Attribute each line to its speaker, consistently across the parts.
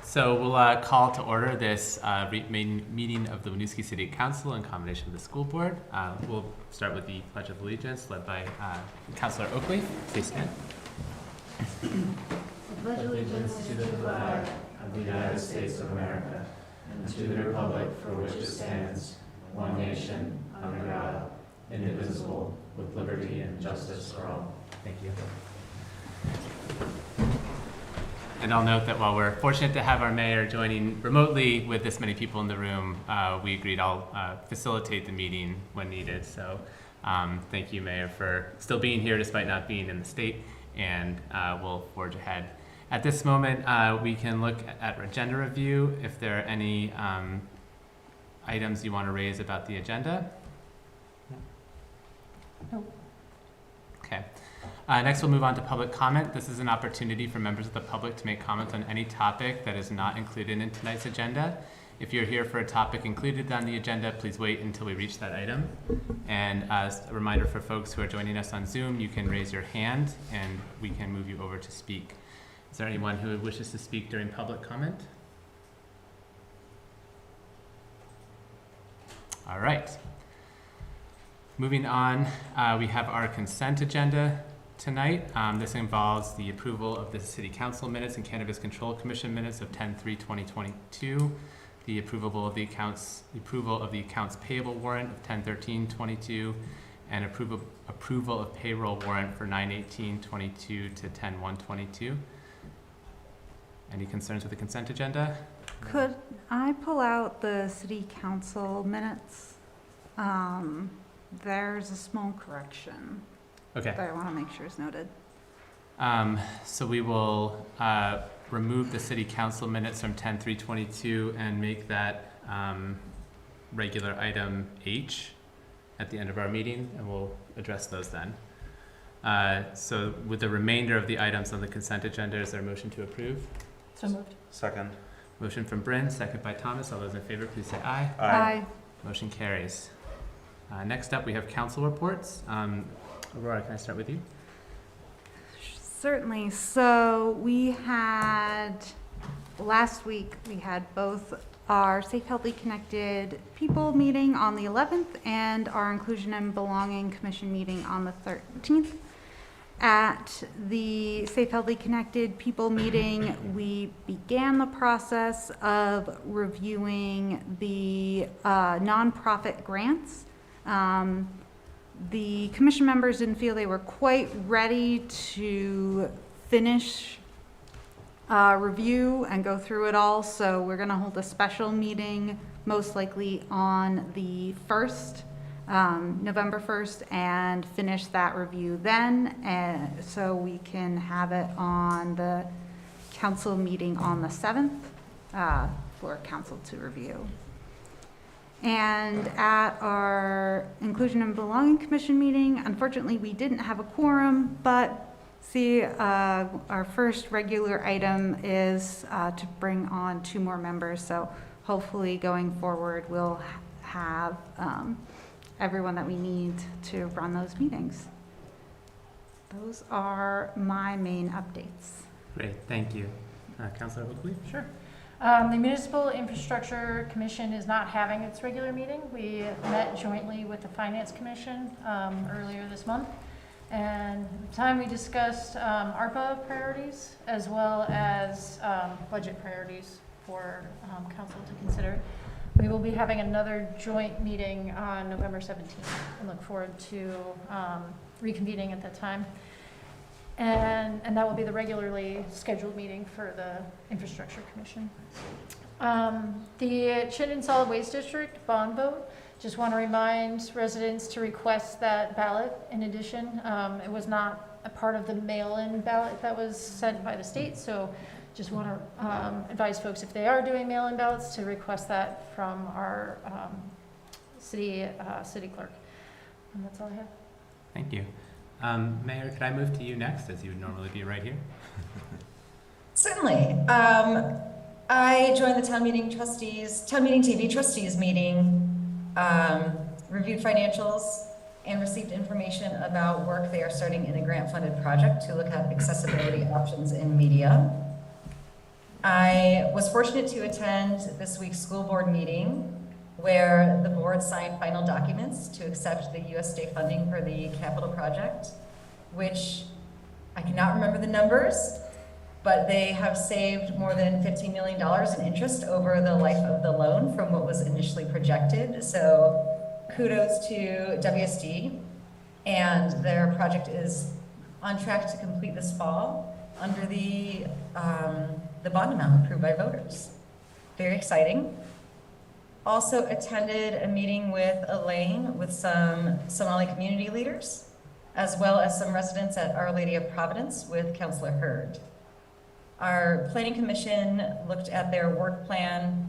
Speaker 1: So we'll call to order this main meeting of the Winooski City Council in combination with the school board. We'll start with the Pledge of Allegiance led by Councilor Oakley. Please stand.
Speaker 2: I pledge allegiance to the flag of the United States of America and to the republic for which it stands, one nation, under God, indivisible, with liberty and justice for all.
Speaker 1: Thank you. And I'll note that while we're fortunate to have our mayor joining remotely with this many people in the room, we agreed I'll facilitate the meeting when needed. So thank you, Mayor, for still being here despite not being in the state, and we'll forge ahead. At this moment, we can look at agenda review if there are any items you want to raise about the agenda.
Speaker 2: Nope.
Speaker 1: Okay. Next, we'll move on to public comment. This is an opportunity for members of the public to make comments on any topic that is not included in tonight's agenda. If you're here for a topic included on the agenda, please wait until we reach that item. And as a reminder for folks who are joining us on Zoom, you can raise your hand and we can move you over to speak. Is there anyone who wishes to speak during public comment? All right. Moving on, we have our consent agenda tonight. This involves the approval of the City Council minutes and Cannabis Control Commission minutes of 10/3/2022, the approval of the accounts payable warrant of 10/13/22, and approval of payroll warrant for 9/18/22 to 10/1/22. Any concerns with the consent agenda?
Speaker 3: Could I pull out the City Council minutes? There's a small correction
Speaker 1: Okay.
Speaker 3: that I want to make sure is noted.
Speaker 1: So we will remove the City Council minutes from 10/3/22 and make that regular item H at the end of our meeting, and we'll address those then. So with the remainder of the items on the consent agenda, is there a motion to approve?
Speaker 2: So moved.
Speaker 4: Second.
Speaker 1: Motion from Bryn, second by Thomas. All those in favor, please say aye.
Speaker 3: Aye.
Speaker 1: Motion carries. Next up, we have council reports. Aurora, can I start with you?
Speaker 3: Certainly. So we had, last week, we had both our Safe, Healthy, Connected People meeting on the 11th and our Inclusion and Belonging Commission meeting on the 13th. At the Safe, Healthy, Connected People meeting, we began the process of reviewing the nonprofit grants. The commission members didn't feel they were quite ready to finish review and go through it all, so we're going to hold a special meeting most likely on the 1st, November 1st, and finish that review then, so we can have it on the council meeting on the 7th for council to review. And at our Inclusion and Belonging Commission meeting, unfortunately, we didn't have a quorum, but our first regular item is to bring on 2 more members. So hopefully going forward, we'll have everyone that we need to run those meetings. Those are my main updates.
Speaker 1: Great, thank you. Councilor Oakley?
Speaker 2: Sure. The Municipal Infrastructure Commission is not having its regular meeting. We met jointly with the Finance Commission earlier this month. And at the time we discussed ARPA priorities as well as budget priorities for council to consider. We will be having another joint meeting on November 17th and look forward to reconvening at that time. And that will be the regularly scheduled meeting for the Infrastructure Commission. The Chittenden Solid Waste District bond vote, just want to remind residents to request that ballot. In addition, it was not a part of the mail-in ballot that was sent by the state, so just want to advise folks, if they are doing mail-in ballots, to request that from our city clerk. And that's all I have.
Speaker 1: Thank you. Mayor, could I move to you next, as you would normally be right here?
Speaker 5: Certainly. I joined the Town Meeting TV Trustees meeting, reviewed financials, and received information about work they are starting in a grant-funded project to look at accessibility options in media. I was fortunate to attend this week's school board meeting where the board signed final documents to accept the U.S. state funding for the capital project, which I cannot remember the numbers, but they have saved more than $15 million in interest over the life of the loan from what was initially projected. So kudos to WSD, and their project is on track to complete this fall under the bond amount approved by voters. Very exciting. Also attended a meeting with Elaine with some Somali community leaders, as well as some residents at Our Lady of Providence with Councilor Hurd. Our Planning Commission looked at their work plan,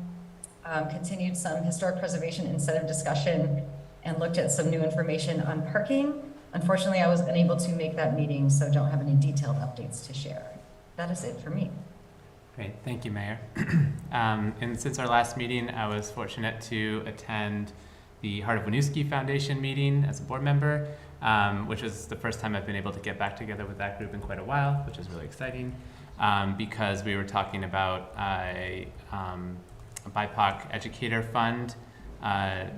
Speaker 5: continued some historic preservation incentive discussion, and looked at some new information on parking. Unfortunately, I was unable to make that meeting, so don't have any detailed updates to share. That is it for me.
Speaker 1: Great, thank you, Mayor. And since our last meeting, I was fortunate to attend the Heart of Winooski Foundation meeting as a board member, which is the first time I've been able to get back together with that group in quite a while, which is really exciting, because we were talking about a BIPOC educator fund, a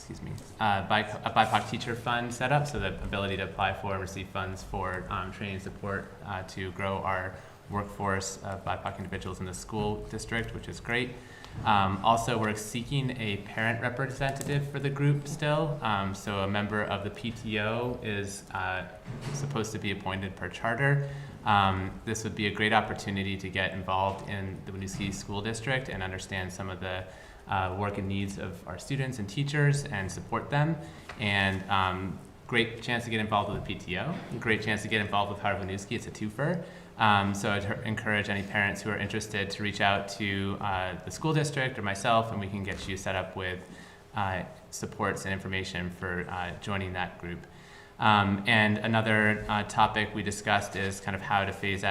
Speaker 1: BIPOC teacher fund set up, so the ability to apply for and receive funds for training and support to grow our workforce of BIPOC individuals in the school district, which is great. Also, we're seeking a parent representative for the group still. So a member of the PTO is supposed to be appointed per charter. This would be a great opportunity to get involved in the Winooski School District and understand some of the work and needs of our students and teachers and support them. And great chance to get involved with the PTO, great chance to get involved with Heart of Winooski. It's a twofer. So I'd encourage any parents who are interested to reach out to the school district or myself, and we can get you set up with supports and information for joining that group. And another topic we discussed is kind of how to phase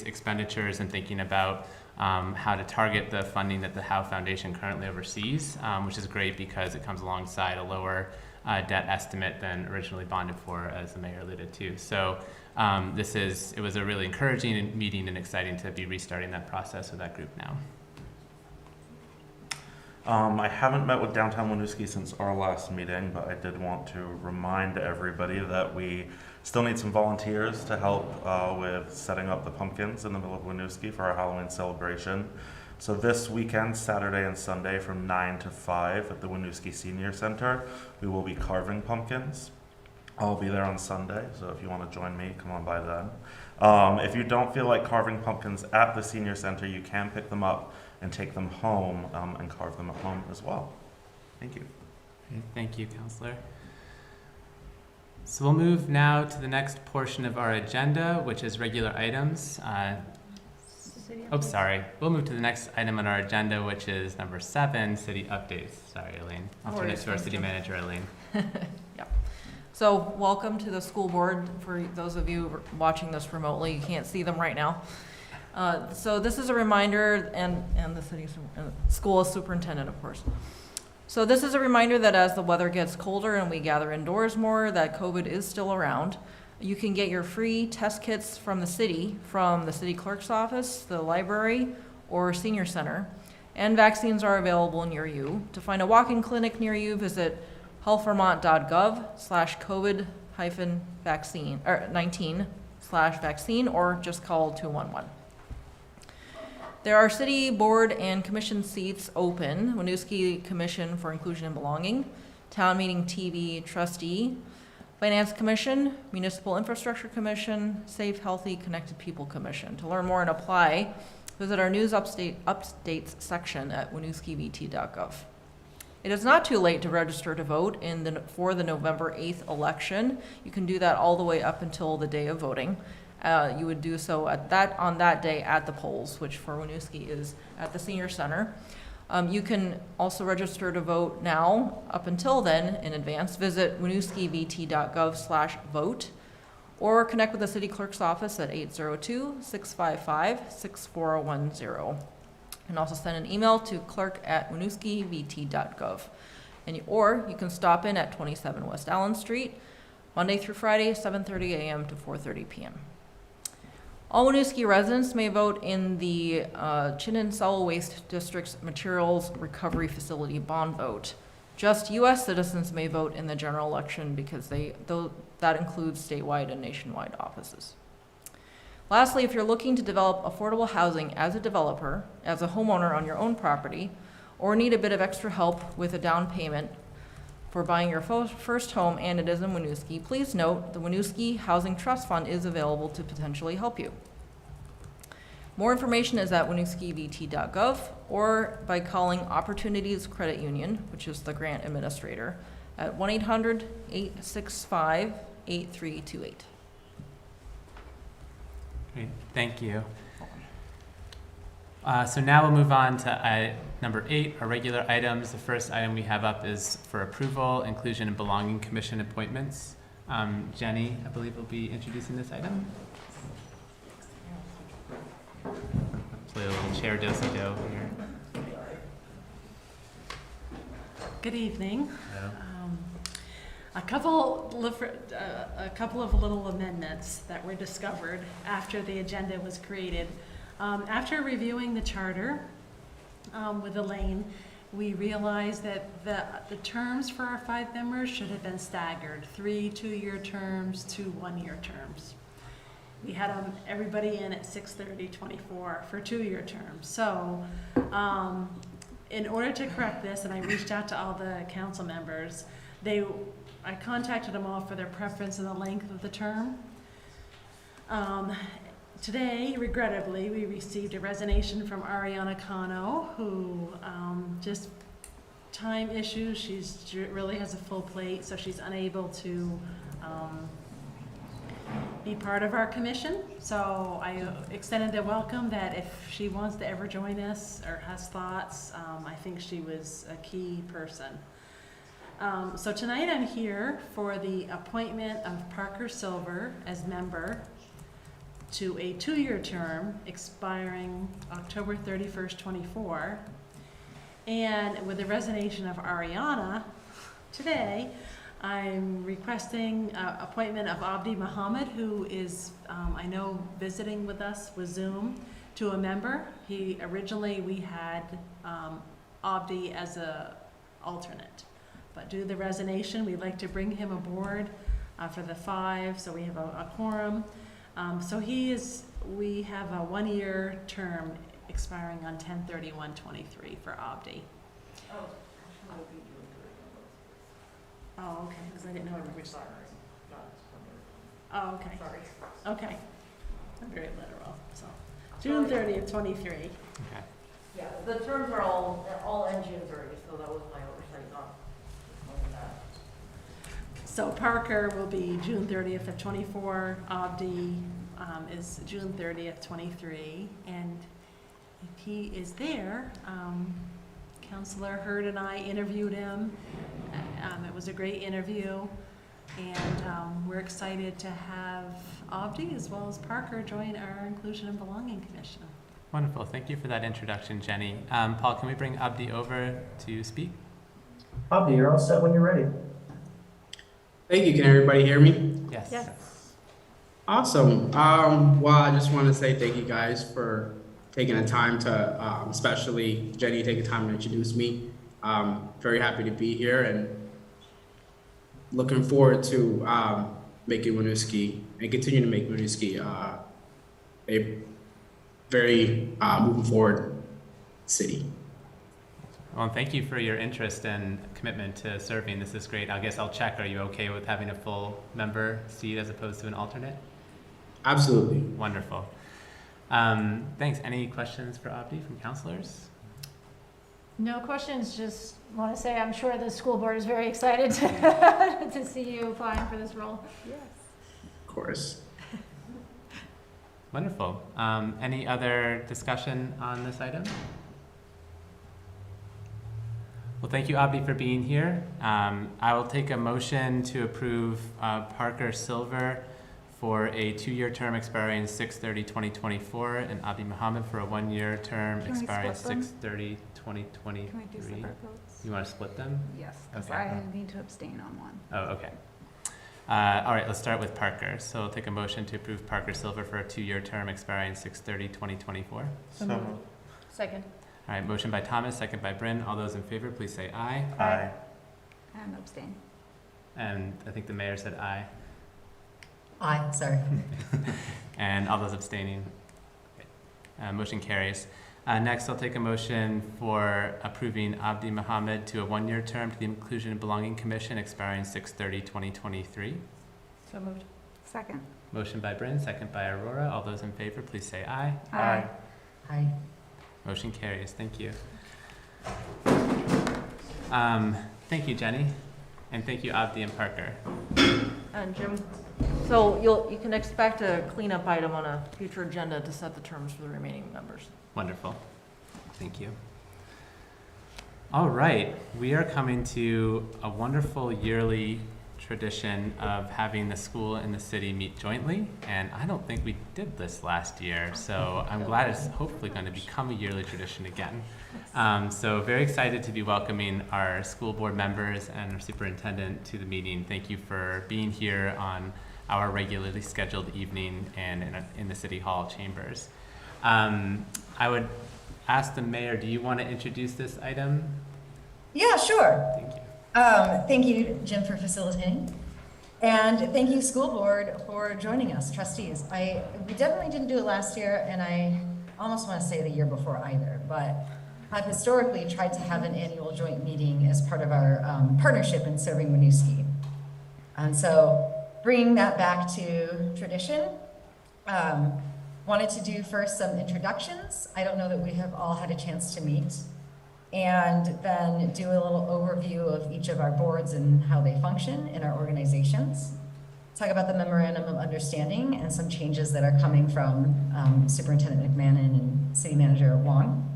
Speaker 1: expenditures and thinking about how to target the funding that the Howe Foundation currently oversees, which is great because it comes alongside a lower debt estimate than originally bonded for, as the mayor alluded to. So it was a really encouraging meeting and exciting to be restarting that process with that group now.
Speaker 4: I haven't met with Downtown Winooski since our last meeting, but I did want to remind everybody that we still need some volunteers to help with setting up the pumpkins in the middle of Winooski for our Halloween celebration. So this weekend, Saturday and Sunday from 9 to 5 at the Winooski Senior Center, we will be carving pumpkins. I'll be there on Sunday, so if you want to join me, come on by then. If you don't feel like carving pumpkins at the Senior Center, you can pick them up and take them home and carve them at home as well. Thank you.
Speaker 1: Thank you, Counselor. So we'll move now to the next portion of our agenda, which is regular items. We'll move to the next item on our agenda, which is number 7, city updates. Sorry, Elaine. I'll turn it to our city manager, Elaine.
Speaker 6: Yep. So welcome to the school board. For those of you watching this remotely, you can't see them right now. So this is a reminder, and the school superintendent, of course. So this is a reminder that as the weather gets colder and we gather indoors more, that COVID is still around. You can get your free test kits from the city clerk's office, the library, or senior center. And vaccines are available near you. To find a walk-in clinic near you, visit healthvermont.gov/COVID-19/vaccine, or just call 211. There are city board and commission seats open: Winooski Commission for Inclusion and Belonging, Town Meeting TV Trustee, Finance Commission, Municipal Infrastructure Commission, Safe, Healthy, Connected People Commission. To learn more and apply, visit our news updates section at winooskivt.gov. It is not too late to register to vote for the November 8th election. You can do that all the way up until the day of voting. You would do so on that day at the polls, which for Winooski is at the Senior Center. You can also register to vote now. Up until then, in advance, visit winooskivt.gov/vote or connect with the city clerk's office at 802-655-6410. And also send an email to clerk@winooskivt.gov. Or you can stop in at 27 West Allen Street, Monday through Friday, 7:30 a.m. to 4:30 p.m. All Winooski residents may vote in the Chittenden Solid Waste District's Materials Recovery Facility bond vote. Just U.S. citizens may vote in the general election because that includes statewide and nationwide offices. Lastly, if you're looking to develop affordable housing as a developer, as a homeowner on your own property, or need a bit of extra help with a down payment for buying your first home, and it is in Winooski, please note the Winooski Housing Trust Fund is available to potentially help you. More information is at winooskivt.gov or by calling Opportunities Credit Union, which is the grant administrator, at 1-800-865-8328.
Speaker 1: Great, thank you. So now we'll move on to number 8, our regular items. The first item we have up is for approval, Inclusion and Belonging Commission appointments. Jenny, I believe, will be introducing this item. Play a little chair do-si-do here.
Speaker 7: Good evening.
Speaker 1: Hello.
Speaker 7: A couple of little amendments that were discovered after the agenda was created. After reviewing the charter with Elaine, we realized that the terms for our 5 members should have been staggered, 3 2-year terms, 2 1-year terms. We had everybody in at 6/30/24 for 2-year terms. So in order to correct this, and I reached out to all the council members, I contacted them all for their preference and the length of the term. Today, regrettably, we received a resignation from Ariana Cano, who just time issues. She really has a full plate, so she's unable to be part of our commission. So I extended the welcome that if she wants to ever join us or has thoughts, I think she was a key person. So tonight I'm here for the appointment of Parker Silver as member to a 2-year term expiring October 31st, 24. And with the resignation of Ariana today, I'm requesting appointment of Abdi Muhammad, who is, I know, visiting with us with Zoom, to a member. Originally we had Abdi as a alternate, but due to the resignation, we'd like to bring him aboard for the 5, so we have a quorum. So we have a 1-year term expiring on 10/31/23 for Abdi. Oh, okay, because I didn't know which. Oh, okay. Okay. I'm very literal, so. June 30th, 23.
Speaker 1: Okay.
Speaker 6: Yeah, the terms are all end June 30th, so that was my oversight, not that.
Speaker 7: So Parker will be June 30th of 24, Abdi is June 30th, 23, and if he is there, Councilor Hurd and I interviewed him. It was a great interview, and we're excited to have Abdi as well as Parker join our Inclusion and Belonging Commission.
Speaker 1: Wonderful. Thank you for that introduction, Jenny. Paul, can we bring Abdi over to speak?
Speaker 8: Abdi, you're all set when you're ready.
Speaker 9: Thank you. Can everybody hear me?
Speaker 1: Yes.
Speaker 7: Yes.
Speaker 9: Awesome. Well, I just want to say thank you guys for taking the time to, especially Jenny, taking time to introduce me. Very happy to be here and looking forward to making Winooski and continue to make Winooski a very moving forward city.
Speaker 1: Well, thank you for your interest and commitment to serving. This is great. I guess I'll check. Are you okay with having a full member seat as opposed to an alternate?
Speaker 9: Absolutely.
Speaker 1: Wonderful. Thanks. Any questions for Abdi from counselors?
Speaker 2: No questions, just want to say I'm sure the school board is very excited to see you applying for this role.
Speaker 9: Of course.
Speaker 1: Wonderful. Any other discussion on this item? Well, thank you, Abdi, for being here. I will take a motion to approve Parker Silver for a 2-year term expiring 6/30/2024 and Abdi Muhammad for a 1-year term
Speaker 3: Can we
Speaker 1: expiring
Speaker 3: split them?
Speaker 1: 6/30/2023.
Speaker 3: Can we do separate votes?
Speaker 1: You want to split them?
Speaker 3: Yes, because
Speaker 1: Okay.
Speaker 3: I need to abstain on one.
Speaker 1: Oh, okay. All right, let's start with Parker. So I'll take a motion to approve Parker Silver for a 2-year term expiring 6/30/2024.
Speaker 4: So moved.
Speaker 2: Second.
Speaker 1: All right, motion by Thomas, second by Bryn. All those in favor, please say aye.
Speaker 4: Aye.
Speaker 3: And abstain.
Speaker 1: And I think the mayor said aye.
Speaker 5: Aye, sorry.
Speaker 1: And all those abstaining. Motion carries. Next, I'll take a motion for approving Abdi Mohammed to a 1-year term to the Inclusion and Belonging Commission expiring 6/30/2023.
Speaker 2: So moved.
Speaker 3: Second.
Speaker 1: Motion by Bryn, second by Aurora. All those in favor, please say aye.
Speaker 4: Aye.
Speaker 5: Aye.
Speaker 1: Motion carries. Thank you. Thank you, Jenny. And thank you, Abdi and Parker.
Speaker 6: And Jim, so you can expect a cleanup item on a future agenda to set the terms for the remaining members.
Speaker 1: Wonderful. Thank you. All right, we are coming to a wonderful yearly tradition of having the school and the city meet jointly, and I don't think we did this last year, so I'm glad it's hopefully going to become a yearly tradition again. So very excited to be welcoming our school board members and our superintendent to the meeting. Thank you for being here on our regularly scheduled evening and in the City Hall chambers. I would ask the mayor, do you want to introduce this item?
Speaker 5: Yeah, sure.
Speaker 1: Thank you.
Speaker 5: Thank you, Jim, for facilitating. And thank you, school board, for joining us, trustees. We definitely didn't do it last year, and I almost want to say the year before either, but I've historically tried to have an annual joint meeting as part of our partnership in serving Winooski. And so bringing that back to tradition, wanted to do first some introductions. I don't know that we have all had a chance to meet. And then do a little overview of each of our boards and how they function in our organizations. Talk about the memorandum of understanding and some changes that are coming from Superintendent McMahon and City Manager Wong.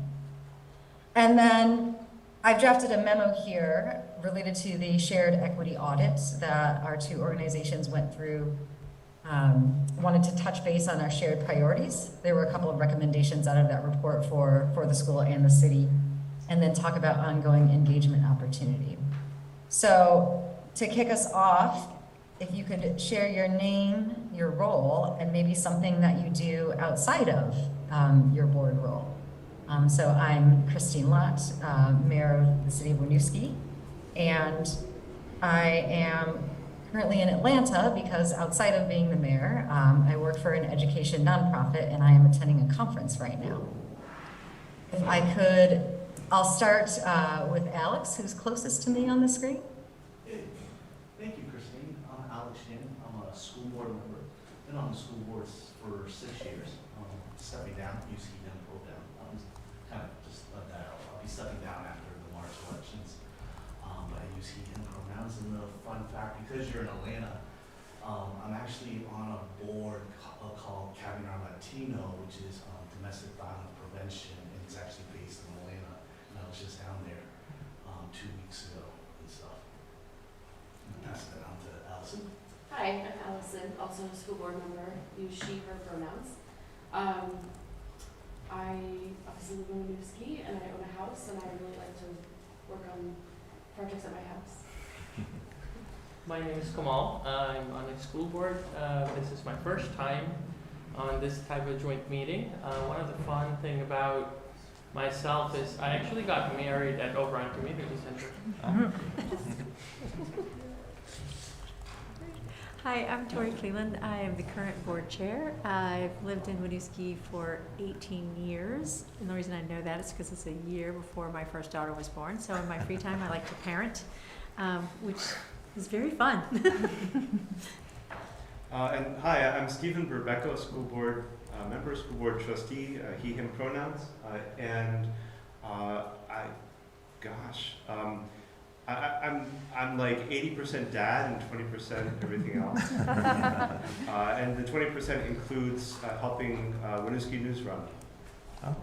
Speaker 5: And then I've drafted a memo here related to the shared equity audit that our two organizations went through. Wanted to touch base on our shared priorities. There were a couple of recommendations out of that report for the school and the city. And then talk about ongoing engagement opportunity. So to kick us off, if you could share your name, your role, and maybe something that you do outside of your board role. So I'm Christine Lott, Mayor of the City of Winooski, and I am currently in Atlanta because outside of being the mayor, I work for an education nonprofit and I am attending a conference right now. If I could, I'll start with Alex, who's closest to me on the screen.
Speaker 10: Thank you, Christine. I'm Alex Shin. I'm a school board member. Been on the school board for 6 years. Stepping down, UC Dem Pro Dem. Kind of just let that out. I'll be stepping down after the March elections. But I use he, him pronouns. And the fun fact, because you're in Atlanta, I'm actually on a board called Cabinet Latino, which is domestic violence prevention, and it's actually based in Atlanta. I was just down there 2 weeks ago and stuff. Pass that on to Allison.
Speaker 11: Hi, I'm Allison, also a school board member, use she, her pronouns. I obviously live in Winooski and I own a house and I really like to work on projects at my house.
Speaker 12: My name is Kamal. I'm on the school board. This is my first time on this type of joint meeting. One of the fun thing about myself is I actually got married at O'Brien Community Center.
Speaker 13: Hi, I'm Tori Cleveland. I am the current board chair. I've lived in Winooski for 18 years. And the reason I know that is because it's a year before my first daughter was born. So in my free time, I like to parent, which is very fun.
Speaker 14: And hi, I'm Stephen Berbecco, school board member, school board trustee, he, him pronouns. I'm like 80% dad and 20% everything else. And the 20% includes helping Winooski News Run.
Speaker 1: Oh.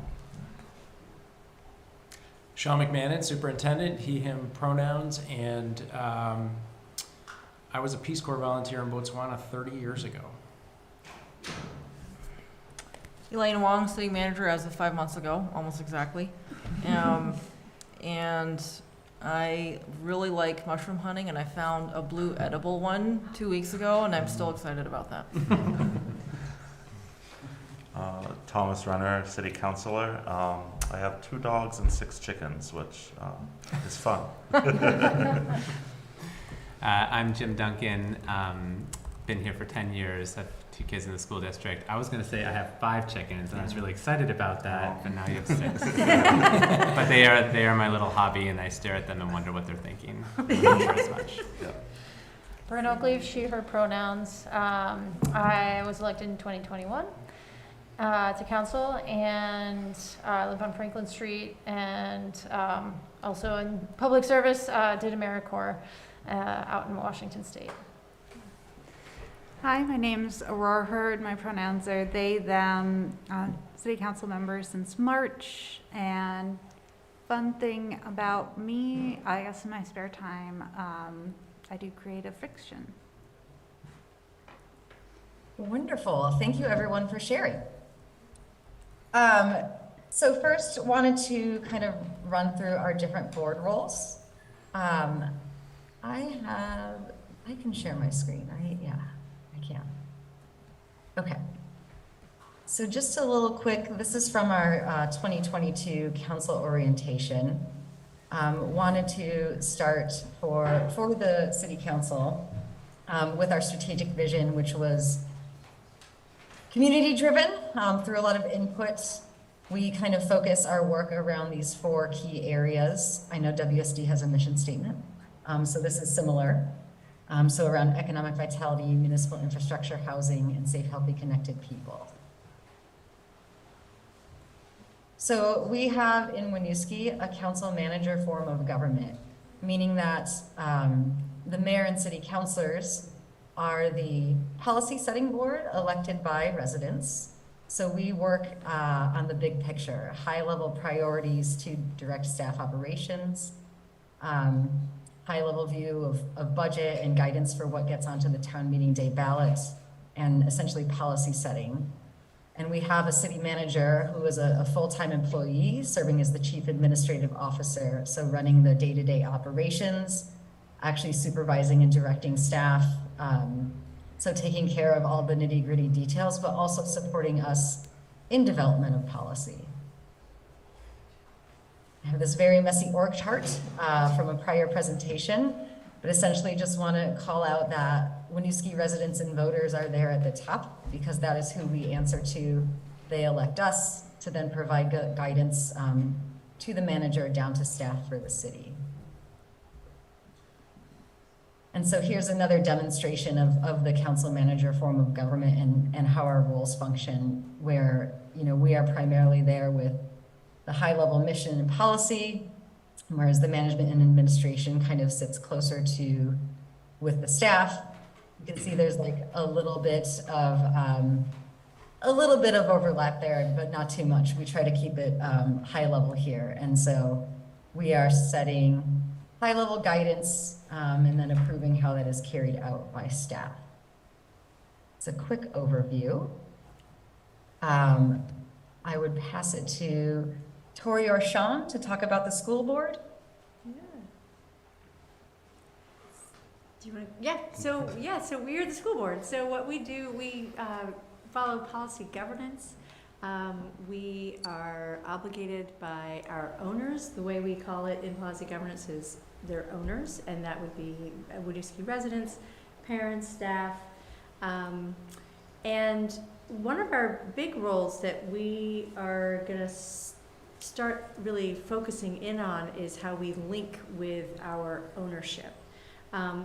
Speaker 15: Sean McMahon, superintendent, he, him pronouns, and I was a Peace Corps volunteer in Botswana 30 years ago.
Speaker 6: Elaine Wong, city manager as of 5 months ago, almost exactly. And I really like mushroom hunting, and I found a blue edible one 2 weeks ago, and I'm still excited about that.
Speaker 4: Thomas Renner, City Councilor. I have 2 dogs and 6 chickens, which is fun.
Speaker 1: I'm Jim Duncan. Been here for 10 years. I have 2 kids in the school district. I was going to say I have 5 chickens, and I was really excited about that, but now you have 6. But they are my little hobby, and I stare at them and wonder what they're thinking. I'm not sure as much.
Speaker 4: Yeah.
Speaker 2: Bryn Oakleaf, she, her pronouns. I was elected in 2021 to council, and I live on Franklin Street, and also in public service, did AmeriCorps out in Washington State.
Speaker 3: Hi, my name's Aurora Hurd. My pronouns are they, them. City council member since March. And fun thing about me, I guess in my spare time, I do creative fiction.
Speaker 5: Wonderful. Thank you, everyone, for sharing. So first, wanted to kind of run through our different board roles. I can share my screen, right? Yeah, I can. Okay. So just a little quick, this is from our 2022 council orientation. Wanted to start for the city council with our strategic vision, which was community driven through a lot of input. We kind of focus our work around these 4 key areas. I know WSD has a mission statement, so this is similar. So around economic vitality, municipal infrastructure, housing, and safe, healthy, connected people. So we have in Winooski a council manager form of government, meaning that the mayor and city councilors are the policy setting board elected by residents. So we work on the big picture, high level priorities to direct staff operations, high level view of budget and guidance for what gets onto the town meeting day ballot, and essentially policy setting. And we have a city manager who is a full-time employee serving as the chief administrative officer. So running the day-to-day operations, actually supervising and directing staff. So taking care of all the nitty-gritty details, but also supporting us in development of policy. I have this very messy org chart from a prior presentation, but essentially just want to call out that Winooski residents and voters are there at the top because that is who we answer to. They elect us to then provide guidance to the manager down to staff for the city. And so here's another demonstration of the council manager form of government and how our roles function, where we are primarily there with the high level mission and policy, whereas the management and administration kind of sits closer to with the staff. You can see there's like a little bit of overlap there, but not too much. We try to keep it high level here. And so we are setting high level guidance and then approving how that is carried out by staff. It's a quick overview. I would pass it to Tori or Sean to talk about the school board.
Speaker 13: Do you want to? So we are the school board. So what we do, we follow policy governance. We are obligated by our owners. The way we call it in policy governance is their owners, and that would be Winooski residents, parents, staff. And one of our big roles that we are going to start really focusing in on is how we link with our ownership.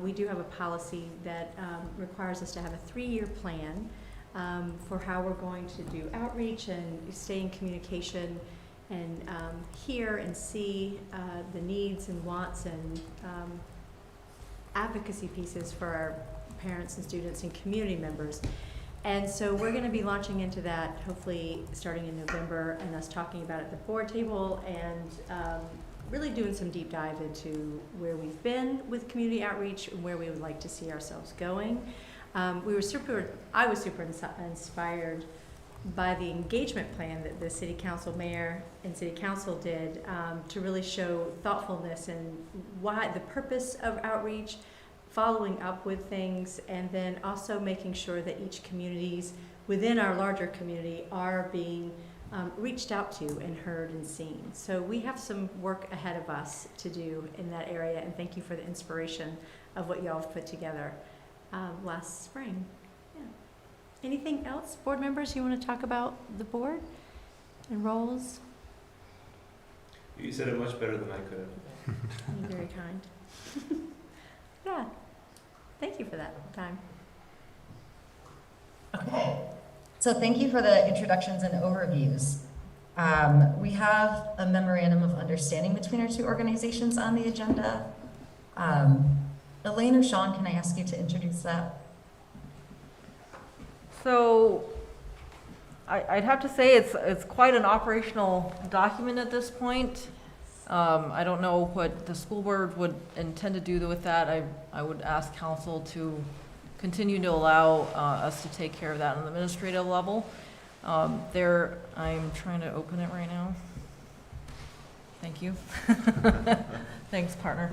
Speaker 13: We do have a policy that requires us to have a 3-year plan for how we're going to do outreach and stay in communication and hear and see the needs and wants and advocacy pieces for our parents and students and community members. And so we're going to be launching into that hopefully starting in November, and us talking about it at the board table and really doing some deep dive into where we've been with community outreach and where we would like to see ourselves going. I was super inspired by the engagement plan that the city council mayor and city council did to really show thoughtfulness and why the purpose of outreach, following up with things, and then also making sure that each communities within our larger community are being reached out to and heard and seen. So we have some work ahead of us to do in that area, and thank you for the inspiration of what y'all have put together last spring. Yeah. Anything else, board members, you want to talk about the board and roles?
Speaker 14: You said it much better than I could have.
Speaker 13: You're very kind. Yeah, thank you for that time.
Speaker 5: Okay, so thank you for the introductions and overviews. We have a memorandum of understanding between our two organizations on the agenda. Elaine or Sean, can I ask you to introduce that?
Speaker 6: So I'd have to say it's quite an operational document at this point. I don't know what the school board would intend to do with that. I would ask council to continue to allow us to take care of that on the administrative level. I'm trying to open it right now. Thank you. Thanks, partner.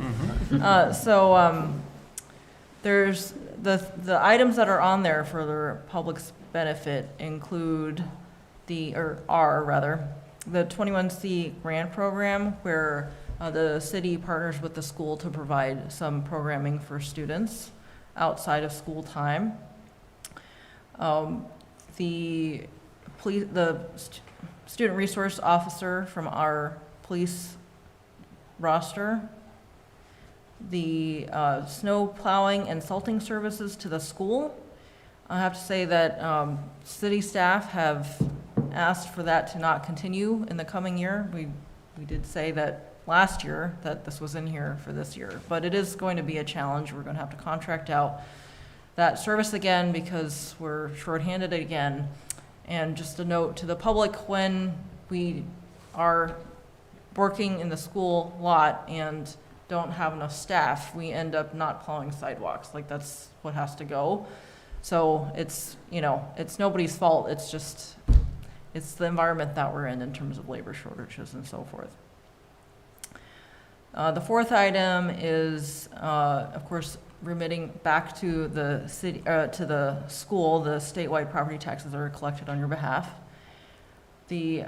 Speaker 6: There's the items that are on there for the public's benefit include the 21C grant program, where the city partners with the school to provide some programming for students outside of school time. The student resource officer from our police roster, the snow plowing and salting services to the school. I have to say that city staff have asked for that to not continue in the coming year. We did say that last year that this was in here for this year, but it is going to be a challenge. We're going to have to contract out that service again because we're shorthanded again. And just a note to the public, when we are working in the school lot and don't have enough staff, we end up not plowing sidewalks. Like, that's what has to go. So it's nobody's fault. It's the environment that we're in terms of labor shortages and so forth. The fourth item is, of course, remitting back to the city, to the school, the statewide property taxes that are collected on your behalf. The,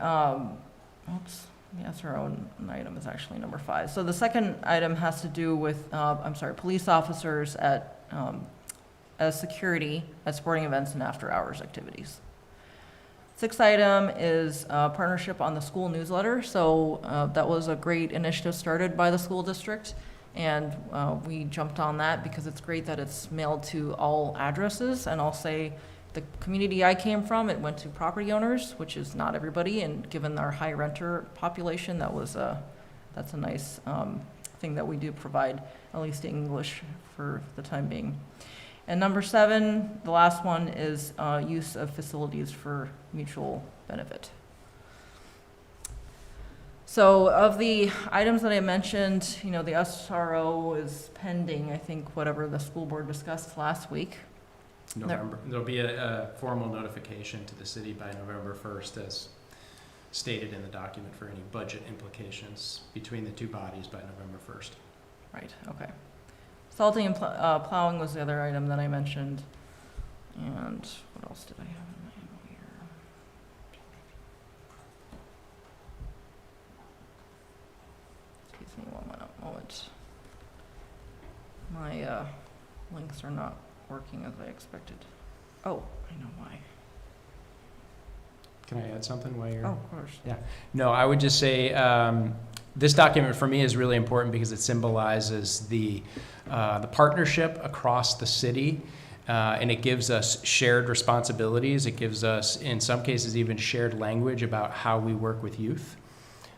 Speaker 6: yes, our own item is actually number 5. So the second item has to do with, police officers as security at sporting events and after-hours activities. Sixth item is partnership on the school newsletter. So that was a great initiative started by the school district, and we jumped on that because it's great that it's mailed to all addresses. And I'll say the community I came from, it went to property owners, which is not everybody, and given our high renter population, that's a nice thing that we do provide, at least English for the time being. And number 7, the last one, is use of facilities for mutual benefit. So of the items that I mentioned, the SRO is pending, I think, whatever the school board discussed last week.
Speaker 15: November. There'll be a formal notification to the city by November 1st, as stated in the document, for any budget implications between the two bodies by November 1st.
Speaker 6: Right, okay. Salting and plowing was the other item that I mentioned. And what else did I have in my email here? Excuse me one moment. My links are not working as I expected. Oh, I know why.
Speaker 15: Can I add something while you're...
Speaker 6: Oh, of course.
Speaker 15: Yeah. No, I would just say this document for me is really important because it symbolizes the partnership across the city, and it gives us shared responsibilities. It gives us, in some cases, even shared language about how we work with youth,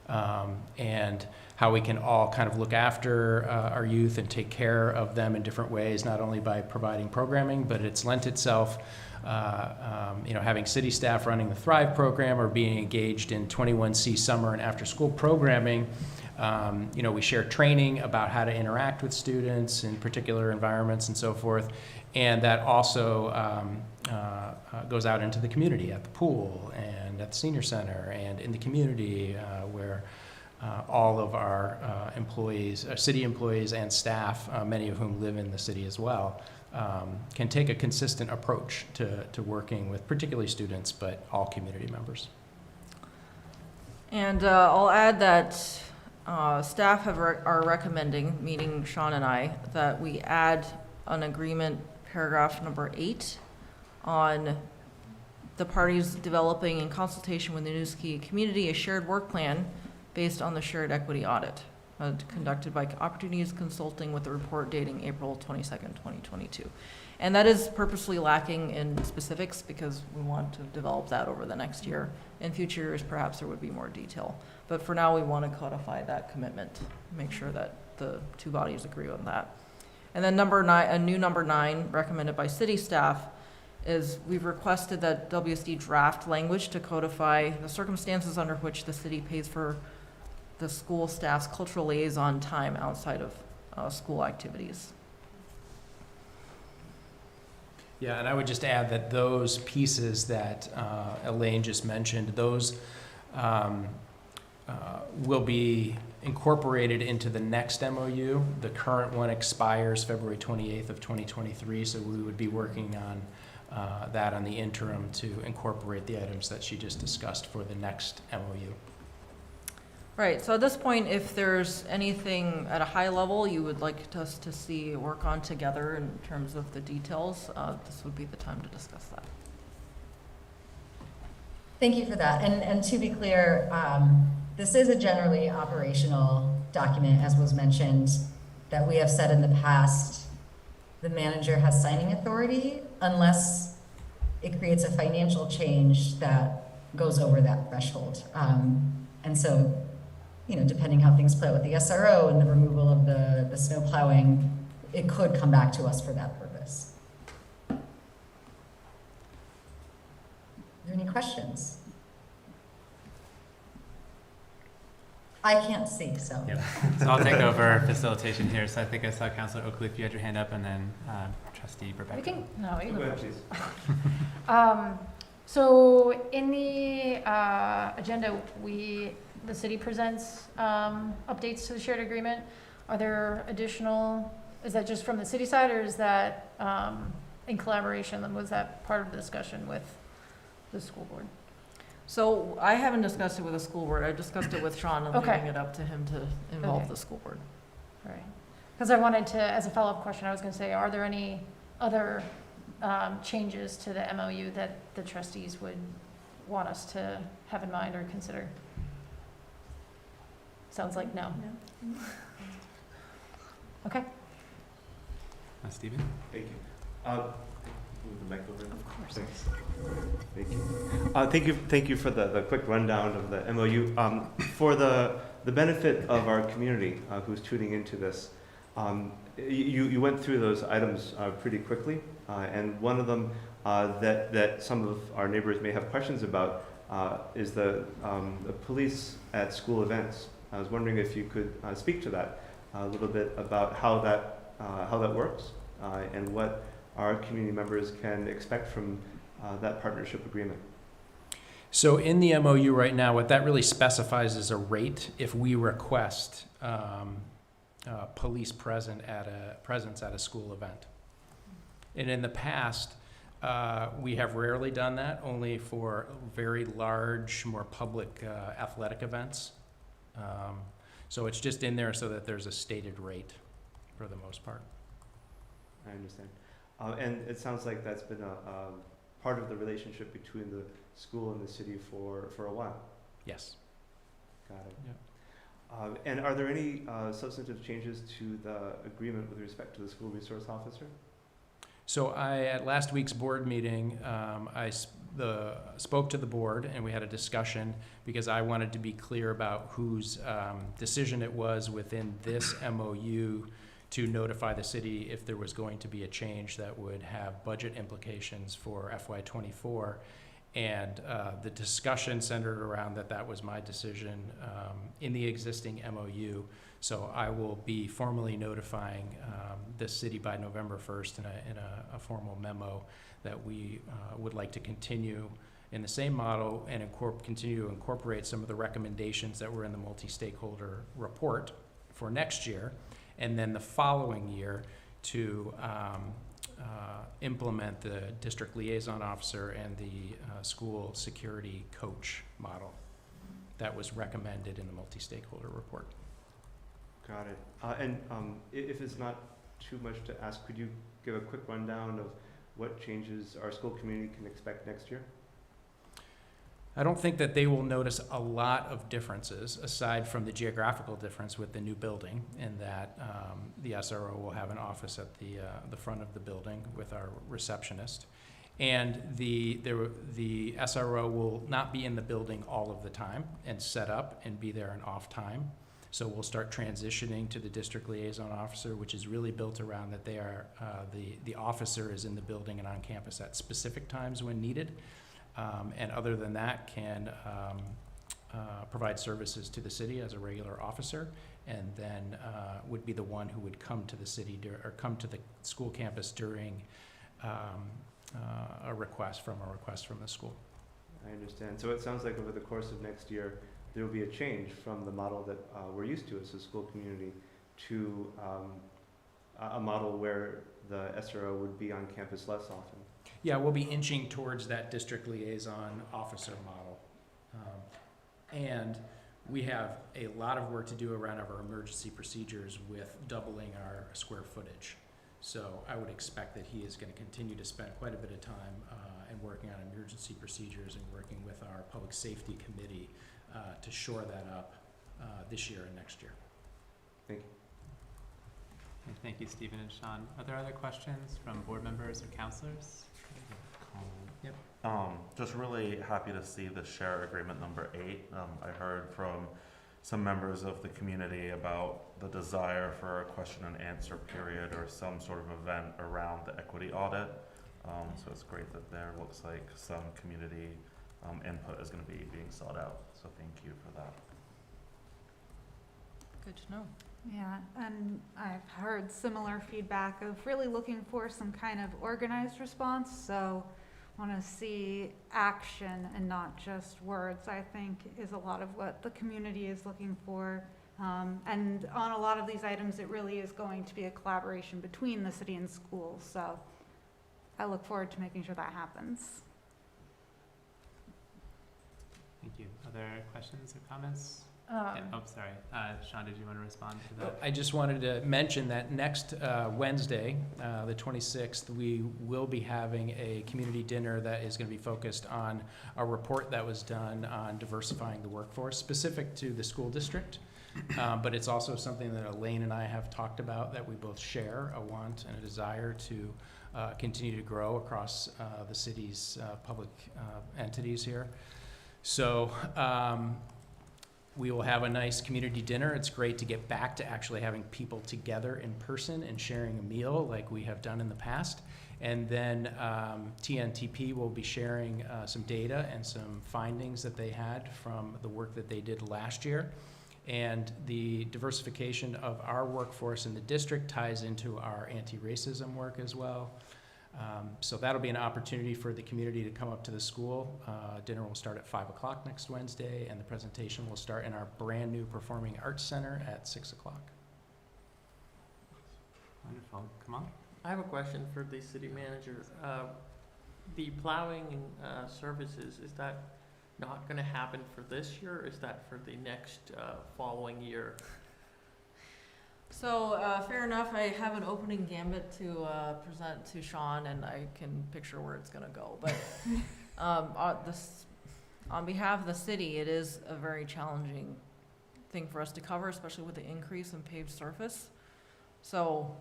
Speaker 15: and how we can all kind of look after our youth and take care of them in different ways, not only by providing programming, but it's lent itself, having city staff running the Thrive program or being engaged in 21C summer and after school programming. We share training about how to interact with students in particular environments and so forth. And that also goes out into the community at the pool and at the senior center and in the community where all of our employees, city employees and staff, many of whom live in the city as well, can take a consistent approach to working with particularly students, but all community members.
Speaker 6: And I'll add that staff are recommending, meaning Sean and I, that we add an agreement, paragraph number 8, on the parties developing in consultation with the Winooski community a shared work plan based on the shared equity audit conducted by Opportunities Consulting with the report dating April 22nd, 2022. And that is purposely lacking in specifics because we want to develop that over the next year. In future years, perhaps there would be more detail. But for now, we want to codify that commitment, make sure that the two bodies agree on that. And then number 9, a new number 9 recommended by city staff is we've requested that WSD draft language to codify the circumstances under which the city pays for the school staff's cultural liaison time outside of school activities.
Speaker 15: Yeah, and I would just add that those pieces that Elaine just mentioned, those will be incorporated into the next MOU. The current one expires February 28th of 2023, so we would be working on that on the interim to incorporate the items that she just discussed for the next MOU.
Speaker 6: Right, so at this point, if there's anything at a high level you would like us to see work on together in terms of the details, this would be the time to discuss that.
Speaker 5: Thank you for that. And to be clear, this is a generally operational document, as was mentioned, that we have said in the past, the manager has signing authority unless it creates a financial change that goes over that threshold. And so, you know, depending how things play out with the SRO and the removal of the snow plowing, it could come back to us for that purpose. Are there any questions? I can't see, so.
Speaker 1: Yep. So I'll take over facilitation here. So I think I saw Councilor Oakley, if you had your hand up, and then Trustee Rebecca.
Speaker 2: We can, no, you
Speaker 14: Go
Speaker 2: go
Speaker 14: ahead,
Speaker 2: first.
Speaker 14: please.
Speaker 2: So in the agenda, the city presents updates to the shared agreement. Are there additional, is that just from the city side, or is that in collaboration? And was that part of the discussion with the school board?
Speaker 6: So I haven't discussed it with the school board. I discussed it with Sean and
Speaker 2: Okay.
Speaker 6: leaving it up to him to involve
Speaker 2: Okay.
Speaker 6: the school board.
Speaker 2: All right. Because I wanted to, as a follow-up question, I was going to say, are there any other changes to the MOU that the trustees would want us to have in mind or consider? Sounds like no. Okay.
Speaker 1: Stephen?
Speaker 14: Thank you. Move the mic over.
Speaker 2: Of course.
Speaker 14: Thanks. Thank you. Thank you for the quick rundown of the MOU. For the benefit of our community who's tuning into this, you went through those items pretty quickly, and one of them that some of our neighbors may have questions about is the police at school events. I was wondering if you could speak to that a little bit about how that works and what our community members can expect from that partnership agreement.
Speaker 15: So in the MOU right now, what that really specifies is a rate if we request police presence at a school event. And in the past, we have rarely done that, only for very large, more public athletic events. So it's just in there so that there's a stated rate for the most part.
Speaker 14: I understand. And it sounds like that's been a part of the relationship between the school and the city for a while.
Speaker 15: Yes.
Speaker 14: Got it.
Speaker 15: Yep.
Speaker 14: And are there any substantive changes to the agreement with respect to the school resource officer?
Speaker 15: So at last week's board meeting, I spoke to the board and we had a discussion because I wanted to be clear about whose decision it was within this MOU to notify the city if there was going to be a change that would have budget implications for FY24. And the discussion centered around that was my decision in the existing MOU. So I will be formally notifying the city by November 1st in a formal memo that we would like to continue in the same model and continue to incorporate some of the recommendations that were in the multi-stakeholder report for next year, and then the following year to implement the district liaison officer and the school security coach model that was recommended in the multi-stakeholder report.
Speaker 14: Got it. If it's not too much to ask, could you give a quick rundown of what changes our school community can expect next year?
Speaker 15: I don't think that they will notice a lot of differences aside from the geographical difference with the new building, in that the SRO will have an office at the front of the building with our receptionist, and the SRO will not be in the building all of the time and set up and be there in off time. So we'll start transitioning to the district liaison officer, which is really built around that they are the officer is in the building and on campus at specific times when needed. And other than that, can provide services to the city as a regular officer, and then would be the one who would come to the city or come to the school campus during a request from the school.
Speaker 14: I understand. So it sounds like over the course of next year, there will be a change from the model that we're used to as a school community to a model where the SRO would be on campus less often.
Speaker 15: Yeah, we'll be inching towards that district liaison officer model. And we have a lot of work to do around our emergency procedures with doubling our square footage. So I would expect that he is going to continue to spend quite a bit of time and working on emergency procedures and working with our public safety committee to shore that up this year and next year.
Speaker 14: Thank you.
Speaker 1: Okay, thank you, Stephen and Sean. Are there other questions from board members or counselors? Yep.
Speaker 4: Just really happy to see the share agreement number 8. I heard from some members of the community about the desire for a question and answer period or some sort of event around the equity audit. So it's great that there looks like some community input is going to be being sought out. So thank you for that.
Speaker 6: Good to know.
Speaker 3: Yeah, and I've heard similar feedback of really looking for some kind of organized response. So want to see action and not just words, I think, is a lot of what the community is looking for. And on a lot of these items, it really is going to be a collaboration between the city and schools. So I look forward to making sure that happens.
Speaker 1: Thank you. Other questions or comments? Sorry. Sean, did you want to respond to that?
Speaker 15: I just wanted to mention that next Wednesday, the 26th, we will be having a community dinner that is going to be focused on a report that was done on diversifying the workforce specific to the school district. But it's also something that Elaine and I have talked about, that we both share a want and a desire to continue to grow across the city's public entities here. So we will have a nice community dinner. It's great to get back to actually having people together in person and sharing a meal like we have done in the past. And then TNTP will be sharing some data and some findings that they had from the work that they did last year. And the diversification of our workforce in the district ties into our anti-racism work as well. So that'll be an opportunity for the community to come up to the school. Dinner will start at 5 o'clock next Wednesday, and the presentation will start in our brand new Performing Arts Center at 6 o'clock.
Speaker 1: Wonderful. Come on.
Speaker 12: I have a question for the city manager. The plowing services, is that not going to happen for this year, or is that for the next following year?
Speaker 6: So, fair enough, I have an opening gambit to present to Sean, and I can picture where it's going to go. But on behalf of the city, it is a very challenging thing for us to cover, especially with the increase in paved surface. So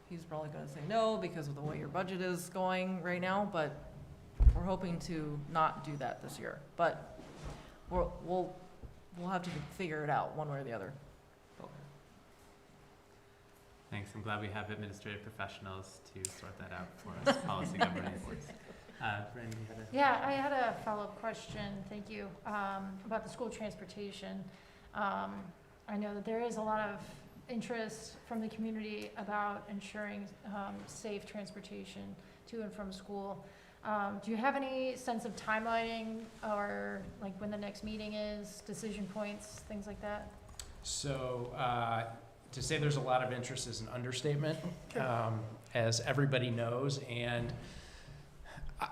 Speaker 6: he's probably going to say no because of the way your budget is going right now, but we're hoping to not do that this year. But we'll have to figure it out one way or the other.
Speaker 1: Thanks. I'm glad we have administrative professionals to sort that out for us, policy governance. Brandon, you had a...
Speaker 2: Yeah, I had a follow-up question, thank you, about the school transportation. I know that there is a lot of interest from the community about ensuring safe transportation to and from school. Do you have any sense of timelining or like when the next meeting is, decision points, things like that?
Speaker 15: So to say there's a lot of interest is an understatement, as everybody knows. And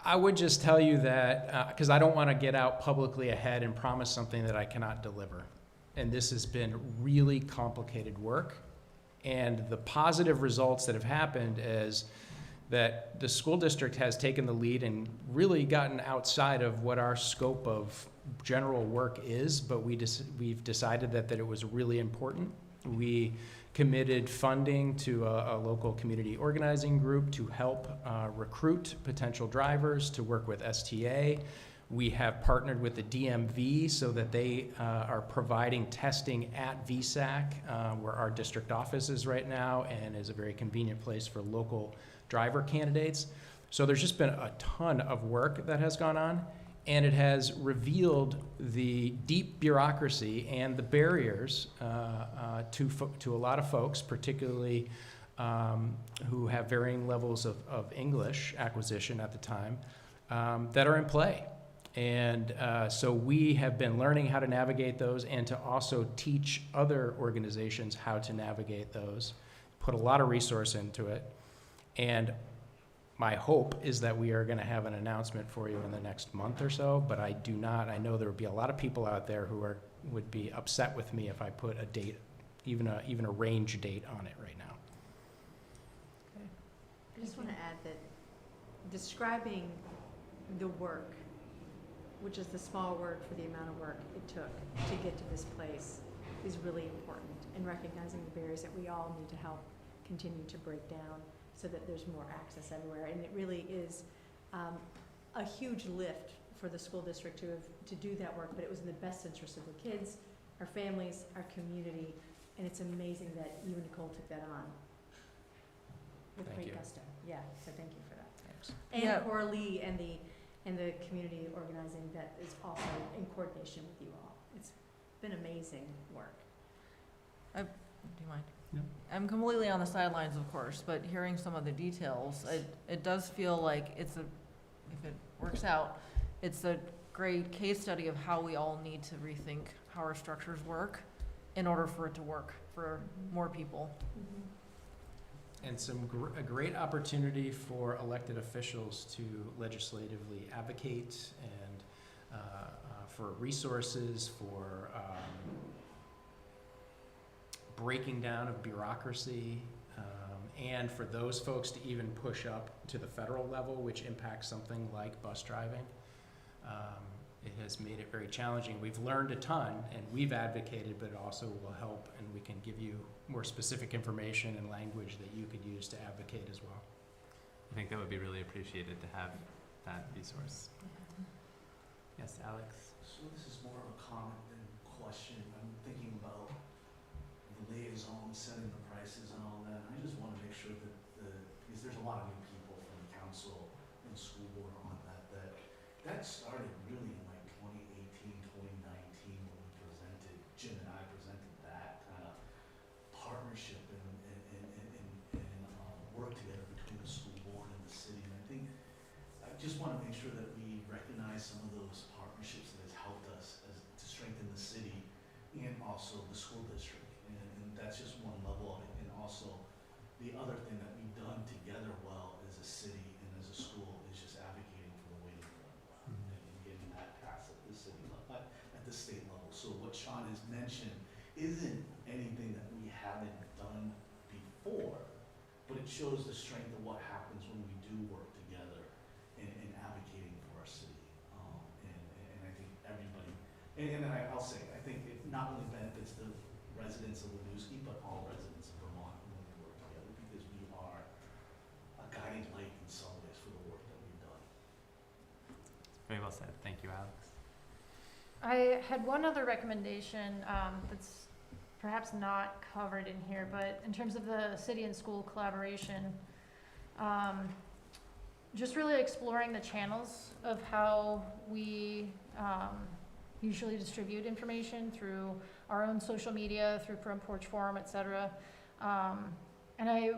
Speaker 15: I would just tell you that, because I don't want to get out publicly ahead and promise something that I cannot deliver. And this has been really complicated work. And the positive results that have happened is that the school district has taken the lead and really gotten outside of what our scope of general work is, but we've decided that it was really important. We committed funding to a local community organizing group to help recruit potential drivers to work with STA. We have partnered with the DMV so that they are providing testing at VSAC, where our district office is right now, and is a very convenient place for local driver candidates. So there's just been a ton of work that has gone on, and it has revealed the deep bureaucracy and the barriers to a lot of folks, particularly who have varying levels of English acquisition at the time, that are in play. And so we have been learning how to navigate those and to also teach other organizations how to navigate those, put a lot of resource into it. And my hope is that we are going to have an announcement for you in the next month or so, but I know there would be a lot of people out there who would be upset with me if I put a date, even a range date on it right now.
Speaker 2: Okay.
Speaker 13: I just want to add that describing the work, which is the small work for the amount of work it took to get to this place, is really important, and recognizing the barriers that we all need to help continue to break down so that there's more access everywhere. And it really is a huge lift for the school district to do that work, but it was in the best interest of the kids, our families, our community, and it's amazing that you and Nicole took that on with
Speaker 15: Thank
Speaker 13: great
Speaker 15: you.
Speaker 13: gusto. Yeah, so thank you for that.
Speaker 15: Thanks.
Speaker 13: And
Speaker 6: Yeah.
Speaker 13: Coralie and the community organizing that is also in coordination with you all. It's been amazing work.
Speaker 6: Do you mind?
Speaker 1: No.
Speaker 6: I'm completely on the sidelines, of course, but hearing some of the details, it does feel like if it works out, it's a great case study of how we all need to rethink how our structures work in order for it to work for more people.
Speaker 15: And a great opportunity for elected officials to legislatively advocate and for resources, for breaking down of bureaucracy, and for those folks to even push up to the federal level, which impacts something like bus driving. It has made it very challenging. We've learned a ton, and we've advocated, but it also will help, and we can give you more specific information and language that you could use to advocate as well.
Speaker 1: I think that would be really appreciated to have that resource. Yes, Alex?
Speaker 10: So this is more of a comment than question. I'm thinking about the liaison, setting the prices and all that. I just want to make sure that because there's a lot of new people from the council and school board on that started really in like 2018, 2019 when we presented, Jim and I presented that kind of partnership and work together between the school board and the city. And I think I just want to make sure that we recognize some of those partnerships that has helped us to strengthen the city and also the school district. And that's just one level of it. And also the other thing that we've done together well as a city and as a school is just advocating for the waiting room and getting that passed at the city level, at the state level. So what Sean has mentioned isn't anything that we haven't done before, but it shows the strength of what happens when we do work together in advocating for our city. And I think everybody, and I'll say, I think it not only benefits the residents of Winooski, but all residents of Vermont when we work together, because we are a guiding light in some ways for the work that we've done.
Speaker 1: Very well said. Thank you, Alex.
Speaker 2: I had one other recommendation that's perhaps not covered in here, but in terms of the city and school collaboration, just really exploring the channels of how we usually distribute information through our own social media, through Front Porch Forum, et cetera. And I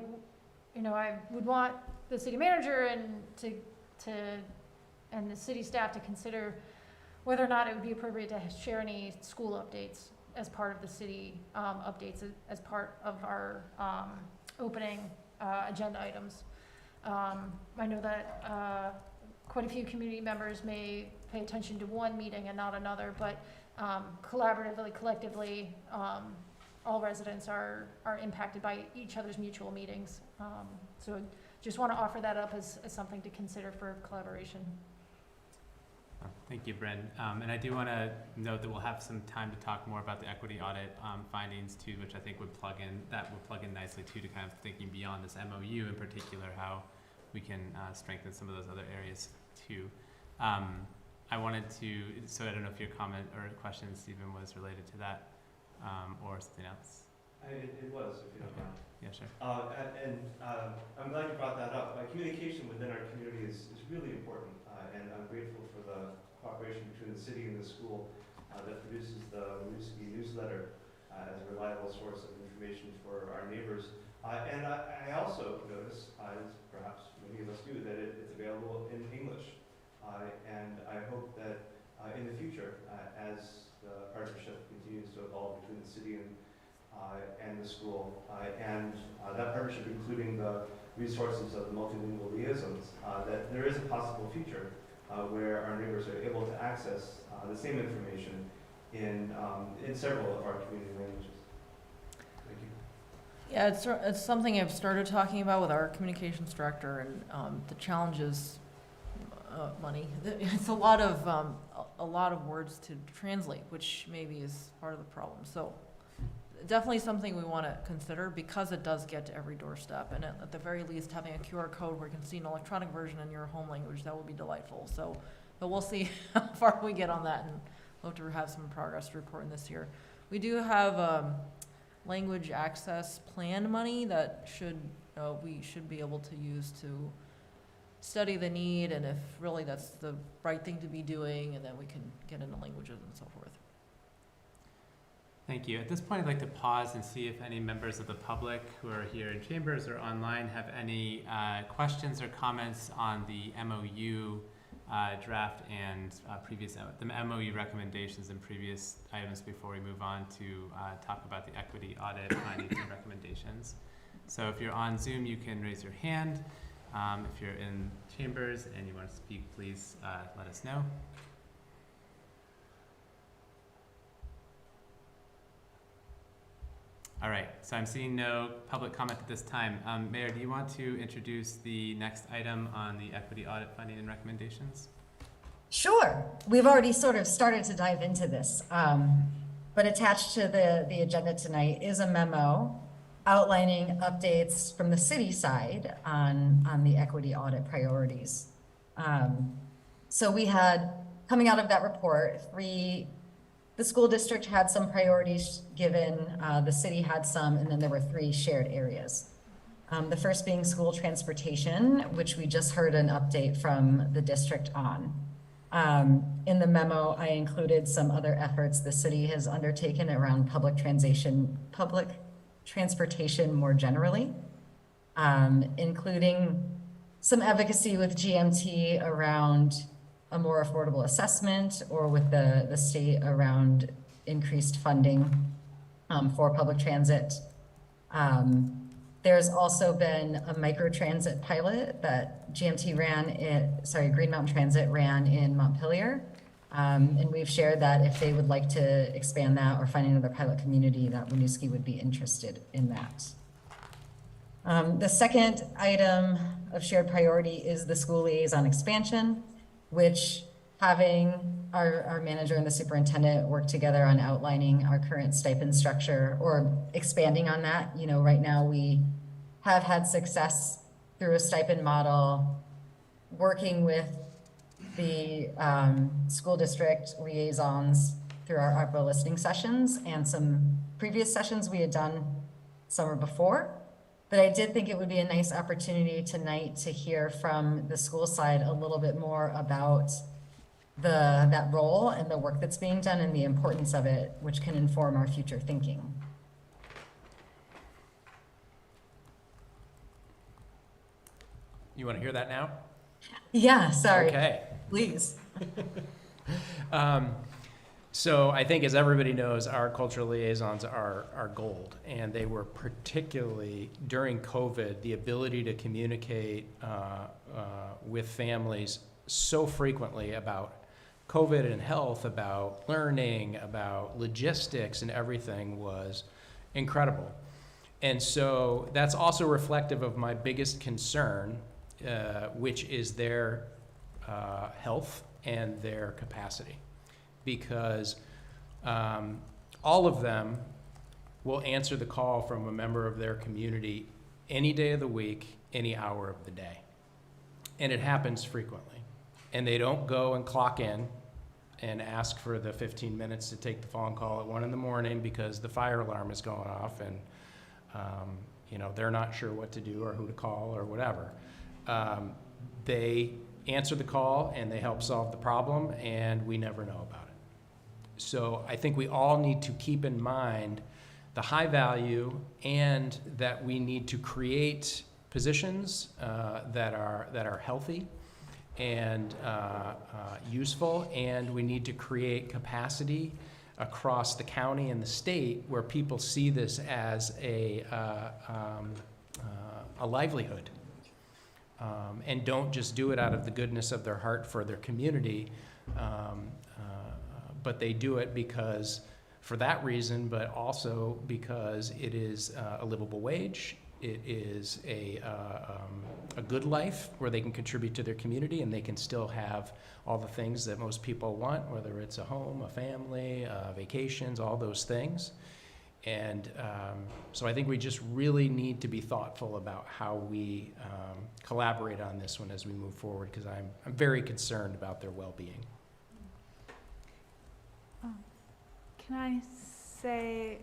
Speaker 2: would want the city manager and and the city staff to consider whether or not it would be appropriate to share any school updates as part of the city updates, as part of our opening agenda items. I know that quite a few community members may pay attention to one meeting and not another, but collaboratively, collectively, all residents are impacted by each other's mutual meetings. So just want to offer that up as something to consider for collaboration.
Speaker 1: Thank you, Bryn. And I do want to note that we'll have some time to talk more about the equity audit findings too, which I think would plug in nicely too, to kind of thinking beyond this MOU in particular, how we can strengthen some of those other areas too. I wanted to, so I don't know if your comment or question, Stephen, was related to that or something else.
Speaker 14: It was, if you don't mind.
Speaker 1: Yeah, sure.
Speaker 14: I'm glad you brought that up. Communication within our community is really important, and I'm grateful for the cooperation between the city and the school that produces the Winooski newsletter as a reliable source of information for our neighbors. And I also notice, as perhaps many of us do, that it's available in English. And I hope that in the future, as the partnership continues to evolve between the city and the school, and that partnership including the resources of the multilingual liaisons, that there is a possible future where our neighbors are able to access the same information in several of our community languages. Thank you.
Speaker 6: Yeah, it's something I've started talking about with our communications director, and the challenge is money. It's a lot of words to translate, which maybe is part of the problem. So definitely something we want to consider, because it does get to every doorstep, and at the very least, having a QR code where you can see an electronic version in your home language, that would be delightful. So, but we'll see how far we get on that, and hope to have some progress to report in this year. We do have language access plan money that we should be able to use to study the need, and if really that's the right thing to be doing, and then we can get into languages and so forth.
Speaker 1: Thank you. At this point, I'd like to pause and see if any members of the public who are here in chambers or online have any questions or comments on the MOU draft and the MOU recommendations and previous items before we move on to talk about the equity audit findings and recommendations. So if you're on Zoom, you can raise your hand. If you're in chambers and you want to speak, please let us know. All right, so I'm seeing no public comment at this time. Mayor, do you want to introduce the next item on the equity audit finding and recommendations?
Speaker 5: Sure. We've already sort of started to dive into this, but attached to the agenda tonight is a memo outlining updates from the city side on the equity audit priorities. So we had, coming out of that report, the school district had some priorities given, the city had some, and then there were 3 shared areas. The first being school transportation, which we just heard an update from the district on. In the memo, I included some other efforts the city has undertaken around public transportation more generally, including some advocacy with GMT around a more affordable assessment, or with the state around increased funding for public transit. There's also been a microtransit pilot that Green Mountain Transit ran in Montpelier. And we've shared that if they would like to expand that or find another pilot community, that Winooski would be interested in that. The second item of shared priority is the school liaison expansion, which, having our manager and the superintendent work together on outlining our current stipend structure or expanding on that. You know, right now we have had success through a stipend model, working with the school district liaisons through our ARPA listening sessions, and some previous sessions we had done summer before But I did think it would be a nice opportunity tonight to hear from the school side a little bit more about that role and the work that's being done and the importance of it, which can inform our future thinking.
Speaker 15: You want to hear that now?
Speaker 5: Yeah, sorry.
Speaker 15: Okay.
Speaker 5: Please.
Speaker 15: So I think, as everybody knows, our cultural liaisons are gold, and they were particularly during COVID, the ability to communicate with families so frequently about COVID and health, about learning, about logistics and everything was incredible. And so that's also reflective of my biggest concern, which is their health and their capacity. Because all of them will answer the call from a member of their community any day of the week, any hour of the day. And it happens frequently. And they don't go and clock in and ask for the 15 minutes to take the phone call at 1 a.m. because the fire alarm is going off and they're not sure what to do or who to call or whatever. They answer the call and they help solve the problem, and we never know about it. So I think we all need to keep in mind the high value, and that we need to create positions that are healthy and useful, and we need to create capacity across the county and the state where people see this as a livelihood, and don't just do it out of the goodness of their heart for their community, but they do it because for that reason, but also because it is a livable wage. It is a good life where they can contribute to their community and they can still have all the things that most people want, whether it's a home, a family, vacations, all those things. And so I think we just really need to be thoughtful about how we collaborate on this one as we move forward, because I'm very concerned about their well-being.
Speaker 3: Can I say,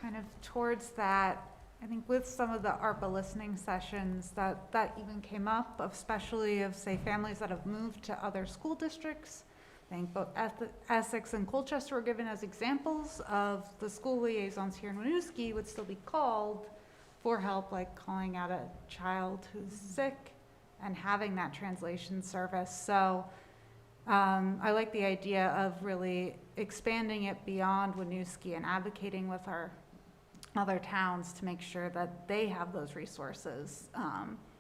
Speaker 3: kind of towards that, I think with some of the ARPA listening sessions that even came up, especially of, say, families that have moved to other school districts. I think both Essex and Colchester were given as examples of the school liaisons here in Winooski would still be called for help, like calling out a child who's sick and having that translation service. So I like the idea of really expanding it beyond Winooski and advocating with our other towns to make sure that they have those resources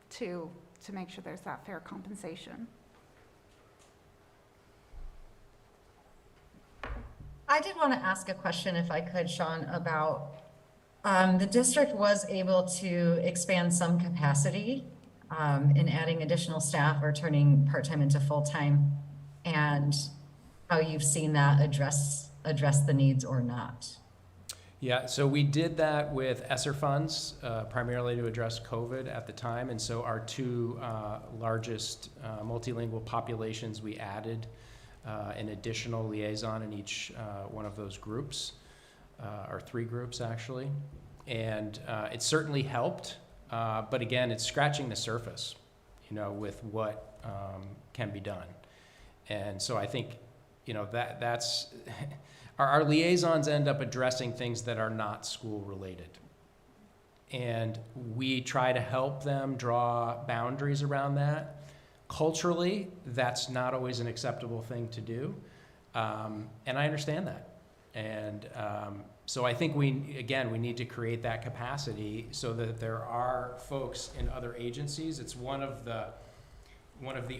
Speaker 3: to make sure there's that fair compensation.
Speaker 5: I did want to ask a question, if I could, Sean, about the district was able to expand some capacity in adding additional staff or turning part-time into full-time, and how you've seen that address the needs or not.
Speaker 15: Yeah, so we did that with ESSER funds, primarily to address COVID at the time. And so our two largest multilingual populations, we added an additional liaison in each one of those groups, or three groups actually. And it certainly helped, but again, it's scratching the surface, with what can be done. And so I think, that's our liaisons end up addressing things that are not school related. And we try to help them draw boundaries around that. Culturally, that's not always an acceptable thing to do. And I understand that. And so I think we need to create that capacity so that there are folks in other agencies. It's one of the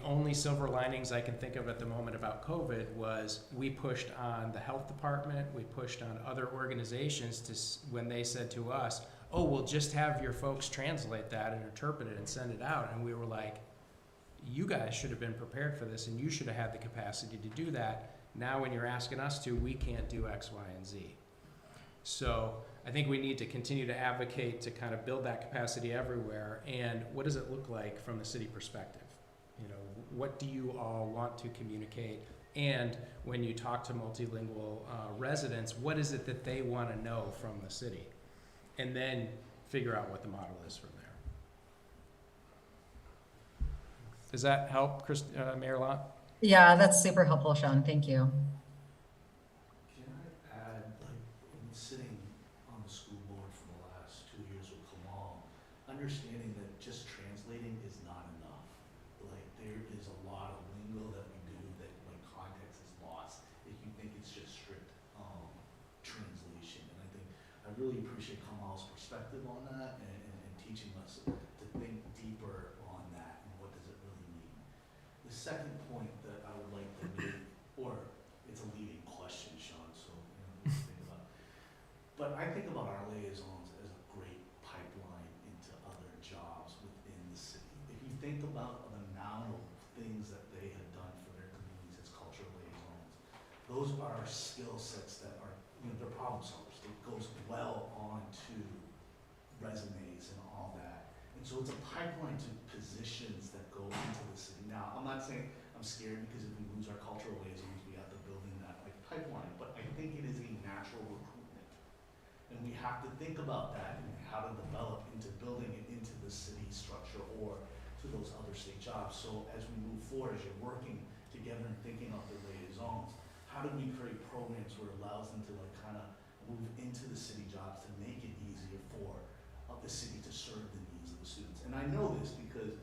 Speaker 15: only silver linings I can think of at the moment about COVID was we pushed on the health department, we pushed on other organizations when they said to us, oh, we'll just have your folks translate that and interpret it and send it out. And we were like, you guys should have been prepared for this and you should have had the capacity to do that. Now when you're asking us to, we can't do X, Y, and Z. So I think we need to continue to advocate to kind of build that capacity everywhere. And what does it look like from the city perspective? What do you all want to communicate? And when you talk to multilingual residents, what is it that they want to know from the city? And then figure out what the model is from there. Does that help, Mayor Lott?
Speaker 5: Yeah, that's super helpful, Sean. Thank you.
Speaker 10: Can I add, like, in sitting on the school board for the last 2 years with Kamal, understanding that just translating is not enough. Like, there is a lot of lingo that we do that, like, context is lost if you think it's just strict translation. And I think I really appreciate Kamal's perspective on that and teaching us to think deeper on that and what does it really mean. The second point that I would like to make, or it's a leading question, Sean, so you know, think about. But I think about our liaisons as a great pipeline into other jobs within the city. If you think about the amount of things that they have done for their communities as cultural liaisons, those are skill sets that are, you know, they're problem solvers. It goes well onto resumes and all that. And so it's a pipeline to positions that go into the city. Now, I'm not saying I'm scared because if we lose our cultural liaisons, we have to build in that like pipeline, but I think it is a natural recruitment. And we have to think about that and how to develop into building it into the city structure or to those other state jobs. So as we move forward, as you're working together and thinking of the liaisons, how do we create programs where it allows them to like kind of move into the city jobs to make it easier for the city to serve the needs of the students? And I know this because,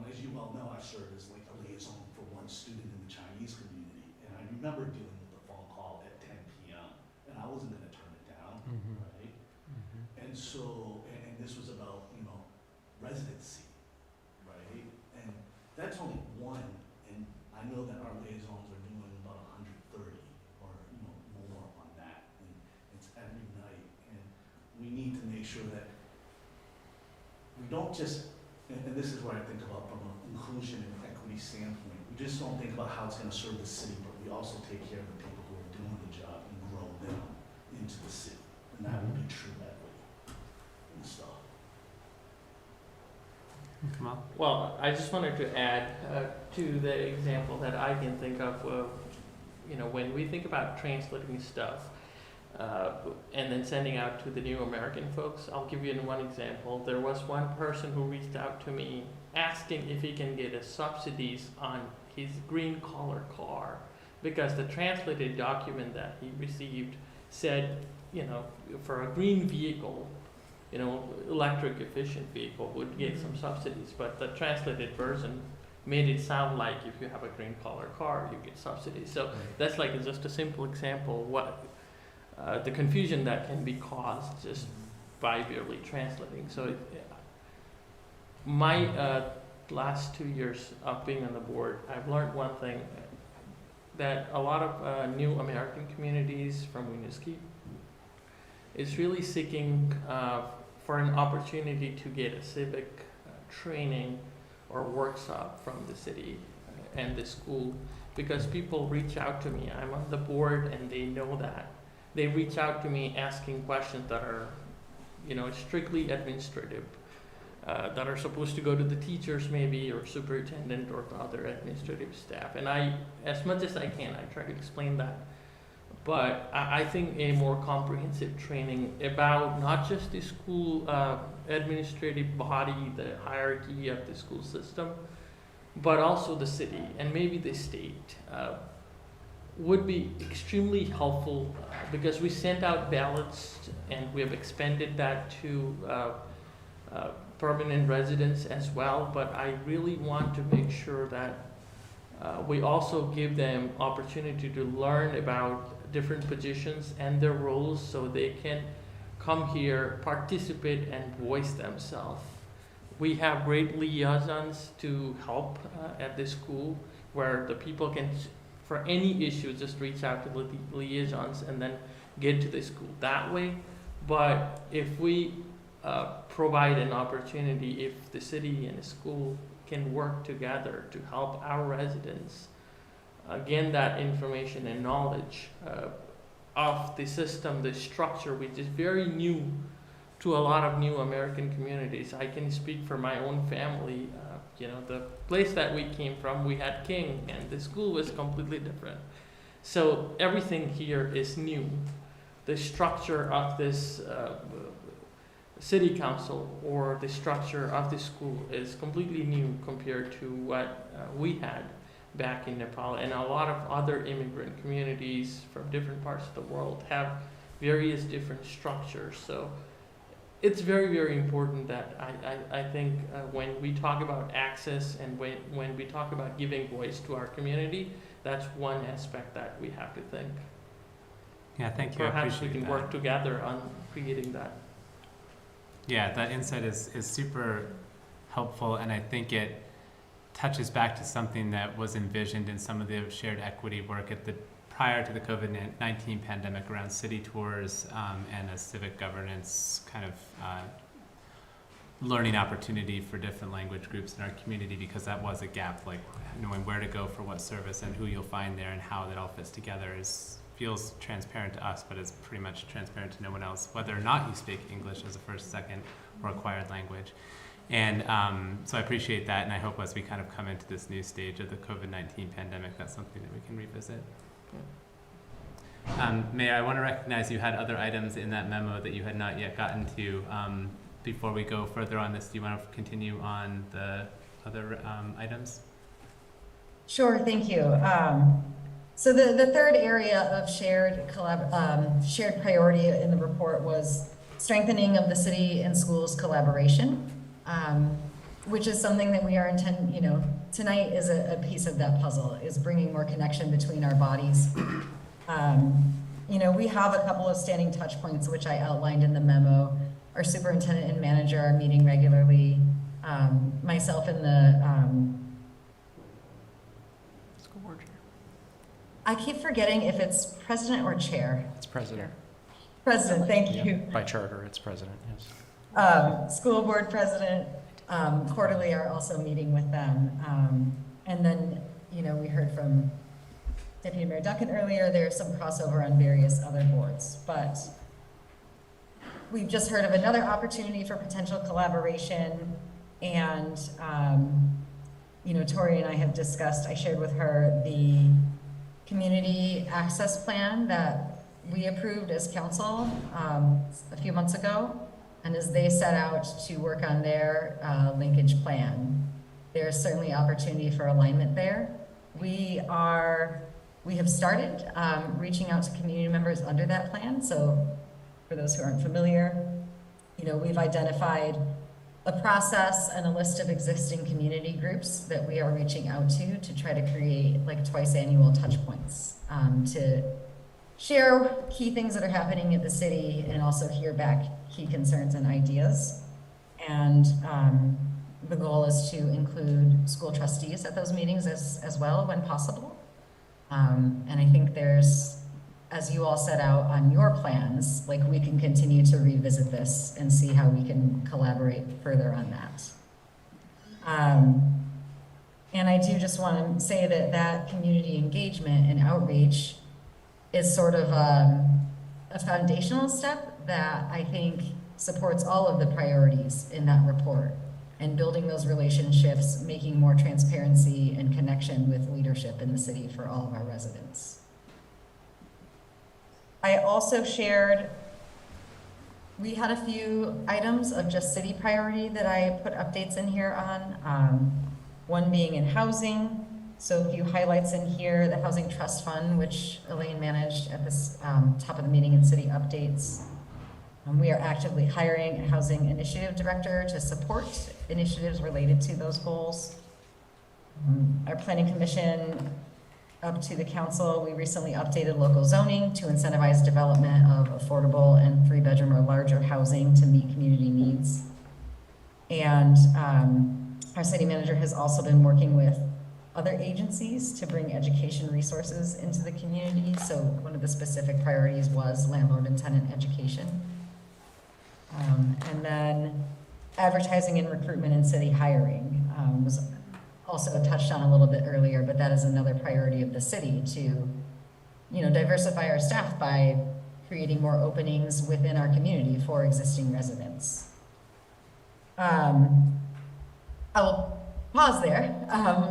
Speaker 10: as you well know, I've served as like a liaison for one student in the Chinese community, and I remember dealing with the phone call at 10 p.m. and I wasn't going to turn it down, right? And so, and this was about, you know, residency, right? And that's only one, and I know that our liaisons are doing about 130 or, you know, more on that, and it's every night, and we need to make sure that we don't just, and this is what I think about from an inclusion and equity standpoint, we just don't think about how it's going to serve the city, but we also take care of the people who are doing the job and grow them into the city. And that will be true equity and stuff.
Speaker 1: Come on.
Speaker 12: Well, I just wanted to add to the example that I can think of, you know, when we think about translating stuff and then sending out to the new American folks, I'll give you one example. There was one person who reached out to me asking if he can get a subsidies on his green collar car because the translated document that he received said, you know, for a green vehicle, you know, electric efficient vehicle would get some subsidies, but the translated version made it sound like if you have a green collar car, you get subsidies. So that's like just a simple example of what the confusion that can be caused just by barely translating. So my last 2 years of being on the board, I've learned one thing, that a lot of new American communities from Winooski is really seeking for an opportunity to get a civic training or workshop from the city and the school, because people reach out to me. I'm on the board and they know that. They reach out to me asking questions that are, you know, strictly administrative, that are supposed to go to the teachers maybe, or superintendent, or the other administrative staff. And I, as much as I can, I try to explain that. But I think a more comprehensive training about not just the school administrative body, the hierarchy of the school system, but also the city and maybe the state would be extremely helpful, because we sent out ballots and we have expanded that to permanent residents as well. But I really want to make sure that we also give them opportunity to learn about different positions and their roles, so they can come here, participate, and voice themselves. We have great liaisons to help at the school, where the people can, for any issue, just reach out to the liaisons and then get to the school that way. But if we provide an opportunity, if the city and the school can work together to help our residents gain that information and knowledge of the system, the structure, which is very new to a lot of new American communities. I can speak for my own family. You know, the place that we came from, we had King, and the school was completely different. So everything here is new. The structure of this city council or the structure of the school is completely new compared to what we had back in Nepal. And a lot of other immigrant communities from different parts of the world have various different structures. So it's very, very important that I think when we talk about access and when we talk about giving voice to our community, that's one aspect that we have to think.
Speaker 1: Yeah, thank you. I
Speaker 12: Perhaps we
Speaker 1: appreciate
Speaker 12: can
Speaker 1: that.
Speaker 12: work together on creating that.
Speaker 1: Yeah, that insight is super helpful, and I think it touches back to something that was envisioned in some of the shared equity work prior to the COVID-19 pandemic around city tours and a civic governance kind of learning opportunity for different language groups in our community, because that was a gap, like knowing where to go for what service and who you'll find there and how that all fits together feels transparent to us, but it's pretty much transparent to no one else, whether or not you speak English as a first, second, or acquired language. And so I appreciate that, and I hope as we kind of come into this new stage of the COVID-19 pandemic, that's something that we can revisit. Mayor, I want to recognize you had other items in that memo that you had not yet gotten to. Before we go further on this, do you want to continue on the other items?
Speaker 5: Sure, thank you. So the third area of shared priority in the report was strengthening of the city and schools collaboration, which is something that we are tonight is a piece of that puzzle, is bringing more connection between our bodies. We have a couple of standing touch points, which I outlined in the memo. Our superintendent and manager are meeting regularly. Myself and the
Speaker 6: School board chair.
Speaker 5: I keep forgetting if it's president or chair.
Speaker 15: It's president.
Speaker 5: President, thank you.
Speaker 15: By charter, it's president, yes.
Speaker 5: School board president, quarterly are also meeting with them. And then, we heard from Deputy Mayor Duncan earlier, there's some crossover on various other boards, but we've just heard of another opportunity for potential collaboration. And, Tori and I have discussed, I shared with her the community access plan that we approved as council a few months ago. And as they set out to work on their linkage plan, there's certainly opportunity for alignment there. We have started reaching out to community members under that plan. So for those who aren't familiar, we've identified a process and a list of existing community groups that we are reaching out to try to create like twice annual touch points to share key things that are happening at the city and also hear back key concerns and ideas. And the goal is to include school trustees at those meetings as well when possible. And I think there's, as you all set out on your plans, like we can continue to revisit this and see how we can collaborate further on that. And I do just want to say that community engagement and outreach is sort of a foundational step that I think supports all of the priorities in that report, and building those relationships, making more transparency and connection with leadership in the city for all of our residents. I also shared, we had a few items of just city priority that I put updates in here on. One being in housing. So a few highlights in here, the Housing Trust Fund, which Elaine managed at this top of the meeting in city updates. We are actively hiring a housing initiative director to support initiatives related to those goals. Our planning commission, up to the council, we recently updated local zoning to incentivize development of affordable and 3-bedroom or larger housing to meet community needs. And our city manager has also been working with other agencies to bring education resources into the community. So one of the specific priorities was landlord and tenant education. And then advertising and recruitment and city hiring was also touched on a little bit earlier, but that is another priority of the city to, diversify our staff by creating more openings within our community for existing residents. I will pause there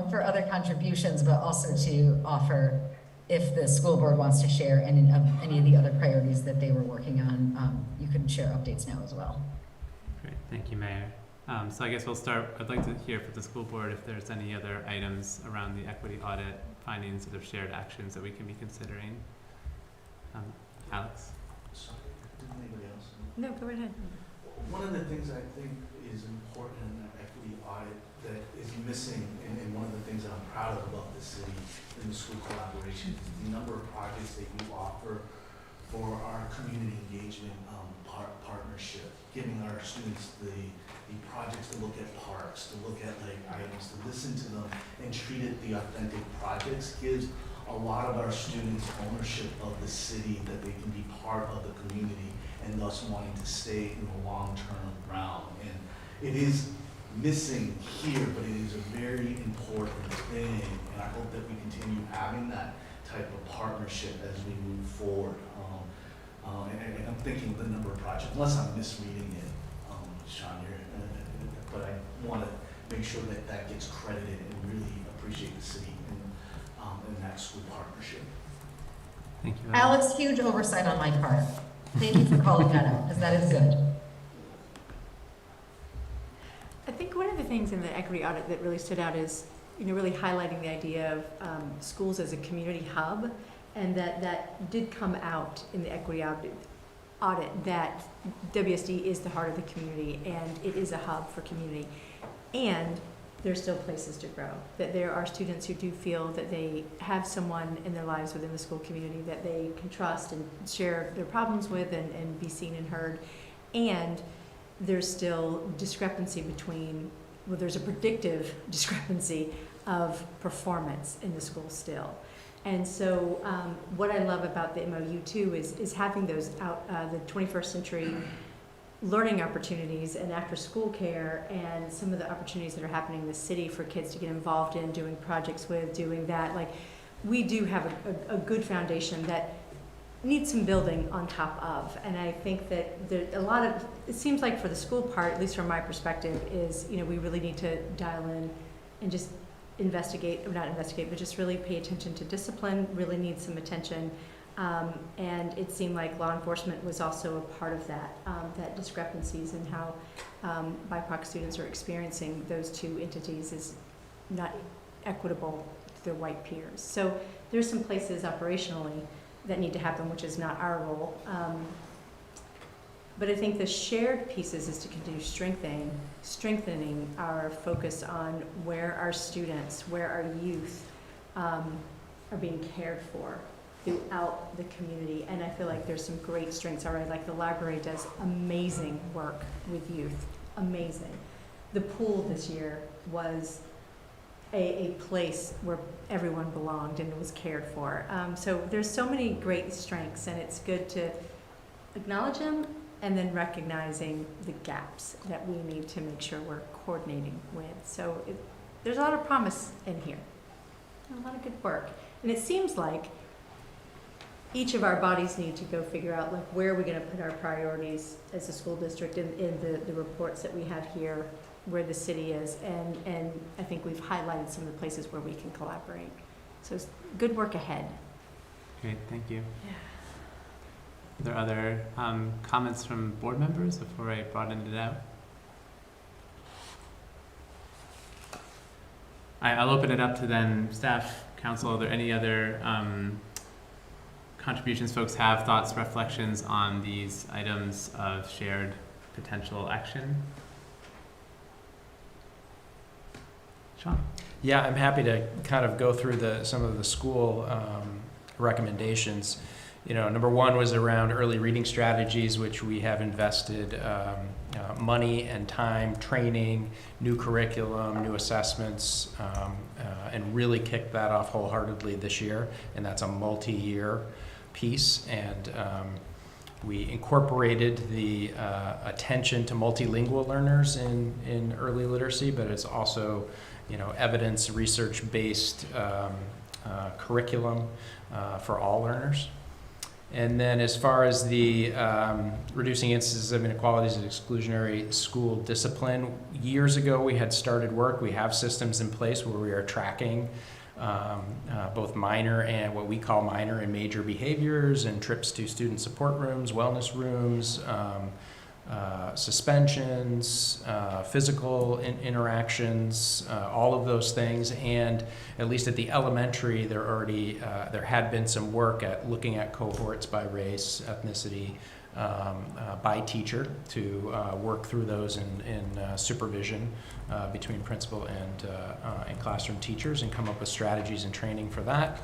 Speaker 5: for other contributions, but also to offer, if the school board wants to share any of the other priorities that they were working on, you can share updates now as well.
Speaker 1: Great, thank you, Mayor. So I guess we'll start, I'd like to hear from the school board if there's any other items around the equity audit findings that have shared actions that we can be considering. Alex?
Speaker 10: Sorry, didn't anybody else?
Speaker 13: No, go ahead.
Speaker 10: One of the things I think is important in an equity audit that is missing, and one of the things that I'm proud of about the city and the school collaboration, is the number of projects that you offer for our community engagement partnership, giving our students the projects to look at parks, to look at like items, to listen to them and treat it the authentic projects gives a lot of our students ownership of the city, that they can be part of the community and thus wanting to stay in the long-term round. And it is missing here, but it is a very important thing, and I hope that we continue having that type of partnership as we move forward. And I'm thinking of the number of projects, unless I'm misreading it, Sean, but I want to make sure that that gets credited and really appreciate the city and that school partnership.
Speaker 1: Thank you.
Speaker 5: Alex, huge oversight on my part. Thank you for calling that out, because that is good.
Speaker 13: I think one of the things in the equity audit that really stood out is, really highlighting the idea of schools as a community hub, and that did come out in the equity audit that WSD is the heart of the community, and it is a hub for community. And there's still places to grow, that there are students who do feel that they have someone in their lives within the school community that they can trust and share their problems with and be seen and heard. And there's still discrepancy between, well, there's a predictive discrepancy of performance in the school still. And so what I love about the MOU too is having those the 21st century learning opportunities and after school care, and some of the opportunities that are happening in the city for kids to get involved in, doing projects with, doing that. Like, we do have a good foundation that needs some building on top of. And I think that there, a lot of, it seems like for the school part, at least from my perspective, is, we really need to dial in and just investigate, or not investigate, but just really pay attention to discipline, really needs some attention. And it seemed like law enforcement was also a part of that, that discrepancies in how BIPOC students are experiencing those two entities is not equitable to their white peers. So there's some places operationally that need to happen, which is not our role. But I think the shared pieces is to continue strengthening our focus on where our students, where our youth are being cared for throughout the community. And I feel like there's some great strengths already. Like the library does amazing work with youth, amazing. The pool this year was a place where everyone belonged and was cared for. So there's so many great strengths, and it's good to acknowledge them and then recognizing the gaps that we need to make sure we're coordinating with. So there's a lot of promise in here, and a lot of good work. And it seems like each of our bodies need to go figure out, like, where are we gonna put our priorities as a school district in the reports that we have here, where the city is, and I think we've highlighted some of the places where we can collaborate. So it's good work ahead.
Speaker 1: Great, thank you.
Speaker 13: Yeah.
Speaker 1: Are there other comments from board members before I broaden it out? I'll open it up to then staff, council. Are there any other contributions folks have, thoughts, reflections on these items of shared potential action? Sean?
Speaker 15: Yeah, I'm happy to kind of go through some of the school recommendations. Number one was around early reading strategies, which we have invested money and time, training, new curriculum, new assessments, and really kicked that off wholeheartedly this year. And that's a multi-year piece. And we incorporated the attention to multilingual learners in early literacy, but it's also evidence, research-based curriculum for all learners. And then as far as the reducing instances of inequalities and exclusionary school discipline, years ago we had started work. We have systems in place where we are tracking both minor and what we call minor and major behaviors, and trips to student support rooms, wellness rooms, suspensions, physical interactions, all of those things. And at least at the elementary, there had been some work at looking at cohorts by race, ethnicity, by teacher to work through those in supervision between principal and classroom teachers and come up with strategies and training for that.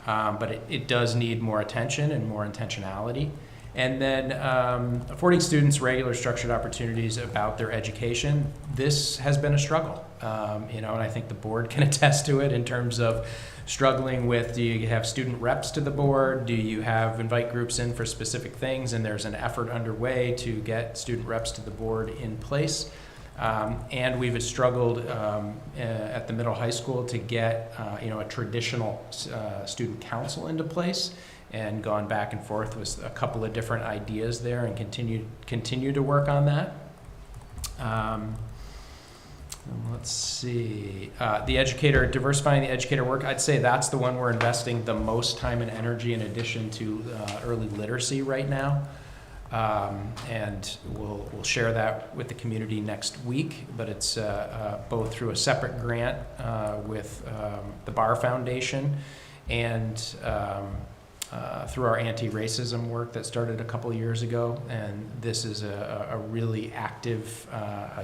Speaker 15: But it does need more attention and more intentionality. And then affording students regular structured opportunities about their education. This has been a struggle, and I think the board can attest to it in terms of struggling with, do you have student reps to the board? Do you have invite groups in for specific things? And there's an effort underway to get student reps to the board in place. And we've struggled at the middle high school to get a traditional student council into place, and gone back and forth with a couple of different ideas there, and continue to work on that. Let's see, diversifying the educator work. I'd say that's the one we're investing the most time and energy, in addition to early literacy right now. And we'll share that with the community next week, but it's both through a separate grant with the Bar Foundation and through our anti-racism work that started a couple years ago. And this is a really active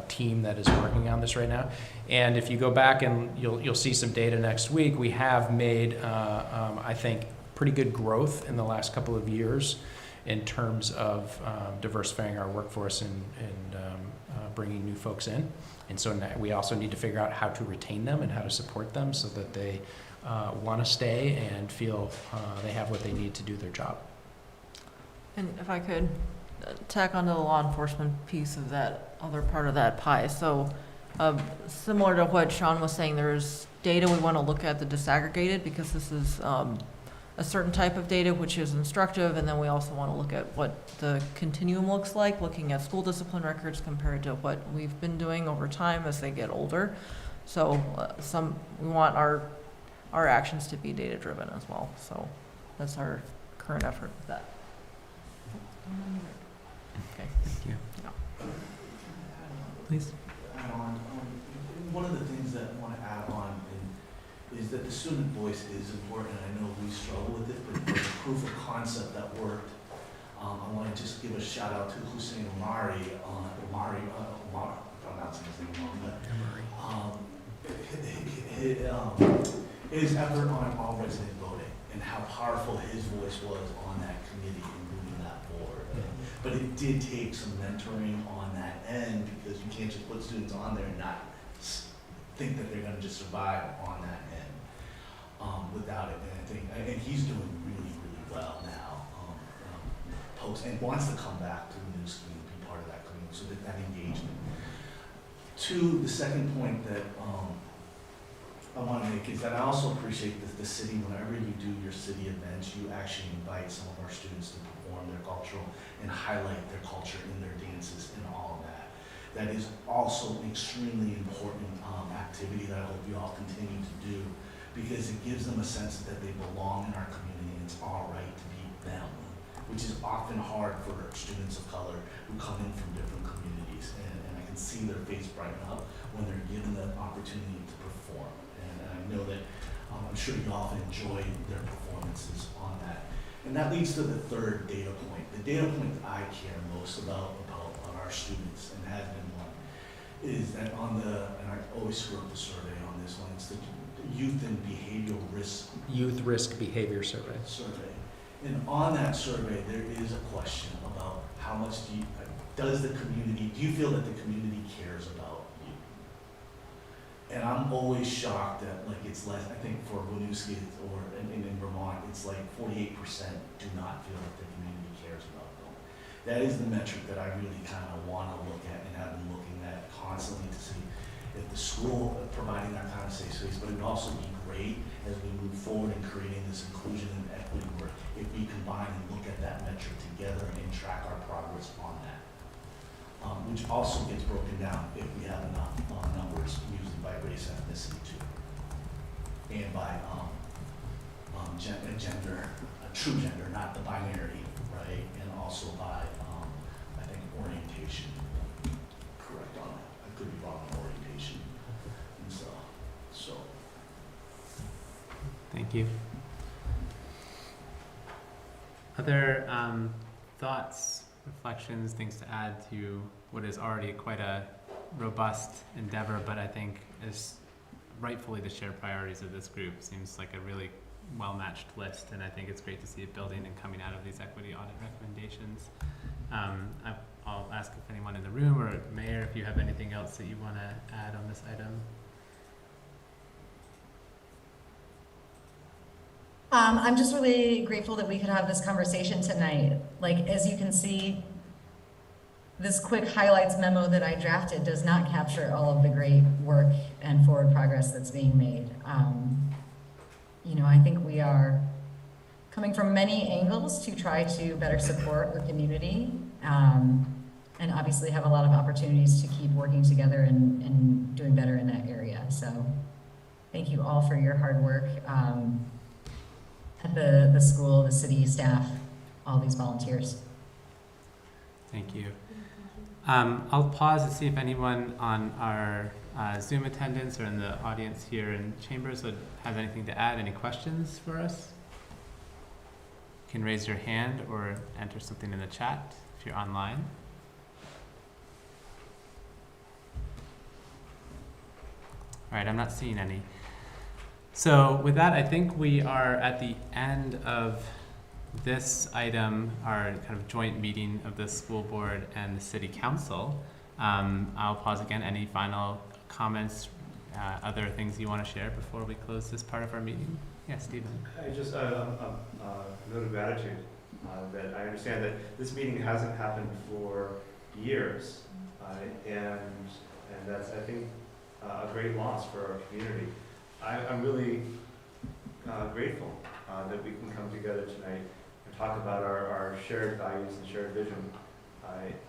Speaker 15: team that is working on this right now. And if you go back, and you'll see some data next week, we have made, I think, pretty good growth in the last couple of years in terms of diversifying our workforce and bringing new folks in. And so now we also need to figure out how to retain them and how to support them so that they want to stay and feel they have what they need to do their job.
Speaker 6: And if I could tack onto the law enforcement piece of that other part of that pie. So similar to what Sean was saying, there's data we want to look at the disaggregated, because this is a certain type of data which is instructive, and then we also want to look at what the continuum looks like, looking at school discipline records compared to what we've been doing over time as they get older. So we want our actions to be data driven as well. So that's our current effort with that. Okay.
Speaker 15: Thank you.
Speaker 6: Yeah.
Speaker 15: Please.
Speaker 10: Add on, one of the things that I want to add on is that the student voice is important. I know we struggle with it, but the proof of concept that worked. I want to just give a shout out to Hussein Omari, I'm pronouncing his name wrong, but his effort on all resident voting and how powerful his voice was on that committee and moving that forward. But it did take some mentoring on that end, because you can't just put students on there and not think that they're going to just survive on that end without it. And I think he's doing really, really well now. And wants to come back to Winooski and be part of that community, so that engagement. To the second point that I want to make is that I also appreciate that the city, whenever you do your city events, you actually invite some of our students to perform their cultural and highlight their culture in their dances and all of that. That is also an extremely important activity that I hope you all continue to do, because it gives them a sense that they belong in our community and it's all right to be them, which is often hard for students of color who come in from different communities. And I can see their face brighten up when they're given the opportunity to perform. And I know that I'm sure you all have enjoyed their performances on that. And that leads to the third data point. The data point that I care most about our students, and has been one, is that and I always screw up the survey on this one, it's the Youth and Behavioral Risk.
Speaker 15: Youth Risk Behavior Survey.
Speaker 10: And on that survey, there is a question about how much do you feel that the community cares about you? And I'm always shocked that it's less, I think for Winooski or in Vermont, it's like 48% do not feel that the community cares about them. That is the metric that I really kind of want to look at and have been looking at constantly to see if the school providing that kind of safe space, but it would also be great as we move forward in creating this inclusion and equity work if we combine and look at that metric together and track our progress on that. Which also gets broken down if we have enough numbers, usually by race and ethnicity too. And by gender, true gender, not the binary, right? And also by, I think, orientation correct on that. I could be wrong on orientation and stuff. So,
Speaker 1: Thank you. Other thoughts, reflections, things to add to what is already quite a robust endeavor, but I think is rightfully the shared priorities of this group. Seems like a really well-matched list, and I think it's great to see it building and coming out of these equity audit recommendations. I'll ask if anyone in the room or Mayor, if you have anything else that you want to add on this item.
Speaker 5: I'm just really grateful that we could have this conversation tonight. Like, as you can see, this quick highlights memo that I drafted does not capture all of the great work and forward progress that's being made. You know, I think we are coming from many angles to try to better support our community, and obviously have a lot of opportunities to keep working together and doing better in that area. So thank you all for your hard work. At the school, the city staff, all these volunteers.
Speaker 1: Thank you. I'll pause to see if anyone on our Zoom attendance or in the audience here in Chambers has anything to add, any questions for us. You can raise your hand or enter something in the chat if you're online. All right, I'm not seeing any. So with that, I think we are at the end of this item, our kind of joint meeting of the school board and the city council. I'll pause again. Any final comments, other things you want to share before we close this part of our meeting? Yeah, Stephen.
Speaker 14: I just, a note of gratitude, that I understand that this meeting hasn't happened for years, and that's, I think, a great loss for our community. I'm really grateful that we can come together tonight and talk about our shared values and shared vision,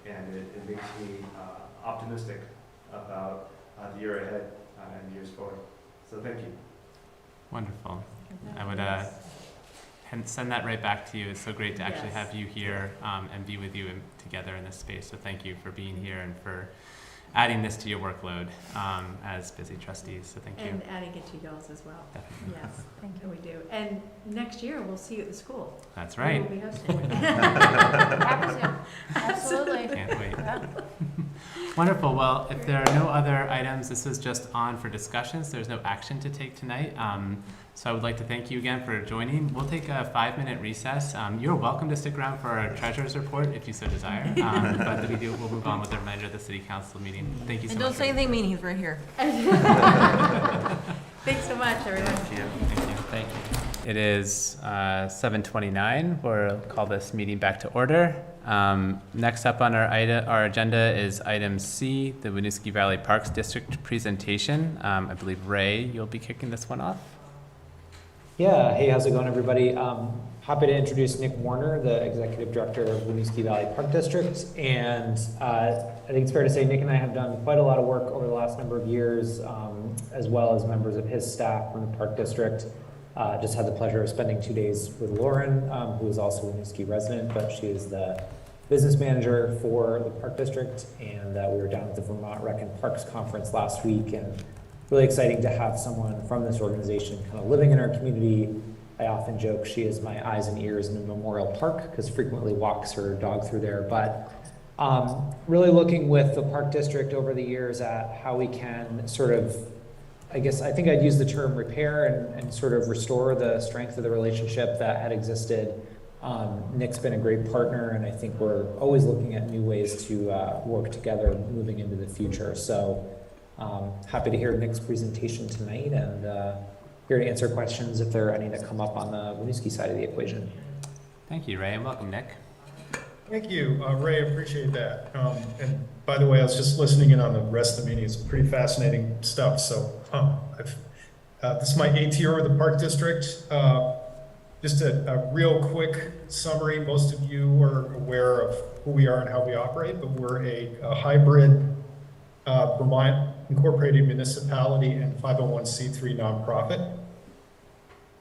Speaker 14: and it makes me optimistic about the year ahead and years forward. So thank you.
Speaker 1: Wonderful. I would send that right back to you. It's so great to actually have you here and be with you together in this space. So thank you for being here and for adding this to your workload as busy trustees. So thank you.
Speaker 13: And adding it to yours as well.
Speaker 1: Definitely.
Speaker 13: Yes, thank you. We do. And next year we'll see you at the school.
Speaker 1: That's right.
Speaker 13: We will be hosting.
Speaker 2: Absolutely.
Speaker 1: Can't wait.
Speaker 2: Yeah.
Speaker 1: Wonderful. Well, if there are no other items, this is just on for discussions. There's no action to take tonight. So I would like to thank you again for joining. We'll take a 5-minute recess. You're welcome to stick around for our treasurer's report if you so desire. But we'll move on with the remainder of the city council meeting. Thank you so
Speaker 6: And
Speaker 1: much.
Speaker 6: don't say anything mean, he's right here.
Speaker 13: Thanks so much, everyone.
Speaker 1: Thank you. Thank you. Thank you. It is 7:29. We'll call this meeting back to order. Next up on our agenda is item C, the Winooski Valley Parks District presentation. I believe Ray, you'll be kicking this one off.
Speaker 16: Yeah, hey, how's it going, everybody? Happy to introduce Nick Warner, the Executive Director of Winooski Valley Park District. And I think it's fair to say Nick and I have done quite a lot of work over the last number of years, as well as members of his staff from the Park District. Just had the pleasure of spending 2 days with Lauren, who is also a Winooski resident, but she is the business manager for the Park District. And we were down at the Vermont Rec and Parks Conference last week, and really exciting to have someone from this organization kind of living in our community. I often joke she is my eyes and ears in a memorial park because frequently walks her dog through there. But really looking with the Park District over the years at how we can sort of, I think I'd use the term repair and sort of restore the strength of the relationship that had existed. Nick's been a great partner, and I think we're always looking at new ways to work together moving into the future. So happy to hear Nick's presentation tonight, and here to answer questions if there are any that come up on the Winooski side of the equation.
Speaker 1: Thank you, Ray, and welcome, Nick.
Speaker 17: Thank you, Ray, appreciate that. And by the way, I was just listening in on the rest of the meeting. It's pretty fascinating stuff. So this is my 8th year with the Park District. Just a real quick summary. Most of you are aware of who we are and how we operate, but we're a hybrid Vermont incorporated municipality and 501c3 nonprofit.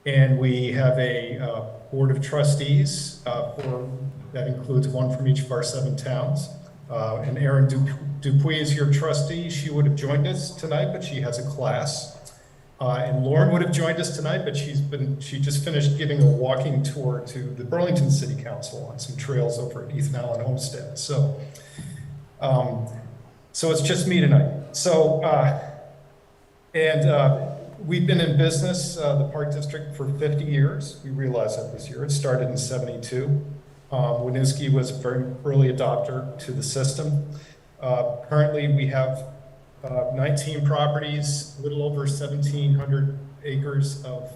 Speaker 17: And we have a board of trustees that includes one from each of our 7 towns. And Erin Dupuy is your trustee. She would have joined us tonight, but she has a class. And Lauren would have joined us tonight, but she just finished giving a walking tour to the Burlington City Council on some trails over at Ethan Allen Homestead. So it's just me tonight. So, we've been in business, the Park District, for 50 years. We realized that this year. It started in '72. Winooski was a very early adopter to the system. Currently, we have 19 properties, a little over 1,700 acres of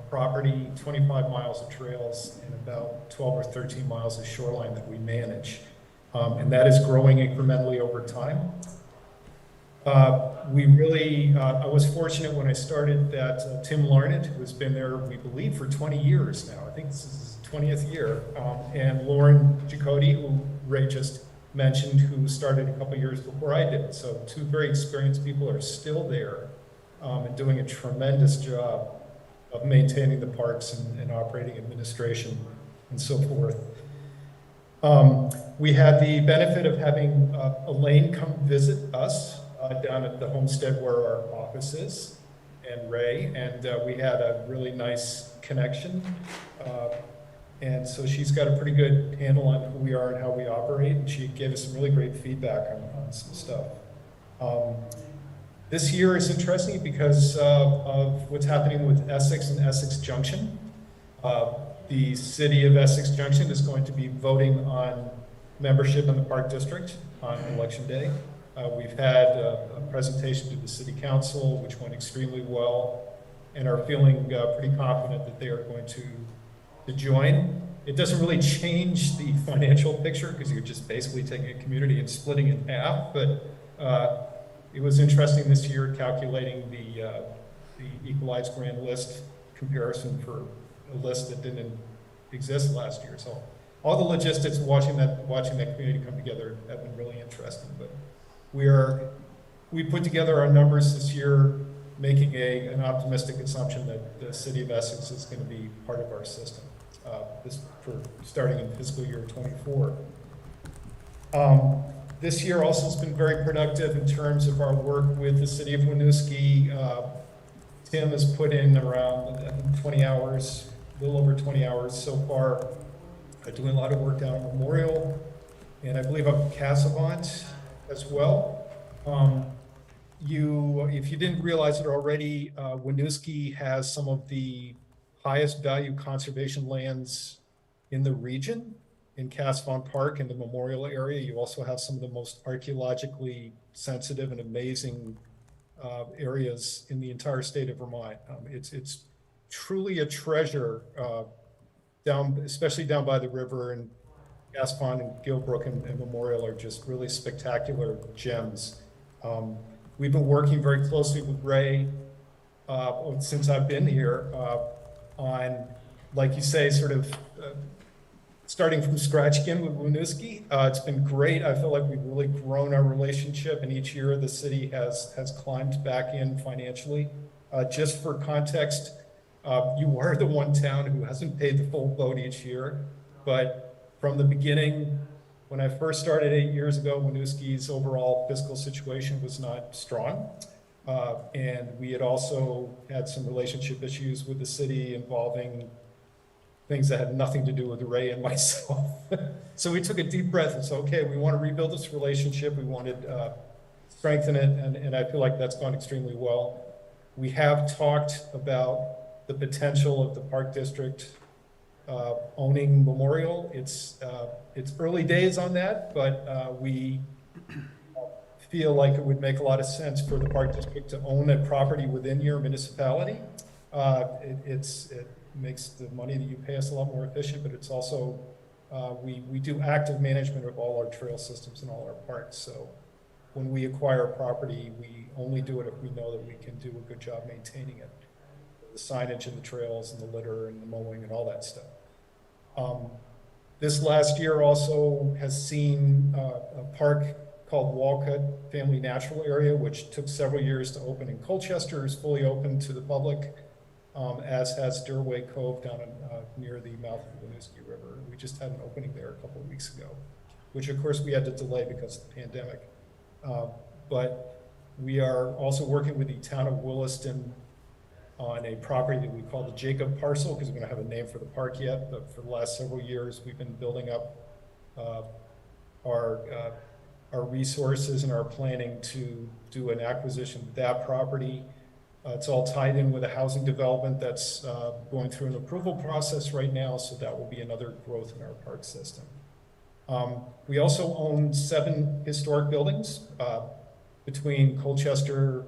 Speaker 17: property, 25 miles of trails, and about 12 or 13 miles of shoreline that we manage. And that is growing incrementally over time. I was fortunate when I started that Tim Larned, who has been there, we believe, for 20 years now. I think this is his 20th year. And Lauren Jacoty, who Ray just mentioned, who started a couple years before I did. So two very experienced people are still there and doing a tremendous job of maintaining the parks and operating administration and so forth. We had the benefit of having Elaine come visit us down at the homestead where our office is, and Ray, and we had a really nice connection. And so she's got a pretty good handle on who we are and how we operate, and she gave us some really great feedback on some stuff. This year is interesting because of what's happening with Essex and Essex Junction. The city of Essex Junction is going to be voting on membership in the Park District on Election Day. We've had a presentation to the City Council, which went extremely well, and are feeling pretty confident that they are going to join. It doesn't really change the financial picture because you're just basically taking a community and splitting it in half, but it was interesting this year calculating the equalized grand list comparison for a list that didn't exist last year. So all the logistics of watching that community come together have been really interesting. But we put together our numbers this year, making an optimistic assumption that the city of Essex is going to be part of our system for starting in fiscal year '24. This year also has been very productive in terms of our work with the city of Winooski. Tim has put in around 20 hours, a little over 20 hours so far, doing a lot of work down at Memorial, and I believe up at Cassavant as well. If you didn't realize it already, Winooski has some of the highest value conservation lands in the region. In Cassavant Park in the Memorial area, you also have some of the most archaeologically sensitive and amazing areas in the entire state of Vermont. It's truly a treasure especially down by the river, and Cassavant and Gilbrook and Memorial are just really spectacular gems. We've been working very closely with Ray since I've been here on, like you say, sort of starting from scratch again with Winooski. It's been great. I feel like we've really grown our relationship, and each year the city has climbed back in financially. Just for context, you are the one town who hasn't paid the full boat each year, but from the beginning, when I first started 8 years ago, Winooski's overall fiscal situation was not strong. And we had also had some relationship issues with the city involving things that had nothing to do with Ray and myself. So we took a deep breath and said, okay, we want to rebuild this relationship. We wanted to strengthen it, and I feel like that's gone extremely well. We have talked about the potential of the Park District owning Memorial. It's early days on that, but we feel like it would make a lot of sense for the Park District to own a property within your municipality. It makes the money that you pay us a lot more efficient, but it's also, we do active management of all our trail systems and all our parks. So when we acquire a property, we only do it if we know that we can do a good job maintaining it. The signage and the trails and the litter and the mowing and all that stuff. This last year also has seen a park called Walcott Family Natural Area, which took several years to open in Colchester, is fully open to the public, as has Durway Cove down near the mouth of the Winooski River. We just had an opening there a couple of weeks ago. which of course we had to delay because of the pandemic. But we are also working with the town of Williston on a property that we call the Jacob parcel, because we don't have a name for the park yet, but for the last several years, we've been building up our resources and our planning to do an acquisition of that property. It's all tied in with a housing development that's going through an approval process right now, so that will be another growth in our park system. We also own 7 historic buildings between Colchester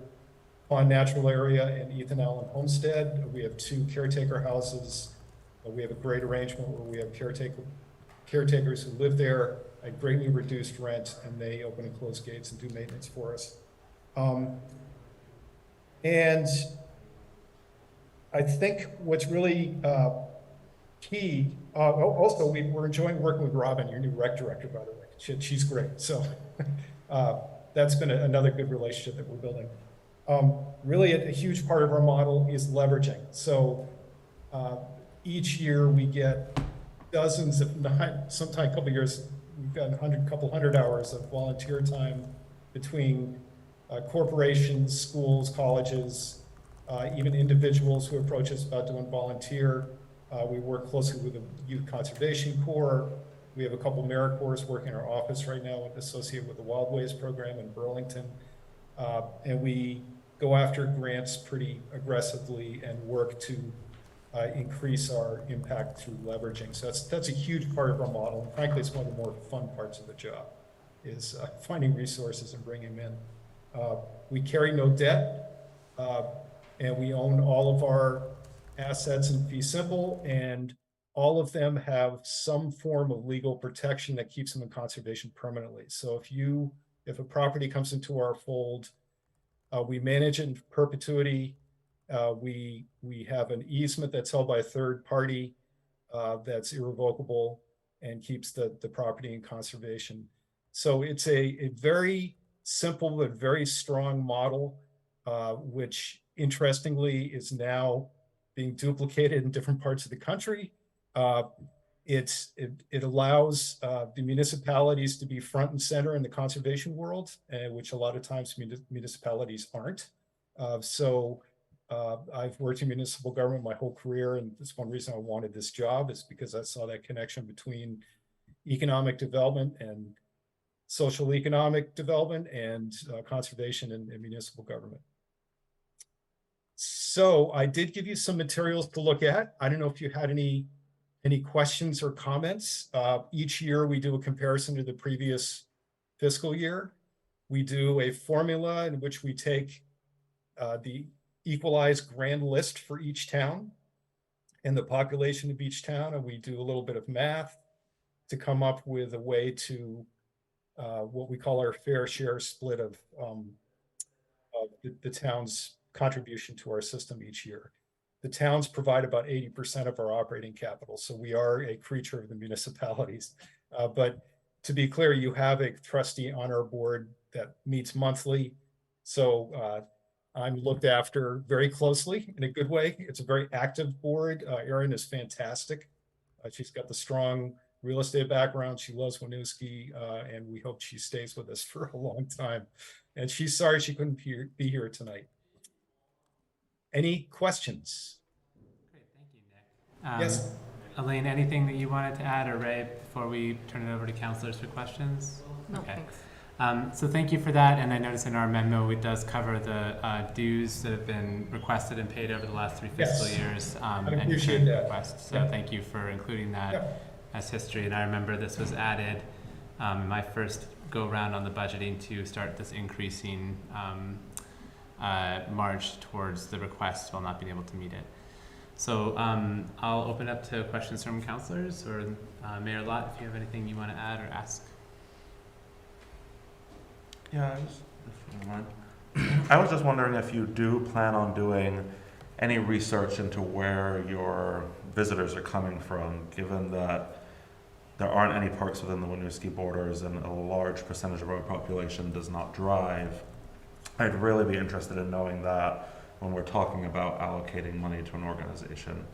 Speaker 17: Pond Natural Area and Ethan Allen Homestead. We have 2 caretaker houses. We have a great arrangement where we have caretakers who live there at greatly reduced rent, and they open and close gates and do maintenance for us. And I think what's really key, also we're enjoying working with Robin, your new rec director, by the way. She's great. So that's been another good relationship that we're building. Really a huge part of our model is leveraging. So each year we get dozens, if not, sometimes a couple of years, we've got a couple hundred hours of volunteer time between corporations, schools, colleges, even individuals who approach us about doing volunteer. We work closely with the Youth Conservation Corps. We have a couple AmeriCorps working in our office right now associated with the Wildways program in Burlington. And we go after grants pretty aggressively and work to increase our impact through leveraging. So that's a huge part of our model. And frankly, it's one of the more fun parts of the job, is finding resources and bringing them in. We carry no debt, and we own all of our assets in fee simple, and all of them have some form of legal protection that keeps them in conservation permanently. So if a property comes into our fold, we manage it in perpetuity. We have an easement that's held by a third party that's irrevocable and keeps the property in conservation. So it's a very simple but very strong model, which interestingly is now being duplicated in different parts of the country. It allows the municipalities to be front and center in the conservation world, which a lot of times municipalities aren't. I've worked in municipal government my whole career, and that's one reason I wanted this job, is because I saw that connection between economic development and social economic development and conservation and municipal government. So I did give you some materials to look at. I don't know if you had any questions or comments. Each year we do a comparison to the previous fiscal year. We do a formula in which we take the equalized grand list for each town and the population of each town, and we do a little bit of math to come up with a way to what we call our fair share split of the town's contribution to our system each year. The towns provide about 80% of our operating capital, so we are a creature of the municipalities. But to be clear, you have a trustee on our board that meets monthly, so I'm looked after very closely in a good way. It's a very active board. Erin is fantastic. She's got the strong real estate background. She loves Winooski, and we hope she stays with us for a long time. And she's sorry she couldn't be here tonight. Any questions?
Speaker 1: Great, thank you, Nick.
Speaker 17: Yes.
Speaker 1: Elaine, anything that you wanted to add, or Ray, before we turn it over to counselors for questions?
Speaker 6: No,
Speaker 1: Okay.
Speaker 6: thanks.
Speaker 1: So thank you for that, and I noticed in our memo it does cover the dues that have been requested and paid over the last 3 fiscal years.
Speaker 17: I
Speaker 1: and
Speaker 17: appreciate
Speaker 1: current
Speaker 17: that.
Speaker 1: requests. So
Speaker 17: Yeah.
Speaker 1: thank you for including that
Speaker 17: Yeah.
Speaker 1: as history. And I remember this was added in my first go round on the budgeting to start this increasing march towards the request while not being able to meet it. So I'll open up to questions from counselors, or Mayor Lott, if you have anything you want to add or ask.
Speaker 4: Yeah, if you don't mind. I was just wondering if you do plan on doing any research into where your visitors are coming from, given that there aren't any parks within the Winooski borders and a large percentage of our population does not drive. I'd really be interested in knowing that when we're talking about allocating money to an organization.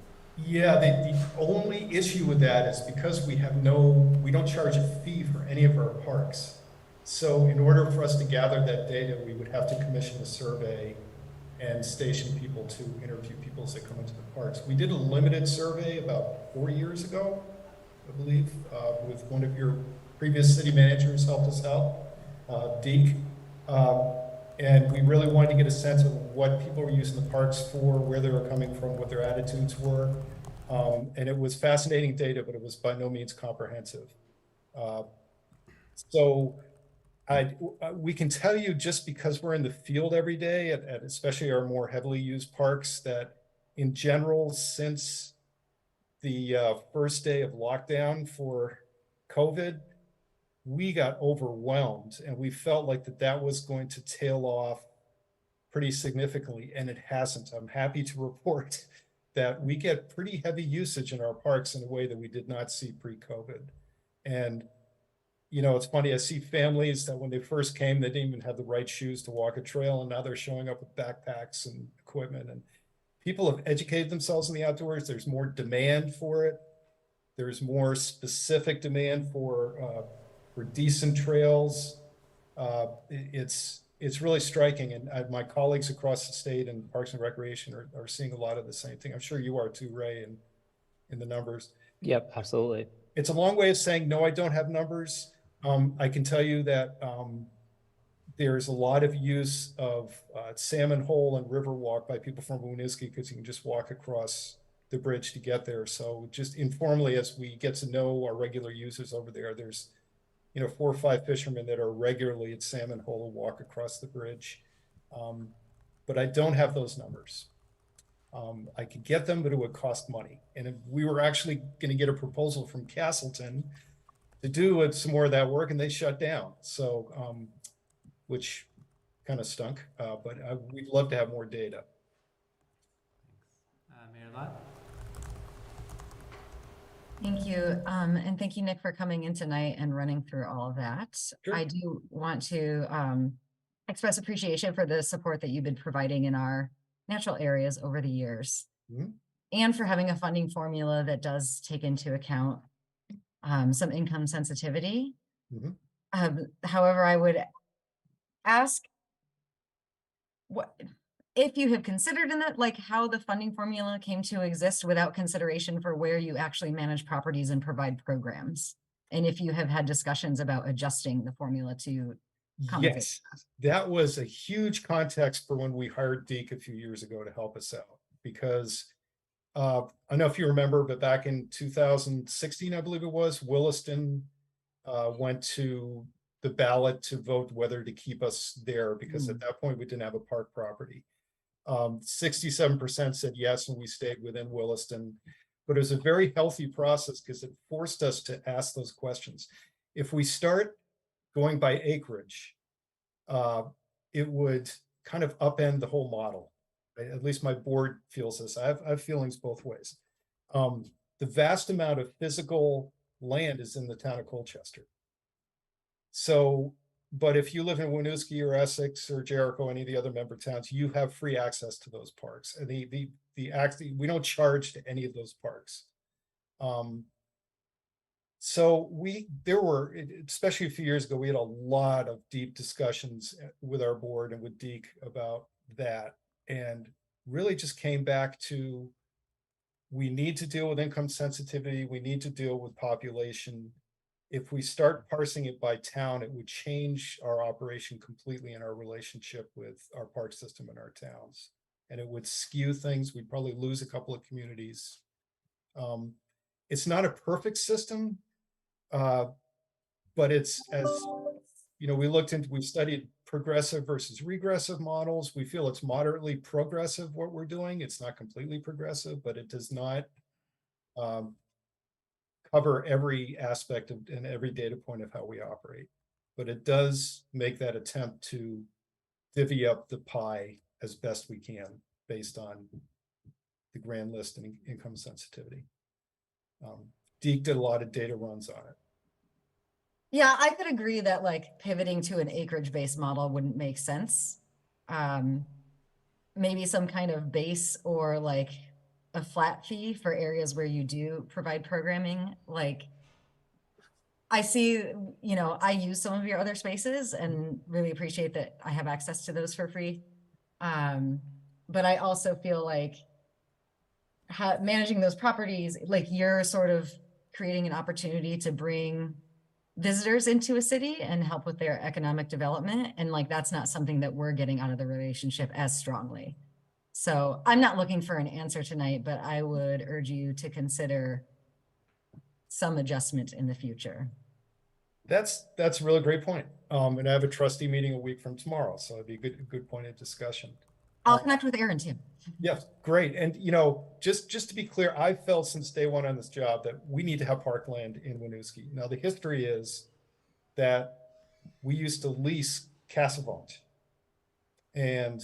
Speaker 17: Yeah, the only issue with that is because we don't charge a fee for any of our parks. So in order for us to gather that data, we would have to commission a survey and station people to interview people as they come into the parks. We did a limited survey about 4 years ago, I believe, with one of your previous city managers helped us out, Deke. And we really wanted to get a sense of what people were using the parks for, where they were coming from, what their attitudes were. And it was fascinating data, but it was by no means comprehensive. So we can tell you, just because we're in the field every day at especially our more heavily used parks, that in general, since the first day of lockdown for COVID, we got overwhelmed, and we felt like that was going to tail off pretty significantly, and it hasn't. I'm happy to report that we get pretty heavy usage in our parks in a way that we did not see pre-COVID. And you know, it's funny, I see families that when they first came, they didn't even have the right shoes to walk a trail, and now they're showing up with backpacks and equipment. And people have educated themselves in the outdoors. There's more demand for it. There's more specific demand for decent trails. It's really striking, and my colleagues across the state in Parks and Recreation are seeing a lot of the same thing. I'm sure you are too, Ray, in the numbers.
Speaker 16: Yep, absolutely.
Speaker 17: It's a long way of saying, no, I don't have numbers. I can tell you that there's a lot of use of Salmon Hole and Riverwalk by people from Winooski, because you can just walk across the bridge to get there. So just informally, as we get to know our regular users over there, there's 4 or 5 fishermen that are regularly at Salmon Hole and walk across the bridge. But I don't have those numbers. I could get them, but it would cost money. And if we were actually going to get a proposal from Castleton to do some more of that work, and they shut down. So, which kind of stunk, but we'd love to have more data.
Speaker 1: Mayor Lott?
Speaker 5: Thank you. And thank you, Nick, for coming in tonight and running through all of that.
Speaker 17: Sure.
Speaker 5: I do want to express appreciation for the support that you've been providing in our natural areas over the years, and for having a funding formula that does take into account some income sensitivity. However, I would ask what if you have considered in that, like how the funding formula came to exist without consideration for where you actually manage properties and provide programs, and if you have had discussions about adjusting the formula to compensate.
Speaker 17: Yes, that was a huge context for when we hired Deke a few years ago to help us out, because I don't know if you remember, but back in 2016, I believe it was, Williston went to the ballot to vote whether to keep us there, because at that point we didn't have a park property. 67% said yes, and we stayed within Williston. But it was a very healthy process because it forced us to ask those questions. If we start going by acreage, it would kind of upend the whole model. Right? At least my board feels this. I have feelings both ways. The vast amount of physical land is in the town of Colchester. So, but if you live in Winooski or Essex or Jericho, any of the other member towns, you have free access to those parks. And we don't charge to any of those parks. So there were, especially a few years ago, we had a lot of deep discussions with our board and with Deke about that, and really just came back to, we need to deal with income sensitivity. We need to deal with population. If we start parsing it by town, it would change our operation completely in our relationship with our park system and our towns. And it would skew things. We'd probably lose a couple of communities. It's not a perfect system, but it's, as you know, we studied progressive versus regressive models. We feel it's moderately progressive what we're doing. It's not completely progressive, but it does not cover every aspect of and every data point of how we operate. But it does make that attempt to divvy up the pie as best we can based on the grand list and income sensitivity. Deke did a lot of data runs on it.
Speaker 5: Yeah, I could agree that like pivoting to an acreage-based model wouldn't make sense. Maybe some kind of base or like a flat fee for areas where you do provide programming. Like, I see, you know, I use some of your other spaces and really appreciate that I have access to those for free. But I also feel like managing those properties, like you're sort of creating an opportunity to bring visitors into a city and help with their economic development. And like, that's not something that we're getting out of the relationship as strongly. So I'm not looking for an answer tonight, but I would urge you to consider some adjustment in the future.
Speaker 17: That's a really great point. And I have a trustee meeting a week from tomorrow, so it'd be a good point of discussion.
Speaker 5: I'll connect with Aaron too.
Speaker 17: Yes, great. And you know, just to be clear, I've felt since day one on this job that we need to have parkland in Winooski. Now, the history is that we used to lease Casavant. And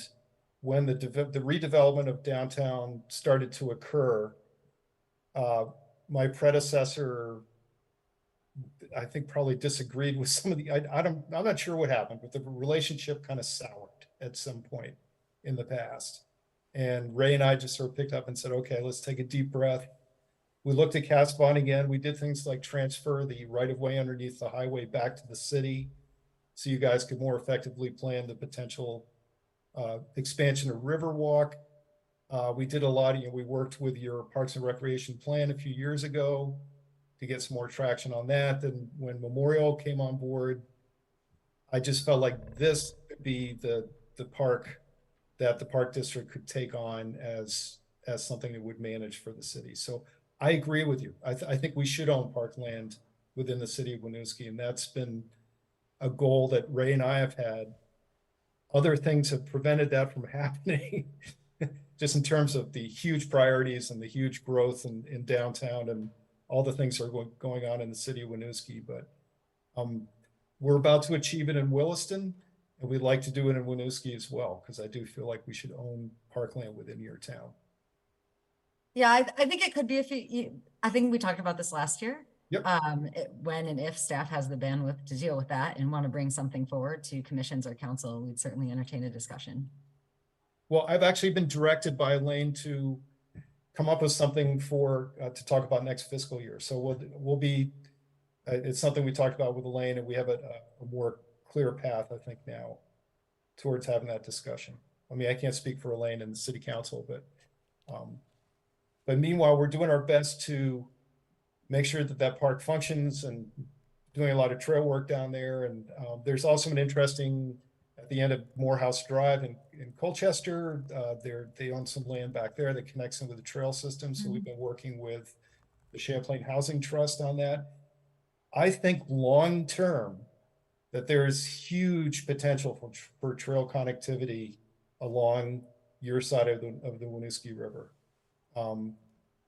Speaker 17: when the redevelopment of downtown started to occur, my predecessor, I think, probably disagreed with some of the, I'm not sure what happened, but the relationship kind of soured at some point in the past. And Ray and I just sort of picked up and said, okay, let's take a deep breath. We looked at Casavant again. We did things like transfer the right-of-way underneath the highway back to the city so you guys could more effectively plan the potential expansion of Riverwalk. We did a lot, you know, we worked with your Parks and Recreation plan a few years ago to get some more traction on that. Then when Memorial came on board, I just felt like this could be the park that the Park District could take on as something that would manage for the city. So I agree with you. I think we should own parkland within the city of Winooski, and that's been a goal that Ray and I have had. Other things have prevented that from happening, just in terms of the huge priorities and the huge growth in downtown and all the things that are going on in the city of Winooski. But we're about to achieve it in Williston, and we'd like to do it in Winooski as well, because I do feel like we should own parkland within your town.
Speaker 5: Yeah, I think it could be I think we talked about this last year.
Speaker 17: Yep.
Speaker 5: When and if staff has the bandwidth to deal with that and want to bring something forward to commissions or council, we'd certainly entertain a discussion.
Speaker 17: Well, I've actually been directed by Elaine to come up with something to talk about next fiscal year. So we'll be, it's something we talked about with Elaine, and we have a more clear path, I think, now towards having that discussion. I mean, I can't speak for Elaine and the city council, but meanwhile, we're doing our best to make sure that park functions and doing a lot of trail work down there. And there's also an interesting, at the end of Morehouse Drive in Colchester, they own some land back there that connects into the trail system. So we've been working with the Champlain Housing Trust on that. I think long-term that there is huge potential for trail connectivity along your side of the Winooski River. And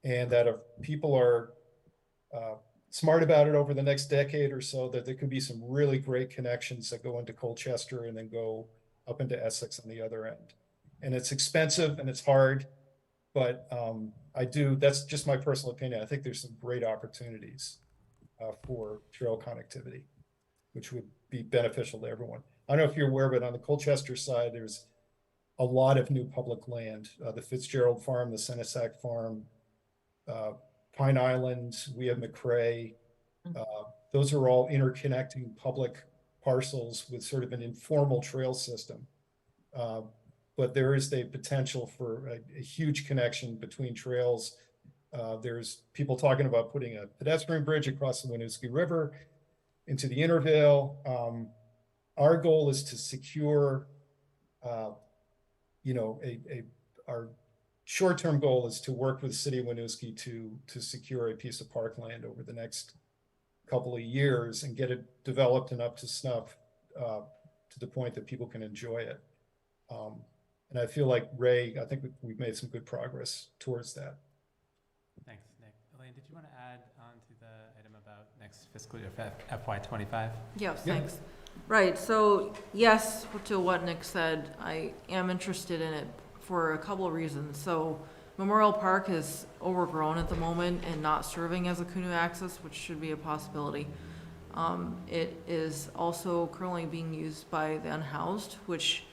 Speaker 17: that if people are smart about it over the next decade or so, that there could be some really great connections that go into Colchester and then go up into Essex on the other end. And it's expensive and it's hard, but that's just my personal opinion. I think there's some great opportunities for trail connectivity, which would be beneficial to everyone. I don't know if you're aware, but on the Colchester side, there's a lot of new public land. The Fitzgerald Farm, the Senesac Farm, Pine Island, we have McCrae. Those are all interconnecting public parcels with sort of an informal trail system. But there is the potential for a huge connection between trails. There's people talking about putting a pedestrian bridge across the Winooski River into the Intervale. Our goal is to secure, our short-term goal is to work with the city of Winooski to secure a piece of parkland over the next couple of years and get it developed and up to snuff to the point that people can enjoy it. And I feel like Ray, I think we've made some good progress towards that.
Speaker 1: Thanks, Nick. Elaine, did you want to add on to the item about next fiscal year, FY25?
Speaker 6: Yes, thanks. Right, so yes, to what Nick said, I am interested in it for a couple of reasons. So Memorial Park is overgrown at the moment and not serving as a canoe access, which should be a possibility. It is also currently being used by the unhoused, which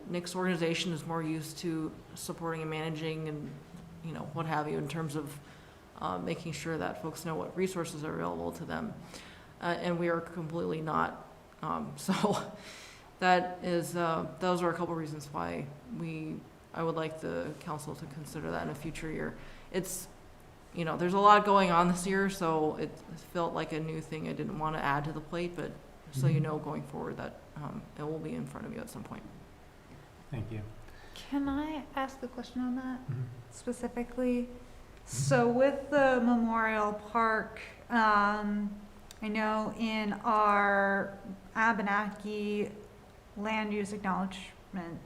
Speaker 6: Nick's organization is more used to supporting and managing and, you know, what have you, in terms of making sure that folks know what resources are available to them. And we are completely not. So that is, those are a couple reasons why I would like the council to consider that in a future year. It's, you know, there's a lot going on this year, so it felt like a new thing I didn't want to add to the plate, but so you know going forward that it will be in front of you at some point.
Speaker 1: Thank you.
Speaker 3: Can I ask a question on that
Speaker 1: Mhm.
Speaker 3: specifically? So with the Memorial Park, I know in our Abenaki land use acknowledgement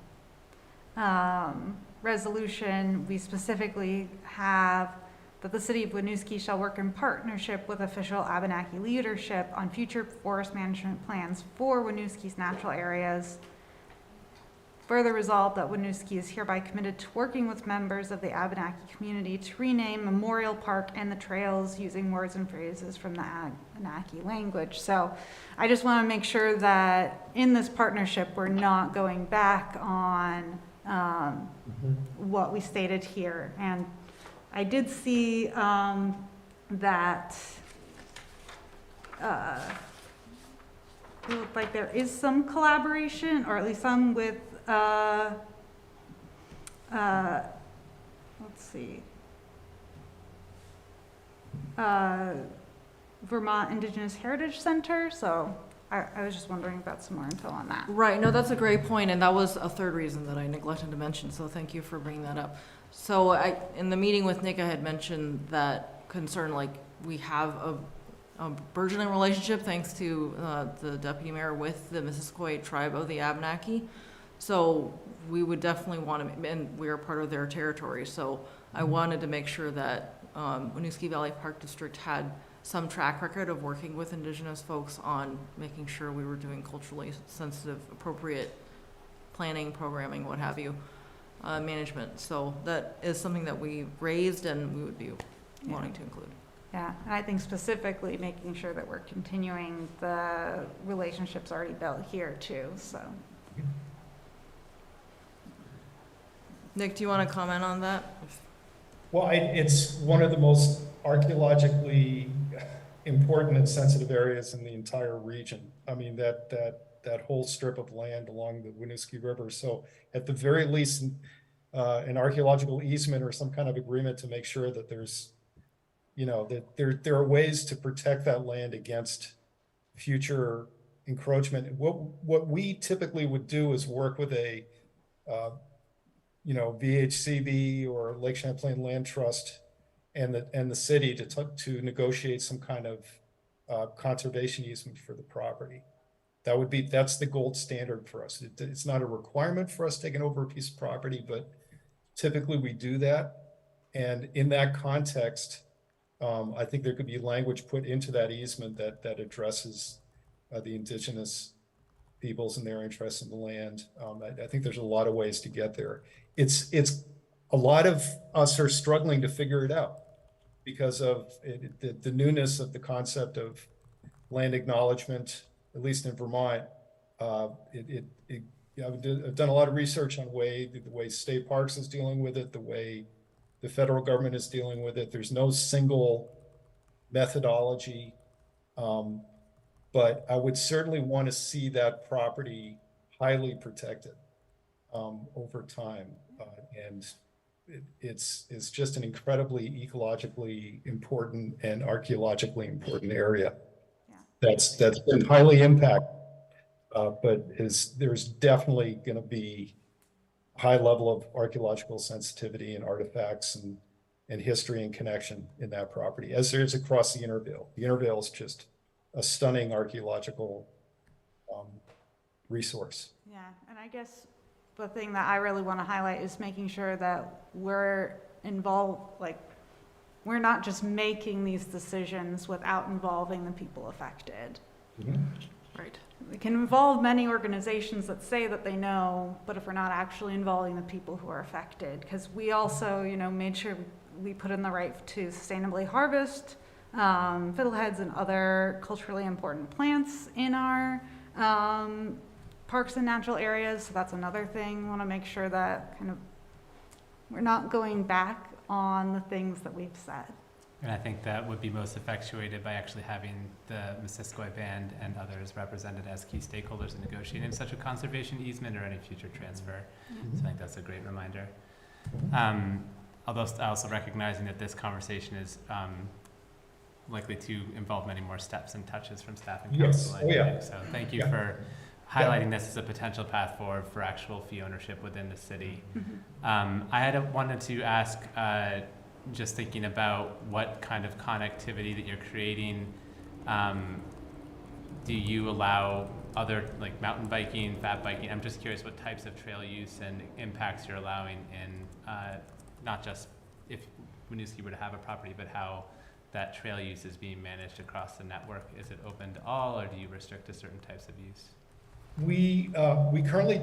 Speaker 3: resolution, we specifically have that the city of Winooski shall work in partnership with official Abenaki leadership on future forest management plans for Winooski's natural areas. Further resolved that Winooski is hereby committed to working with members of the Abenaki community to rename Memorial Park and the trails using words and phrases from the Abenaki language. So I just want to make sure that in this partnership, we're not going back on what we stated here. And I did see that it looked like there is some collaboration, or at least some with let's see, Vermont Indigenous Heritage Center. So I was just wondering about some more info on that.
Speaker 6: Right, no, that's a great point, and that was a third reason that I neglected to mention, so thank you for bringing that up. So in the meeting with Nick, I had mentioned that concern, like, we have a burgeoning relationship, thanks to the deputy mayor, with the Missisquoi tribe of the Abenaki. So we would definitely want to, and we are part of their territory, so I wanted to make sure that Winooski Valley Park District had some track record of working with Indigenous folks on making sure we were doing culturally sensitive, appropriate planning, programming, what have you, management. So that is something that we raised and we would be wanting to include.
Speaker 3: Yeah, and I think specifically making sure that we're continuing the relationships already built here too, so.
Speaker 6: Nick, do you want to comment on that?
Speaker 17: Well, it's one of the most archaeologically important and sensitive areas in the entire region. I mean, that whole strip of land along the Winooski River. So at the very least, an archaeological easement or some kind of agreement to make sure that there's, you know, that there are ways to protect that land against future encroachment. What we typically would do is work with a, you know, VHCB or Lake Champlain Land Trust and the city to negotiate some kind of conservation easement for the property. That's the gold standard for us. It's not a requirement for us taking over a piece of property, but typically we do that. And in that context, I think there could be language put into that easement that addresses the indigenous peoples and their interests in the land. I think there's a lot of ways to get there. It's a lot of us are struggling to figure it out because of the newness of the concept of land acknowledgement, at least in Vermont. I've done a lot of research on the way state parks is dealing with it, the way the federal government is dealing with it. There's no single methodology, but I would certainly want to see that property highly protected over time. And it's just an incredibly ecologically important and archaeologically important area.
Speaker 3: Yeah.
Speaker 17: That's been highly impacted, but there's definitely going to be a high level of archaeological sensitivity and artifacts and history and connection in that property, as there is across the Intervale. The Intervale is just a stunning archaeological resource.
Speaker 3: Yeah, and I guess the thing that I really want to highlight is making sure that we're involved, like, we're not just making these decisions without involving the people affected.
Speaker 17: Mm-hmm.
Speaker 6: Right.
Speaker 3: We can involve many organizations that say that they know, but if we're not actually involving the people who are affected, because we also, you know, made sure we put in the right to sustainably harvest fiddleheads and other culturally important plants in our parks and natural areas. So that's another thing. We want to make sure that kind of we're not going back on the things that we've said.
Speaker 1: And I think that would be most effectuated by actually having the Missisquoi Band and others represented as key stakeholders in negotiating such a conservation easement or any future transfer. So I think that's a great reminder. Although also recognizing that this conversation is likely to involve many more steps and touches from staff and council.
Speaker 17: Yes. Oh, yeah.
Speaker 1: So thank you for highlighting this as a potential path forward for actual fee ownership within the city. I wanted to ask, just thinking about what kind of connectivity that you're creating, do you allow other, like mountain biking, fat biking? I'm just curious what types of trail use and impacts you're allowing in, not just if Winooski were to have a property, but how that trail use is being managed across the network. Is it open to all, or do you restrict to certain types of use?
Speaker 17: We currently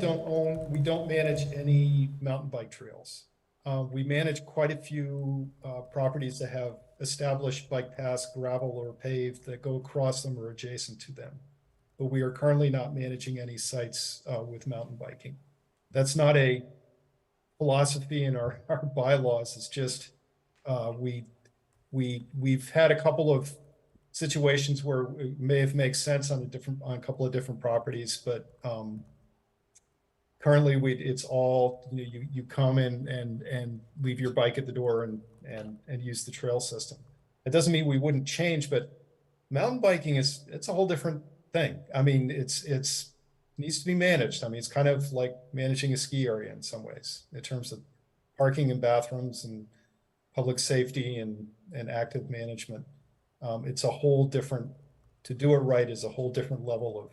Speaker 17: we don't manage any mountain bike trails. We manage quite a few properties that have established bike paths, gravel or paved, that go across them or adjacent to them. But we are currently not managing any sites with mountain biking. That's not a philosophy in our bylaws. It's just we've had a couple of situations where it may have made sense on a couple of different properties, but currently it's all you come in and leave your bike at the door and use the trail system. It doesn't mean we wouldn't change, but mountain biking it's a whole different thing. I mean, it needs to be managed. I mean, it's kind of like managing a ski area in some ways in terms of parking and bathrooms and public safety and active management. It's a whole different, to do it right is a whole different level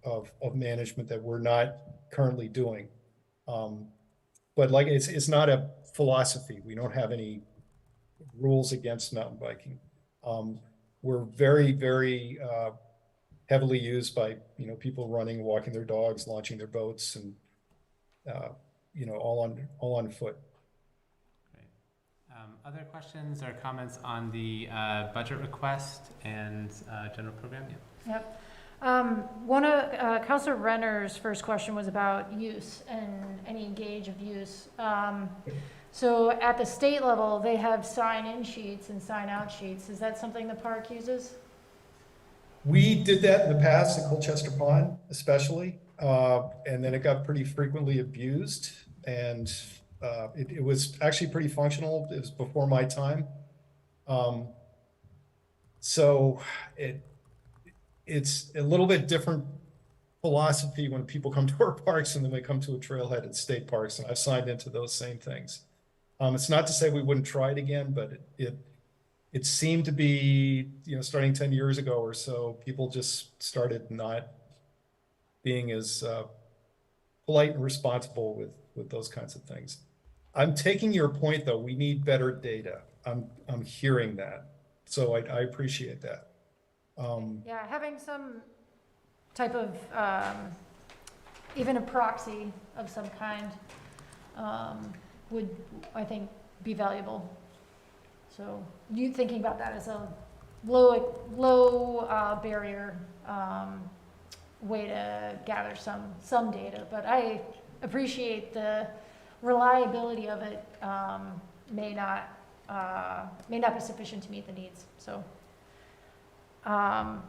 Speaker 17: of management that we're not currently doing. But like, it's not a philosophy. We don't have any rules against mountain biking. We're very, very heavily used by, people running, walking their dogs, launching their boats, and, all on foot.
Speaker 1: Other questions or comments on the budget request and general program? Yeah.
Speaker 2: Yep. One of Councilor Renner's first question was about use and any gauge of use. So at the state level, they have sign-in sheets and sign-out sheets. Is that something the park uses?
Speaker 17: We did that in the past at Colchester Pond, especially, and then it got pretty frequently abused, and it was actually pretty functional. It was before my time. So it's a little bit different philosophy when people come to our parks and then they come to a trailhead at state parks, and I've signed into those same things. It's not to say we wouldn't try it again, but it seemed to be, starting 10 years ago or so, people just started not being as polite and responsible with those kinds of things. I'm taking your point, though. We need better data. I'm hearing that, so I appreciate that.
Speaker 2: Yeah, having some type of even a proxy of some kind would, I think, be valuable. So you thinking about that as a low barrier way to gather some data, but I appreciate the reliability of it may not be sufficient to meet the needs. So, and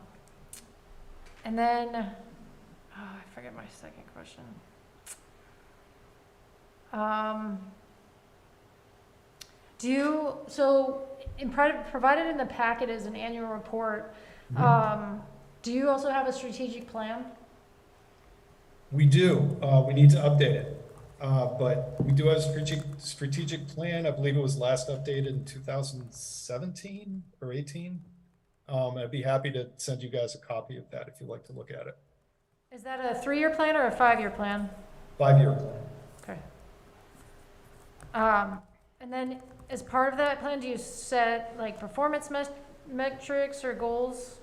Speaker 2: then I forget my second question. Provided in the packet as an annual report, do you also have a strategic plan?
Speaker 17: We do. We need to update it. But we do have a strategic plan. I believe it was last updated in 2017 or 18. I'd be happy to send you guys a copy of that if you'd like to look at it.
Speaker 2: Is that a 3-year plan or a 5-year plan?
Speaker 17: 5-year plan.
Speaker 2: Okay. And then as part of that plan, do you set like performance metrics or goals?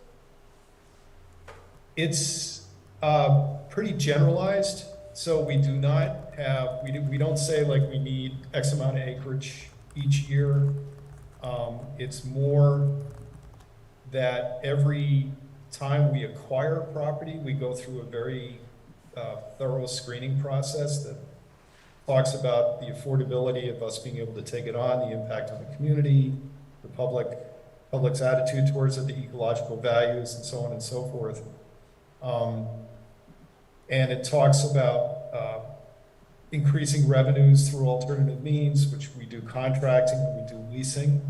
Speaker 17: It's pretty generalized. So we do not have, we don't say like we need X amount of acreage each year. It's more that every time we acquire a property, we go through a very thorough screening process that talks about the affordability of us being able to take it on, the impact on the community, the public's attitude towards it, the ecological values, and so on and so forth. And it talks about increasing revenues through alternative means, which we do contracting, we do leasing.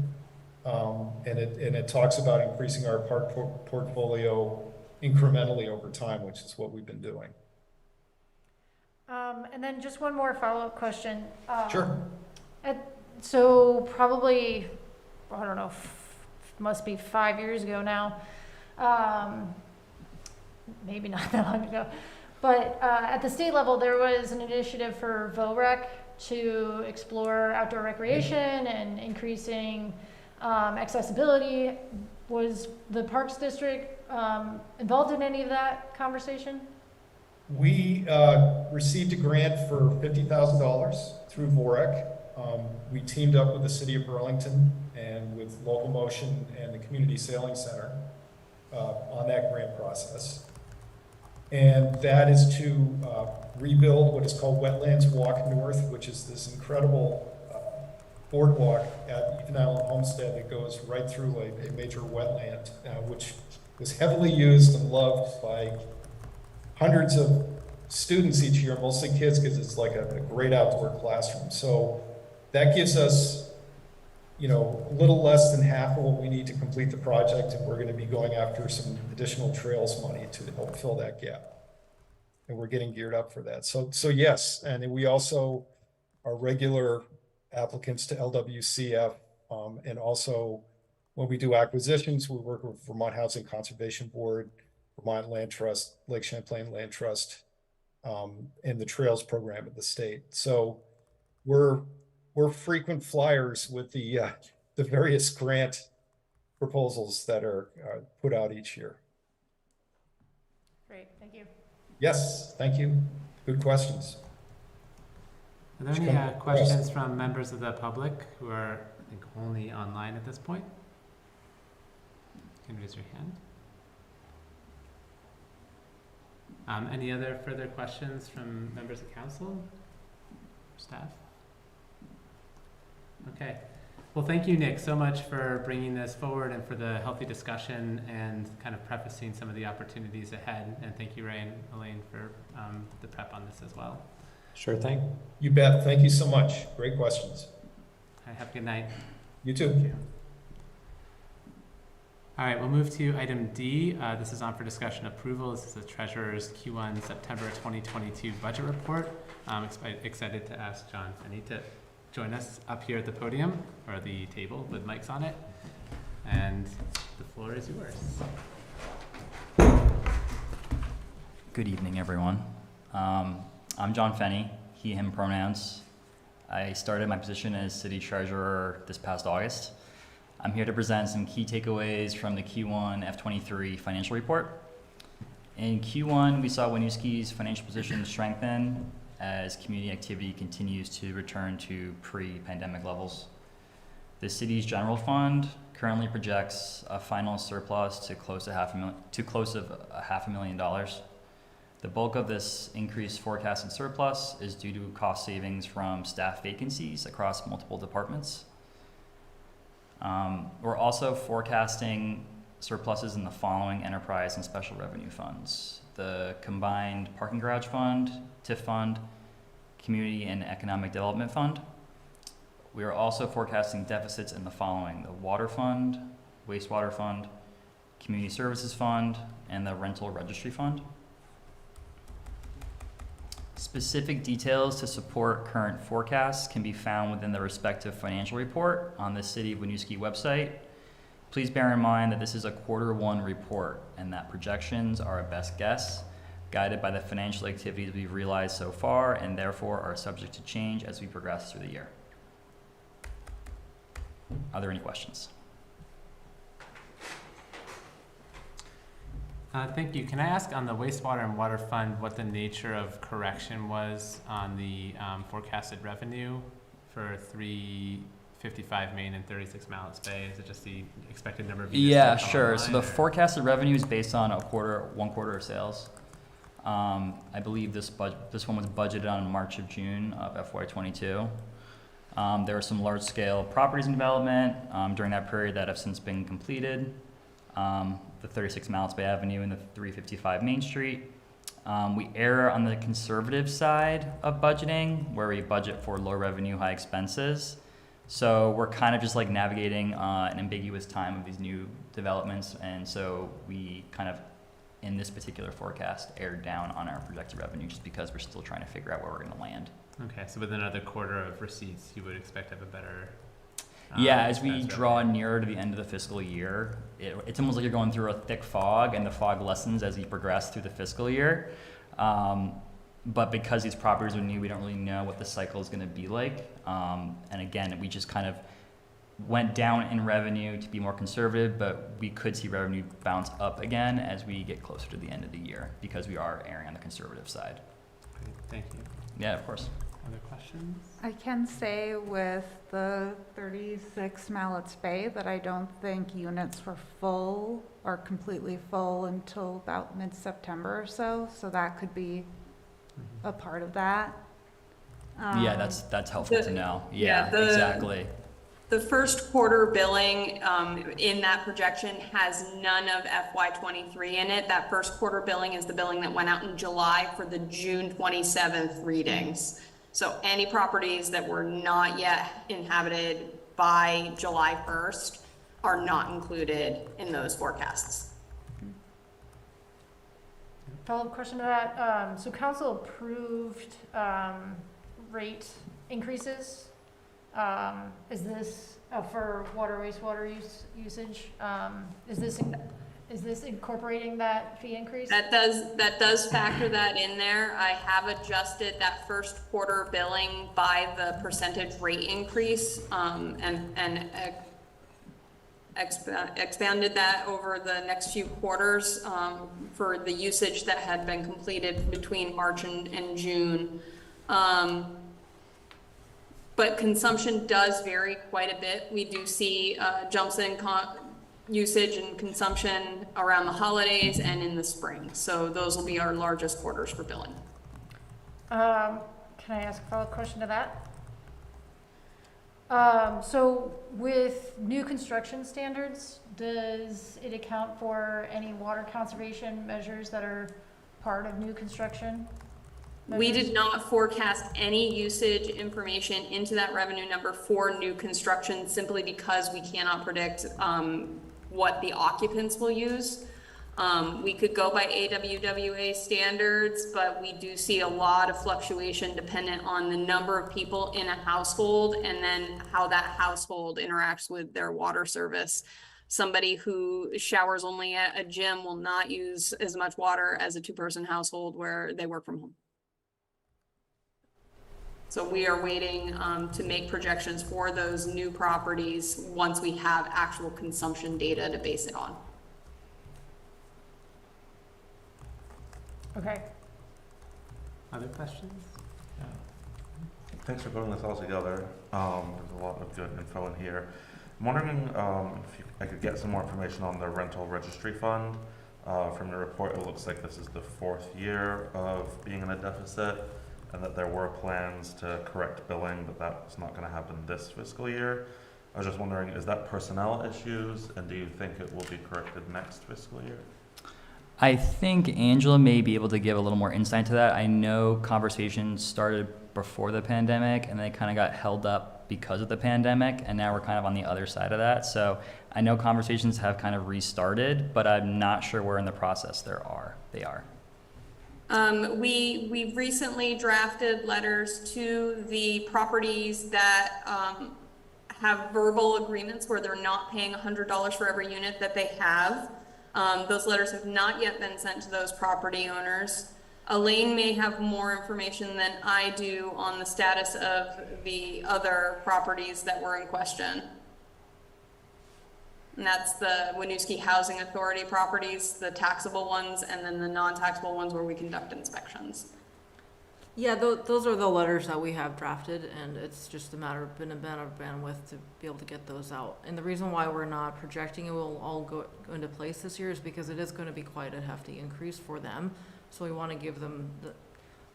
Speaker 17: And it talks about increasing our park portfolio incrementally over time, which is what we've been doing.
Speaker 2: And then just one more follow-up question.
Speaker 17: Sure.
Speaker 2: So probably, I don't know, must be 5 years ago now. Maybe not that long ago. But at the state level, there was an initiative for VOREC to explore outdoor recreation and increasing accessibility. Was the Parks District involved in any of that conversation?
Speaker 17: We received a grant for $50,000 through VOREC. We teamed up with the City of Burlington and with Local Motion and the Community Sailing Center on that grant process. And that is to rebuild what is called Wetlands Walk North, which is this incredible boardwalk at Ethan Allen Homestead that goes right through a major wetland, which was heavily used and loved by hundreds of students each year, mostly kids, because it's like a great outdoor classroom. So that gives us, you know, a little less than half of what we need to complete the project, and we're going to be going after some additional trails money to help fill that gap. And we're getting geared up for that. So yes, and then we also are regular applicants to LWCF, and also when we do acquisitions, we work with Vermont Housing Conservation Board, Vermont Land Trust, Lake Champlain Land Trust, and the Trails Program at the state. So we're frequent flyers with the various grant proposals that are put out each year.
Speaker 2: Great, thank you.
Speaker 17: Yes, thank you. Good questions.
Speaker 1: Are there any questions from members of the public who are, I think, only online at this point? You can raise your hand. Any other further questions from members of council, staff? Okay. Well, thank you, Nick, so much for bringing this forward and for the healthy discussion and kind of prefacing some of the opportunities ahead. And thank you, Ray and Elaine, for the prep on this as well.
Speaker 16: Sure thing.
Speaker 17: You bet. Thank you so much. Great questions.
Speaker 1: All right, have a good night.
Speaker 17: You too.
Speaker 1: Thank you. All right, we'll move to item D. This is on for discussion approval. This is the Treasurer's Q1 September 2022 budget report. I'm excited to ask John Finney to join us up here at the podium, or the table with mics on it. And the floor is yours.
Speaker 18: Good evening, everyone. I'm John Finney, he, him pronouns. I started my position as city treasurer this past August. I'm here to present some key takeaways from the Q1 F23 financial report. In Q1, we saw Winooski's financial position strengthen as community activity continues to return to pre-pandemic levels. The city's general fund currently projects a final surplus to close of $500,000. The bulk of this increased forecasted surplus is due to cost savings from staff vacancies across multiple departments. We're also forecasting surpluses in the following enterprise and special revenue funds: the combined parking garage fund, TIF fund, community and economic development fund. We are also forecasting deficits in the following: the water fund, wastewater fund, community services fund, and the rental registry fund. Specific details to support current forecasts can be found within the respective financial report on the City of Winooski website. Please bear in mind that this is a Q1 report and that projections are a best guess, guided by the financial activities we've realized so far, and therefore are subject to change as we progress through the year. Are there any questions?
Speaker 1: Thank you. Can I ask on the wastewater and water fund what the nature of correction was on the forecasted revenue for 355 Main and 36 Mallett's Bay? Is it just the expected number of units?
Speaker 18: Yeah, sure. So the forecasted revenue is based on one quarter of sales. I believe this one was budgeted on March of June of FY22. There were some large-scale properties in development during that period that have since been completed. The 36 Mallets Bay Avenue and the 355 Main Street. We err on the conservative side of budgeting, where we budget for low revenue, high expenses. So we're kind of just like navigating an ambiguous time of these new developments, and so we kind of, in this particular forecast, erred down on our projected revenue just because we're still trying to figure out where we're going to land.
Speaker 1: Okay, so with another quarter of receipts, you would expect to have a better.
Speaker 18: Yeah, as we
Speaker 1: expense
Speaker 18: draw
Speaker 1: revenue.
Speaker 18: nearer to the end of the fiscal year, it's almost like you're going through a thick fog, and the fog lessens as you progress through the fiscal year. But because these properties are new, we don't really know what the cycle is going to be like. And again, we just kind of went down in revenue to be more conservative, but we could see revenue bounce up again as we get closer to the end of the year because we are erring on the conservative side.
Speaker 1: Great, thank you.
Speaker 18: Yeah, of course.
Speaker 1: Other questions?
Speaker 3: I can say with the 36 Mallets Bay that I don't think units were full or completely full until about mid-September or so, so that could be a part of that.
Speaker 18: Yeah, that's helpful to know. Yeah, exactly.
Speaker 19: The first quarter billing in that projection has none of FY23 in it. That first quarter billing is the billing that went out in July for the June 27th readings. So any properties that were not yet inhabited by July 1st are not included in those forecasts.
Speaker 2: Follow-up question to that. So council approved rate increases. Is this for water, wastewater usage? Is this incorporating that fee increase?
Speaker 19: That does factor that in there. I have adjusted that first quarter billing by the percentage rate increase and expanded that over the next few quarters for the usage that had been completed between March and June. But consumption does vary quite a bit. We do see jumps in usage and consumption around the holidays and in the spring. So those will be our largest quarters for billing.
Speaker 2: Can I ask a follow-up question to that? So with new construction standards, does it account for any water conservation measures that are part of new construction?
Speaker 19: We did not forecast any usage information into that revenue number for new construction simply because we cannot predict what the occupants will use. We could go by AWWA standards, but we do see a lot of fluctuation dependent on the number of people in a household and then how that household interacts with their water service. Somebody who showers only at a gym will not use as much water as a two-person household where they work from home. So we are waiting to make projections for those new properties once we have actual consumption data to base it on.
Speaker 2: Okay.
Speaker 1: Other questions?
Speaker 4: Thanks for putting this all together. There's a lot of good info in here. I'm wondering if I could get some more information on the rental registry fund. From your report, it looks like this is the 4th year of being in a deficit, and that there were plans to correct billing, but that's not going to happen this fiscal year. I was just wondering, is that personnel issues, and do you think it will be corrected next fiscal year?
Speaker 18: I think Angela may be able to give a little more insight to that. I know conversations started before the pandemic and they kind of got held up because of the pandemic, and now we're kind of on the other side of that. So I know conversations have kind of restarted, but I'm not sure where in the process they are.
Speaker 19: We recently drafted letters to the properties that have verbal agreements where they're not paying $100 for every unit that they have. Those letters have not yet been sent to those property owners. Elaine may have more information than I do on the status of the other properties that were in question. And that's the Winooski Housing Authority properties, the taxable ones, and then the non-taxable ones where we conduct inspections.
Speaker 6: Yeah, those are the letters that we have drafted, and it's just a matter of bandwidth to be able to get those out. And the reason why we're not projecting it will all go into place this year is because it is going to be quite a hefty increase for them. So we want to give them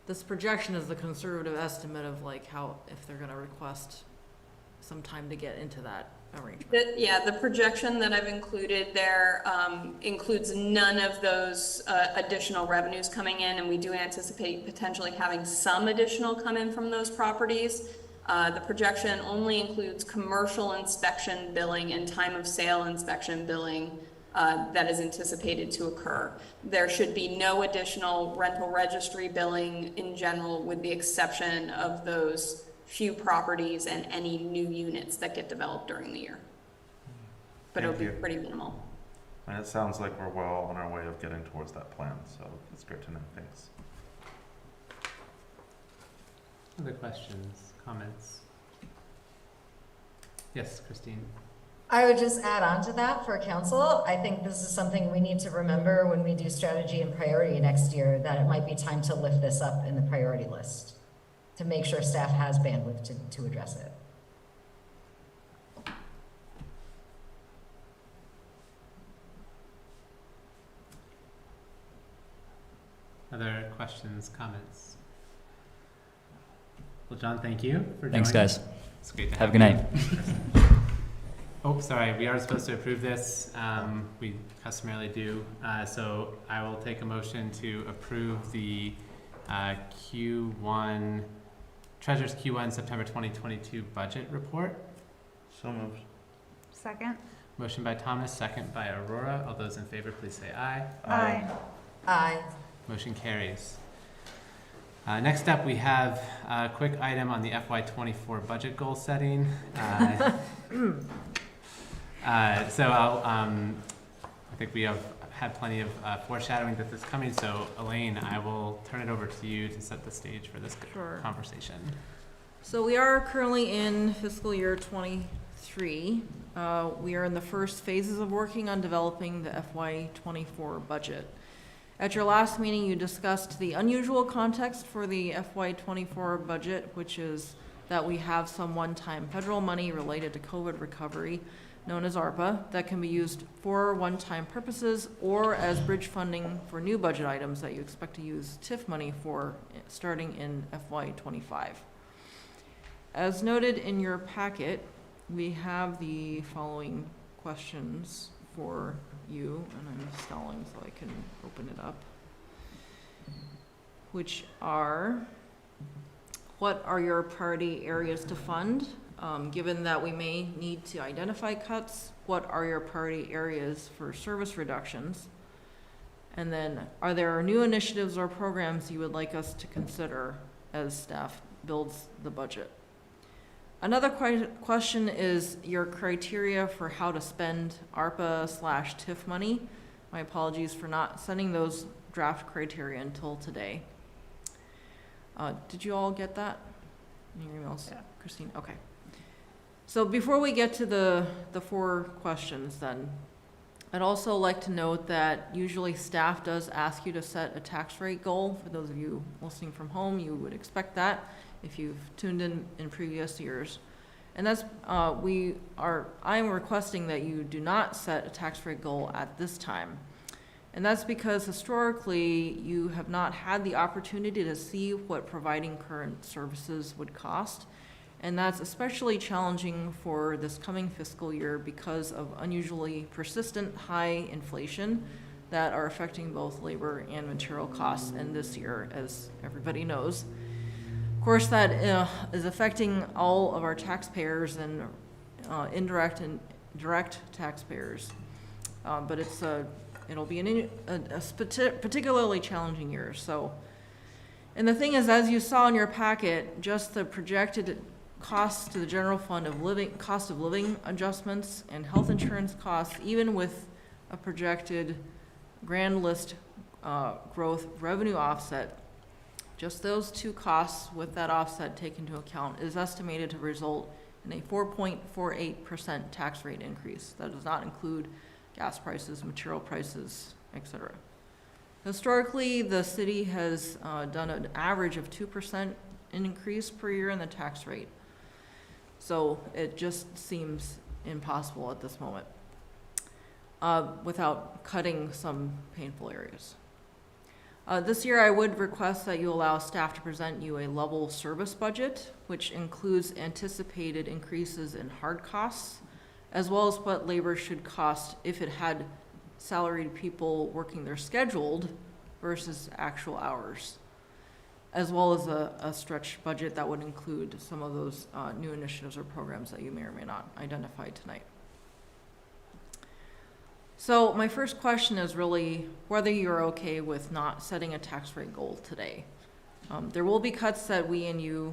Speaker 6: this projection is the conservative estimate of like how, if they're gonna request some time to get into that arrangement.
Speaker 19: Yeah, the projection that I've included there includes none of those additional revenues coming in, and we do anticipate potentially having some additional come in from those properties. The projection only includes commercial inspection billing and time of sale inspection billing that is anticipated to occur. There should be no additional rental registry billing in general, with the exception of those few properties and any new units that get developed during the year. But it'll be pretty minimal.
Speaker 4: And it sounds like we're well on our way of getting towards that plan, so it's great to know. Thanks.
Speaker 1: Other questions, comments? Yes, Christine.
Speaker 5: I would just add on to that for council. I think this is something we need to remember when we do strategy and priority next year, that it might be time to lift this up in the priority list to make sure staff has bandwidth to address it.
Speaker 1: Other questions, comments? Well, John, thank you for joining.
Speaker 18: Thanks, guys.
Speaker 1: It's great to
Speaker 18: have
Speaker 1: have
Speaker 18: a
Speaker 1: you.
Speaker 18: good night.
Speaker 1: Oh, sorry, we are supposed to approve this. We customarily do. So I will take a motion to approve the Q1, Treasurer's Q1 September 2022 budget report.
Speaker 4: So moved.
Speaker 3: Second.
Speaker 1: Motion by Thomas, second by Aurora. All those in favor, please say aye.
Speaker 3: Aye.
Speaker 5: Aye.
Speaker 1: Motion carries. Next up, we have a quick item on the FY24 budget goal setting. So I think we have had plenty of foreshadowing that this is coming. So Elaine, I will turn it over to you to set the stage for this conversation.
Speaker 6: So we are currently in fiscal year 23. We are in the first phases of working on developing the FY24 budget. At your last meeting, you discussed the unusual context for the FY24 budget, which is that we have some one-time federal money related to COVID recovery, known as ARPA, that can be used for one-time purposes or as bridge funding for new budget items that you expect to use TIF money for starting in FY25. As noted in your packet, we have the following questions for you, and I'm stalling so I can open it up, which are, what are your priority areas to fund? Given that we may need to identify cuts, what are your priority areas for service reductions? And then, are there new initiatives or programs you would like us to consider as staff builds the budget? Another question is your criteria for how to spend ARPA/TIF money. My apologies for not sending those draft criteria until today. Did you all get that in your emails? Yeah. Christine, okay. So before we get to the four questions then, I'd also like to note that usually staff does ask you to set a tax rate goal. For those of you listening from home, you would expect that if you've tuned in previous years. And that's, I'm requesting that you do not set a tax rate goal at this time. And that's because historically, you have not had the opportunity to see what providing current services would cost. And that's especially challenging for this coming fiscal year because of unusually persistent high inflation that are affecting both labor and material costs. And this year, as everybody knows, of course, that is affecting all of our taxpayers and indirect and direct taxpayers. But it'll be a particularly challenging year. So, and the thing is, as you saw in your packet, just the projected costs to the general fund of cost of living adjustments and health insurance costs, even with a projected grand list growth revenue offset, just those two costs with that offset taken into account is estimated to result in a 4.48% tax rate increase. That does not include gas prices, material prices, etc. Historically, the city has done an average of 2% increase per year in the tax rate. So it just seems impossible at this moment without cutting some painful areas. This year, I would request that you allow staff to present you a level service budget, which includes anticipated increases in hard costs, as well as what labor should cost if it had salaried people working their scheduled versus actual hours, as well as a stretch budget that would include some of those new initiatives or programs that you may or may not identify tonight. So my first question is really whether you're okay with not setting a tax rate goal today. There will be cuts that we and you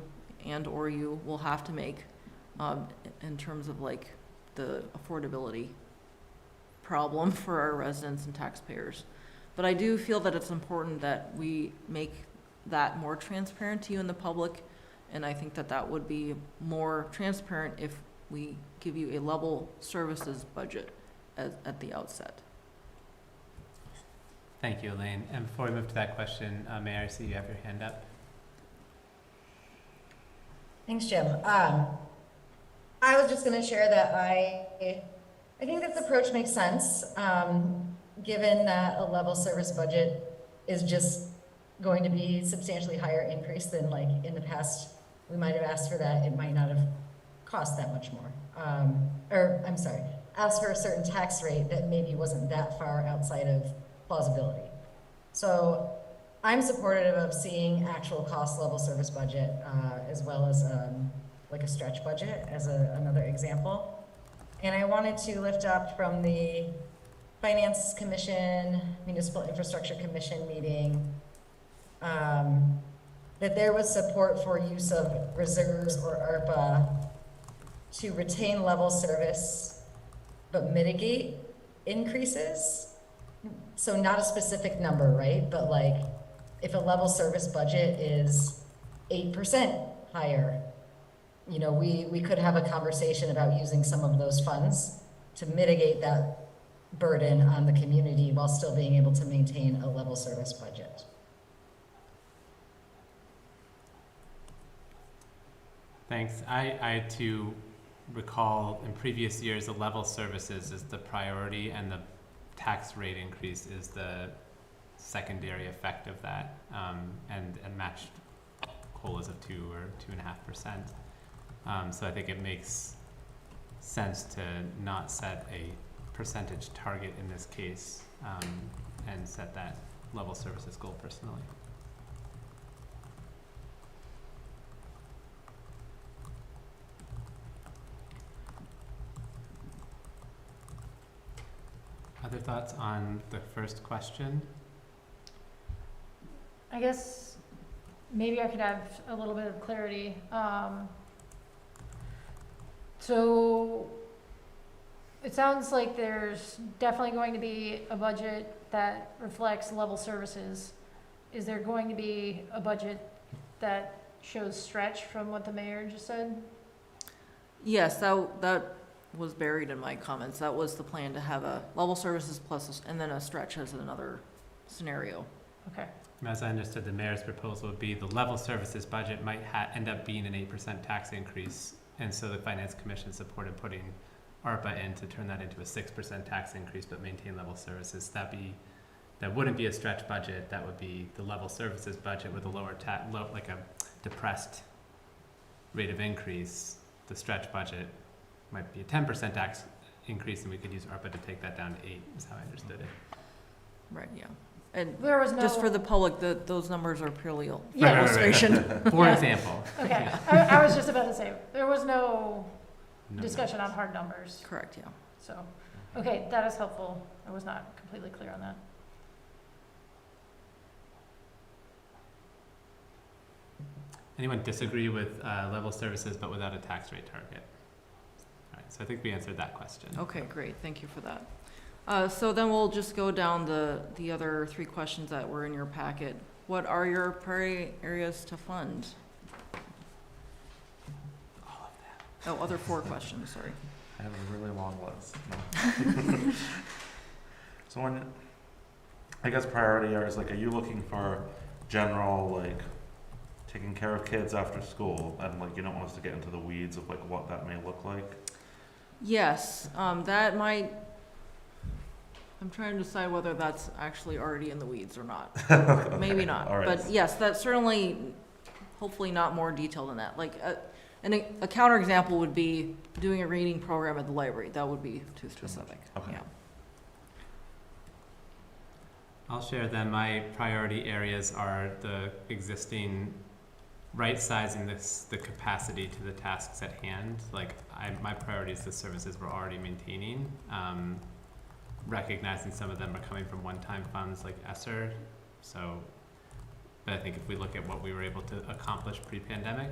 Speaker 6: or you will have to make in terms of like the affordability problem for our residents and taxpayers. But I do feel that it's important that we make that more transparent to you and the public, and I think that that would be more transparent if we give you a level services budget at the outset.
Speaker 1: Thank you, Elaine. And before we move to that question, Mayor, I see you have your hand up.
Speaker 5: Thanks, Jim. I was just going to share that I think this approach makes sense, given that a level service budget is just going to be substantially higher increase than like in the past. We might have asked for that. It might not have cost that much more. Or I'm sorry, asked for a certain tax rate that maybe wasn't that far outside of plausibility. So I'm supportive of seeing actual cost level service budget as well as like a stretch budget as another example. And I wanted to lift up from the Finance Commission, Municipal Infrastructure Commission meeting that there was support for use of reserves or ARPA to retain level service but mitigate increases. So not a specific number, right? But like if a level service budget is 8% higher, you know, we could have a conversation about using some of those funds to mitigate that burden on the community while still being able to maintain a level service budget.
Speaker 1: Thanks. I too recall in previous years the level services is the priority and the tax rate increase is the secondary effect of that, and matched COLAs of 2 or 2.5%. So I think it makes sense to not set a percentage target in this case, and set that level services goal personally. Other thoughts on the first question?
Speaker 2: I guess maybe I could have a little bit of clarity. So it sounds like there's definitely going to be a budget that reflects level services. Is there going to be a budget that shows stretch from what the mayor just said?
Speaker 6: Yes, that was buried in my comments. That was the plan, to have a level services plus, and then a stretch as another scenario.
Speaker 2: Okay.
Speaker 1: As I understood, the mayor's proposal would be the level services budget might end up being an 8% tax increase, and so the Finance Commission supported putting ARPA in to turn that into a 6% tax increase, but maintain level services. That wouldn't be a stretch budget. That would be the level services budget with a lower like a depressed rate of increase. The stretch budget might be a 10% tax increase, and we could use ARPA to take that down to 8, is how I understood it.
Speaker 6: Right, yeah. And
Speaker 2: there was no,
Speaker 6: just for the public, those numbers are purely
Speaker 2: yeah.
Speaker 6: illustration.
Speaker 1: For example.
Speaker 2: Okay, I was just about to say, there was no discussion on hard numbers.
Speaker 6: Correct, yeah.
Speaker 2: So, okay, that is helpful. I was not completely clear on that.
Speaker 1: Anyone disagree with level services but without a tax rate target? All right, so I think we answered that question.
Speaker 6: Okay, great. Thank you for that. So then we'll just go down the other 3 questions that were in your packet. What are your priority areas to fund?
Speaker 1: All of that.
Speaker 6: Oh, other 4 questions, sorry.
Speaker 4: I have a really long list. No. So when, I guess priority areas, like, are you looking for general, like, taking care of kids after school, and like you don't want us to get into the weeds of like what that may look like?
Speaker 6: Yes, that might I'm trying to decide whether that's actually already in the weeds or not.
Speaker 4: Okay.
Speaker 6: Maybe not,
Speaker 4: All right.
Speaker 6: but yes, that's certainly, hopefully not more detailed than that. Like, a counterexample would be doing a reading program at the library. That would be too specific.
Speaker 4: Okay.
Speaker 6: Yeah.
Speaker 1: I'll share then. My priority areas are the existing right sizing the capacity to the tasks at hand. Like my priority is the services we're already maintaining. Recognizing some of them are coming from one-time funds like ESSER. So, but I think if we look at what we were able to accomplish pre-pandemic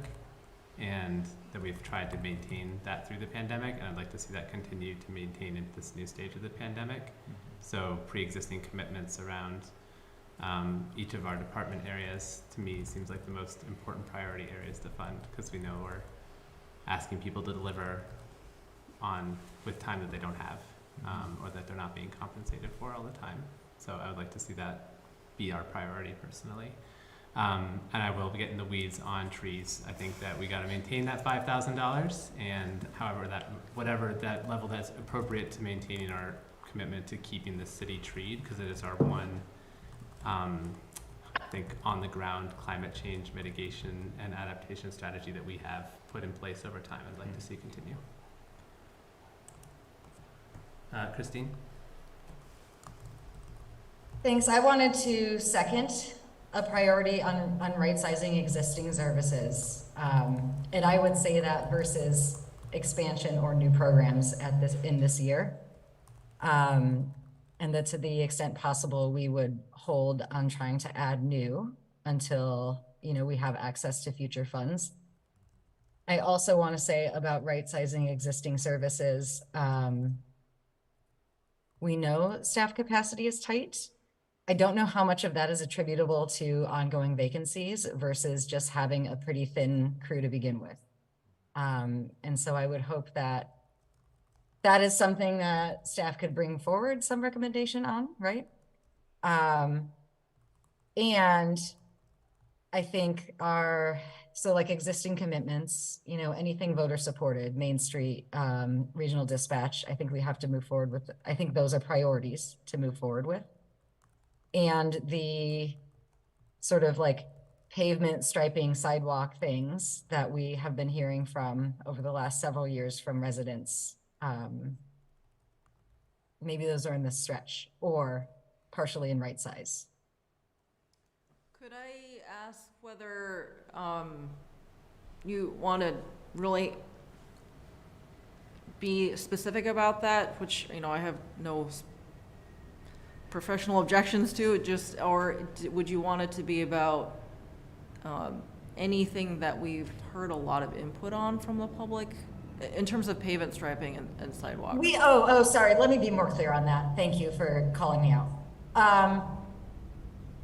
Speaker 1: and that we've tried to maintain that through the pandemic, and I'd like to see that continue to maintain in this new stage of the pandemic. So pre-existing commitments around each of our department areas, to me, seems like the most important priority areas to fund, because we know we're asking people to deliver with time that they don't have, or that they're not being compensated for all the time. So I would like to see that be our priority personally. And I will get in the weeds on trees. I think that we got to maintain that $5,000, and whatever that level that's appropriate to maintaining our commitment to keeping the city treed, because it is our one, I think, on the ground climate change mitigation and adaptation strategy that we have put in place over time. I'd like to see continue. Christine?
Speaker 5: Thanks. I wanted to second a priority on right-sizing existing services. And I would say that versus expansion or new programs in this year. And that to the extent possible, we would hold on trying to add new until, we have access to future funds. I also want to say about right-sizing existing services, we know staff capacity is tight. I don't know how much of that is attributable to ongoing vacancies versus just having a pretty thin crew to begin with. And so I would hope that that is something that staff could bring forward some recommendation on, right? And I think like existing commitments, anything voter supported, Main Street, regional dispatch, I think we have to move forward with. I think those are priorities to move forward with. And the sort of like pavement striping sidewalk things that we have been hearing from over the last several years from residents, maybe those are in this stretch or partially in right size.
Speaker 6: Could I ask whether you want to really be specific about that, which, I have no professional objections to it, or would you want it to be about anything that we've heard a lot of input on from the public in terms of pavement striping and sidewalk?
Speaker 5: Sorry, let me be more clear on that. Thank you for calling me out.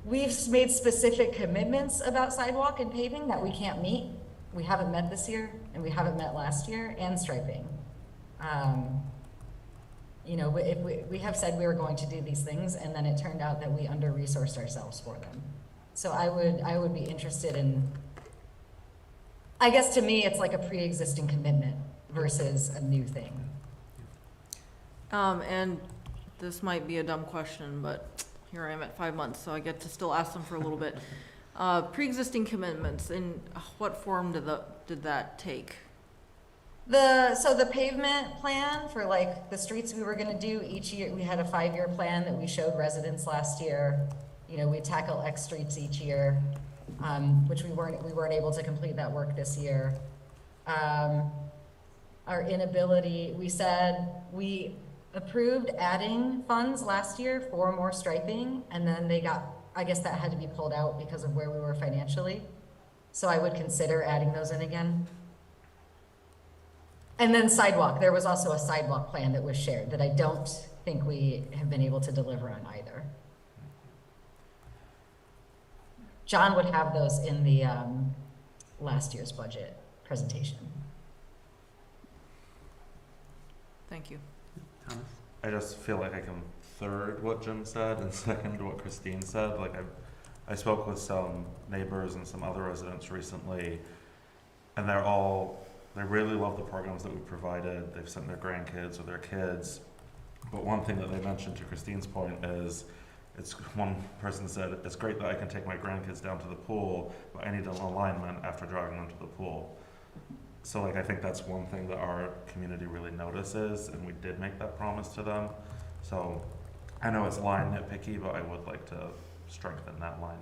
Speaker 5: We've made specific commitments about sidewalk and paving that we can't meet. We haven't met this year, and we haven't met last year, and striping. If we have said we were going to do these things, and then it turned out that we under-resourced ourselves for them. So I would be interested in, I guess to me, it's like a pre-existing commitment versus a new thing.
Speaker 6: And this might be a dumb question, but here I am at 5 months, so I get to still ask them for a little bit. Pre-existing commitments, in what form did that take?
Speaker 5: So the pavement plan for like the streets we were gonna do each year, we had a 5-year plan that we showed residents last year. We tackle X streets each year, which we weren't able to complete that work this year. Our inability, we said we approved adding funds last year for more striping, and then I guess that had to be pulled out because of where we were financially. So I would consider adding those in again. And then sidewalk, there was also a sidewalk plan that was shared that I don't think we have been able to deliver on either. John would have those in the last year's budget presentation.
Speaker 6: Thank you.
Speaker 1: Thomas?
Speaker 4: I just feel like I can third what Jim said and second what Christine said. Like I spoke with some neighbors and some other residents recently, and they really love the programs that we provided. They've sent their grandkids or their kids. But one thing that they mentioned, to Christine's point, is one person said, it's great that I can take my grandkids down to the pool, but I need an alignment after driving them to the pool. So like, I think that's one thing that our community really notices, and we did make that promise to them. So I know it's line nitpicky, but I would like to strengthen that line.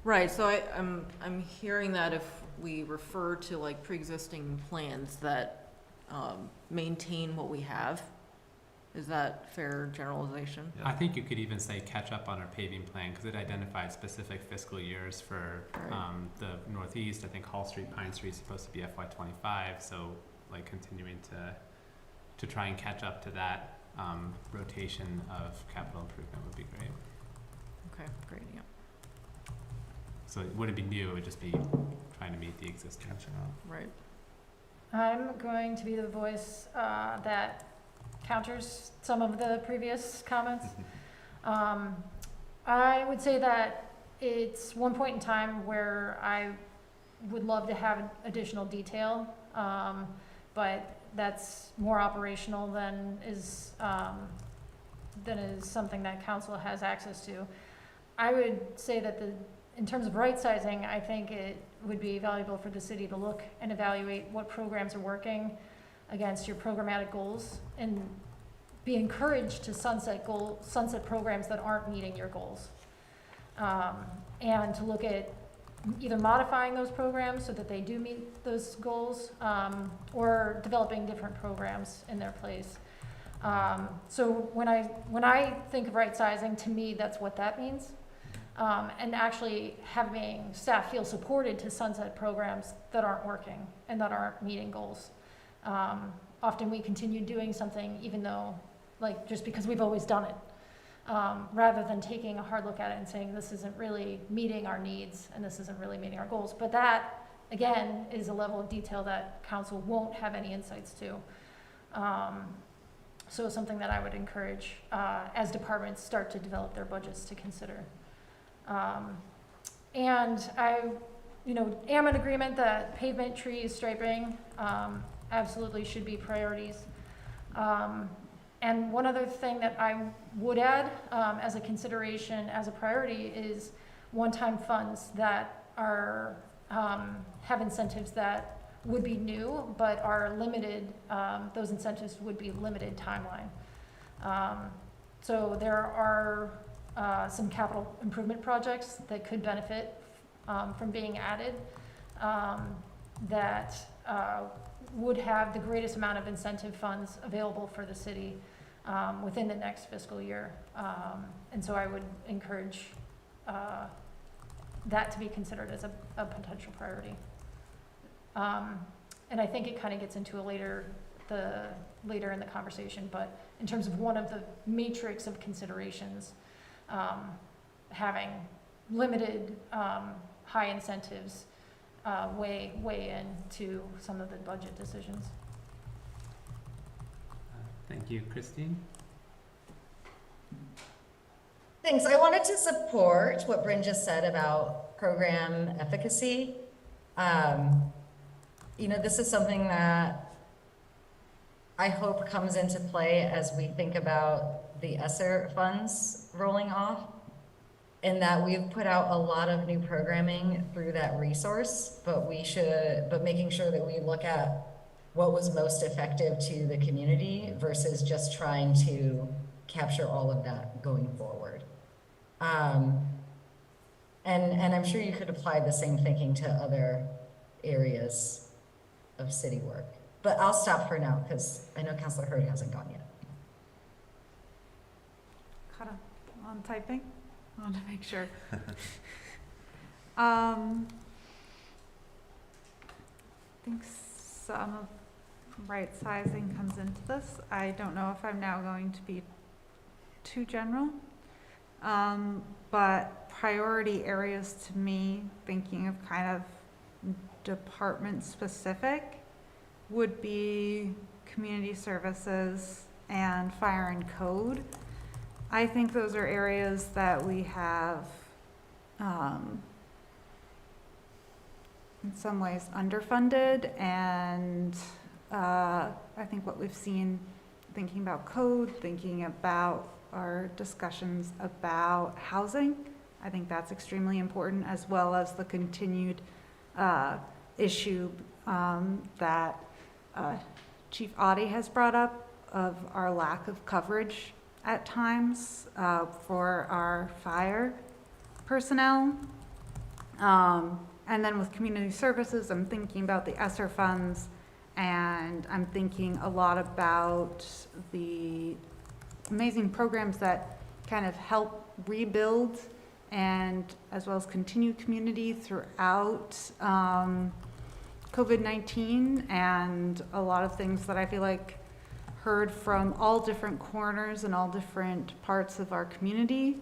Speaker 6: Right, so I'm hearing that if we refer to like pre-existing plans that maintain what we have, is that fair generalization?
Speaker 1: I think you could even say catch up on our paving plan, because it identified specific fiscal years for the Northeast. I think Hall Street, Pine Street is supposed to be FY25, so like continuing to try and catch up to that rotation of capital improvement would be great.
Speaker 6: Okay, great, yeah.
Speaker 1: So it wouldn't be new, it would just be trying to meet the existing.
Speaker 4: Catching up.
Speaker 6: Right.
Speaker 2: I'm going to be the voice that counters some of the previous comments. I would say that it's one point in time where I would love to have additional detail, but that's more operational than is something that council has access to. I would say that in terms of right sizing, I think it would be valuable for the city to look and evaluate what programs are working against your programmatic goals and be encouraged to sunset programs that aren't meeting your goals. And to look at either modifying those programs so that they do meet those goals, or developing different programs in their place. So when I think of right sizing, to me, that's what that means. And actually having staff feel supported to sunset programs that aren't working and that aren't meeting goals. Often we continue doing something even though, like, just because we've always done it, rather than taking a hard look at it and saying this isn't really meeting our needs and this isn't really meeting our goals. But that, again, is a level of detail that council won't have any insights to. So something that I would encourage as departments start to develop their budgets to consider. And I, am in agreement that pavement, trees, striping, absolutely should be priorities. And one other thing that I would add as a consideration, as a priority, is one-time funds that are have incentives that would be new but are limited. Those incentives would be limited timeline. So there are some capital improvement projects that could benefit from being added that would have the greatest amount of incentive funds available for the city within the next fiscal year. And so I would encourage that to be considered as a potential priority. And I think it kind of gets into later in the conversation, but in terms of one of the matrix of considerations, having limited high incentives weigh into some of the budget decisions.
Speaker 1: Thank you, Christine.
Speaker 5: Thanks. I wanted to support what Bryn just said about program efficacy. This is something that I hope comes into play as we think about the ESSER funds rolling off, and that we've put out a lot of new programming through that resource, but making sure that we look at what was most effective to the community versus just trying to capture all of that going forward. And I'm sure you could apply the same thinking to other areas of city work. But I'll stop for now because I know Councilor Hurd hasn't gone yet.
Speaker 3: Caught up on typing. I want to make sure. I think some of right sizing comes into this. I don't know if I'm now going to be too general, but priority areas to me, thinking of kind of department specific, would be community services and fire and code. I think those are areas that we have, in some ways, underfunded and I think what we've seen, thinking about code, thinking about our discussions about housing, I think that's extremely important, as well as the continued issue that Chief Audie has brought up of our lack of coverage at times for our fire personnel. And then with community services, I'm thinking about the ESSER funds, and I'm thinking a lot about the amazing programs that kind of help rebuild and as well as continue community throughout COVID-19, and a lot of things that I feel like heard from all different corners and all different parts of our community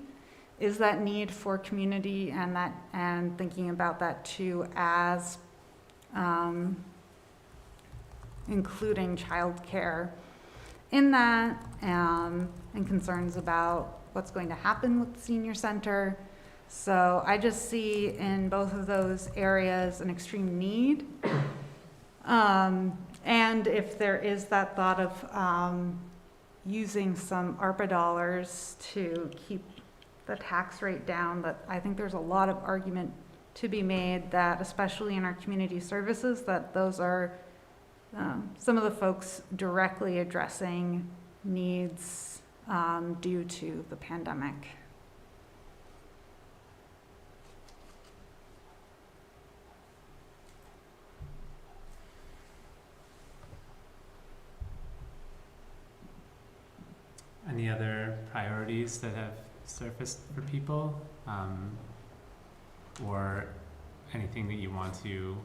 Speaker 3: is that need for community, and thinking about that too as including childcare in that, and concerns about what's going to happen with the senior center. So I just see in both of those areas an extreme need. And if there is that thought of using some ARPA dollars to keep the tax rate down, that I think there's a lot of argument to be made that, especially in our community services, that those are some of the folks directly addressing needs due to the pandemic.
Speaker 1: Any other priorities that have surfaced for people, or anything that you want to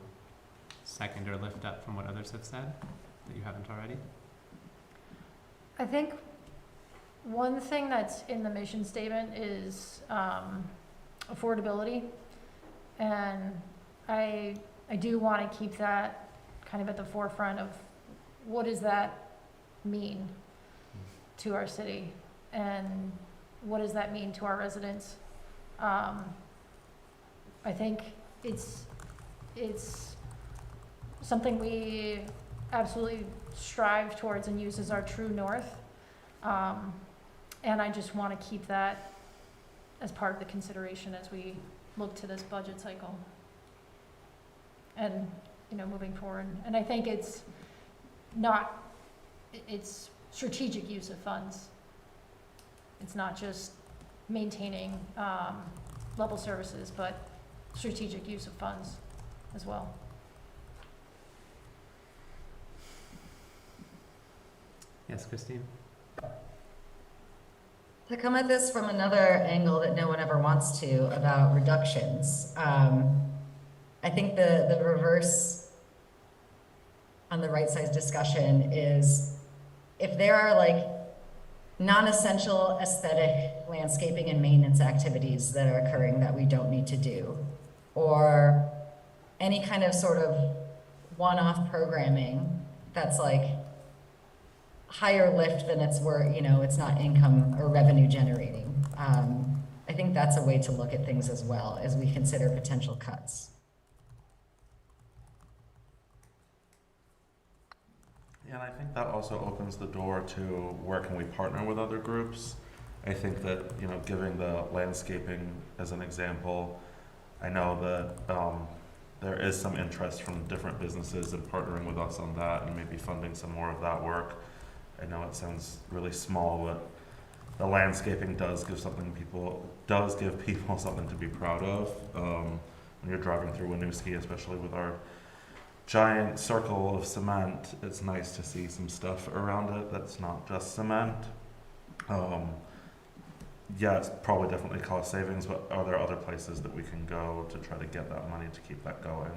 Speaker 1: second or lift up from what others have said that you haven't already?
Speaker 2: I think one thing that's in the mission statement is affordability, and I do want to keep that kind of at the forefront of what does that mean to our city, and what does that mean to our residents. I think it's something we absolutely strive towards and use as our true north. And I just want to keep that as part of the consideration as we look to this budget cycle and, moving forward. And I think it's strategic use of funds. It's not just maintaining level services, but strategic use of funds as well.
Speaker 1: Yes, Christine?
Speaker 5: To come at this from another angle that no one ever wants to, about reductions, I think the reverse on the right size discussion is if there are like non-essential aesthetic landscaping and maintenance activities that are occurring that we don't need to do, or any kind of sort of one-off programming that's like higher lift than it's worth, it's not income or revenue generating. I think that's a way to look at things as well as we consider potential cuts.
Speaker 4: Yeah, and I think that also opens the door to where can we partner with other groups. I think that, giving the landscaping as an example, I know that there is some interest from different businesses in partnering with us on that and maybe funding some more of that work. I know it sounds really small, but the landscaping does give people something to be proud of. When you're driving through Winooski, especially with our giant circle of cement, it's nice to see some stuff around it that's not just cement. Yeah, it's probably definitely cost savings, but are there other places that we can go to try to get that money to keep that going?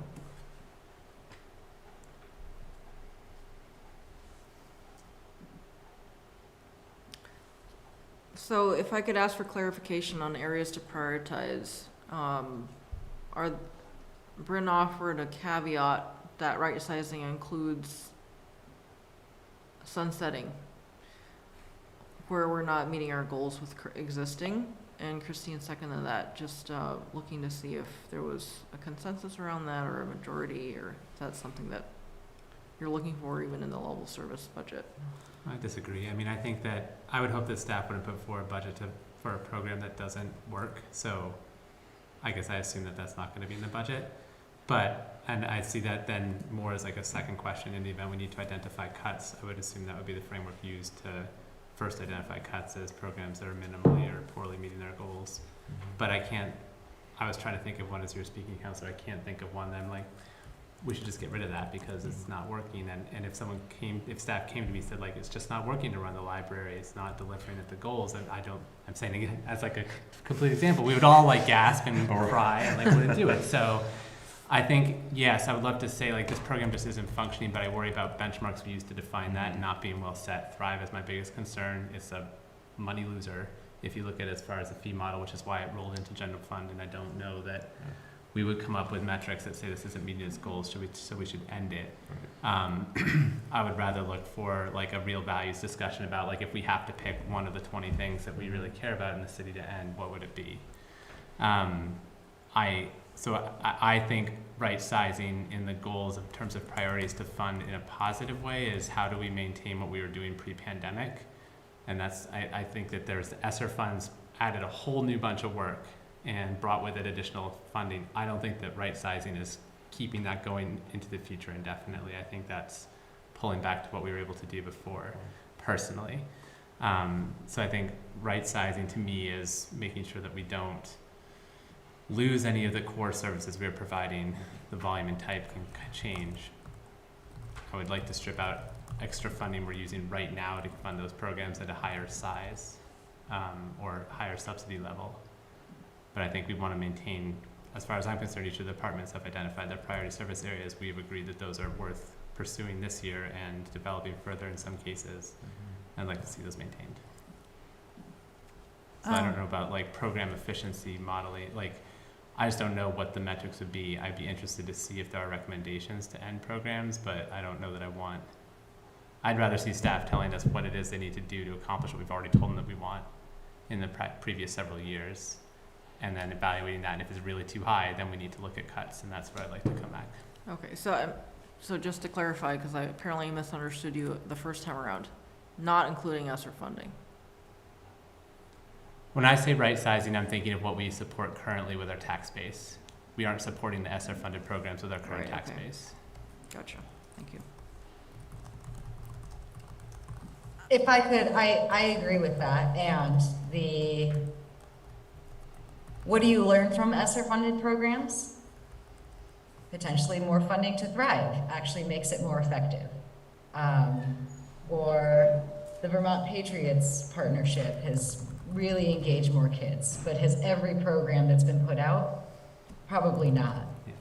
Speaker 6: So if I could ask for clarification on areas to prioritize, Bryn offered a caveat that right sizing includes sunsetting, where we're not meeting our goals with existing, and Christine seconded that, just looking to see if there was a consensus around that or a majority, or if that's something that you're looking for even in the level service budget.
Speaker 1: I disagree. I mean, I think that, I would hope that staff wouldn't put forward a budget for a program that doesn't work. So I guess I assume that that's not gonna be in the budget. But, and I see that then more as like a second question in the event we need to identify cuts. I would assume that would be the framework used to first identify cuts as programs that are minimally or poorly meeting their goals. But I was trying to think of one as you were speaking, Counselor. I can't think of one that I'm like, we should just get rid of that because it's not working. And if staff came to me and said like, it's just not working to run the library, it's not delivering at the goals, and I'm saying again, as like a complete example, we would all like gasp and cry and like wouldn't do it. So I think, yes, I would love to say like this program just isn't functioning, but I worry about benchmarks we use to define that and not being well set. Thrive is my biggest concern. It's a money loser if you look at it as far as the fee model, which is why it rolled into general fund, and I don't know that we would come up with metrics that say this isn't meeting its goals, so we should end it. I would rather look for like a real values discussion about like if we have to pick one of the 20 things that we really care about in the city to end, what would it be? I think right sizing in the goals in terms of priorities to fund in a positive way is how do we maintain what we were doing pre-pandemic? And that's, I think that there's the ESSER funds added a whole new bunch of work and brought with it additional funding. I don't think that right sizing is keeping that going into the future indefinitely. I think that's pulling back to what we were able to do before, personally. So I think right sizing to me is making sure that we don't lose any of the core services we are providing. The volume and type can change. I would like to strip out extra funding we're using right now to fund those programs at a higher size or higher subsidy level. But I think we want to maintain, as far as I'm concerned, each of the departments have identified their priority service areas. We've agreed that those are worth pursuing this year and developing further in some cases. I'd like to see those maintained. So I don't know about like program efficiency modeling, like I just don't know what the metrics would be. I'd be interested to see if there are recommendations to end programs, but I don't know that I'd rather see staff telling us what it is they need to do to accomplish what we've already told them that we want in the previous several years, and then evaluating that. And if it's really too high, then we need to look at cuts, and that's where I'd like to come back.
Speaker 6: Okay, so just to clarify, because I apparently misunderstood you the first time around, not including ESSER funding.
Speaker 1: When I say right sizing, I'm thinking of what we support currently with our tax base. We aren't supporting the ESSER funded programs with our current tax base.
Speaker 6: Gotcha, thank you.
Speaker 5: If I could, I agree with that. And what do you learn from ESSER funded programs? Potentially more funding to Thrive actually makes it more effective. Or the Vermont Patriots partnership has really engaged more kids, but has every program that's been put out? Probably not.
Speaker 1: Yeah.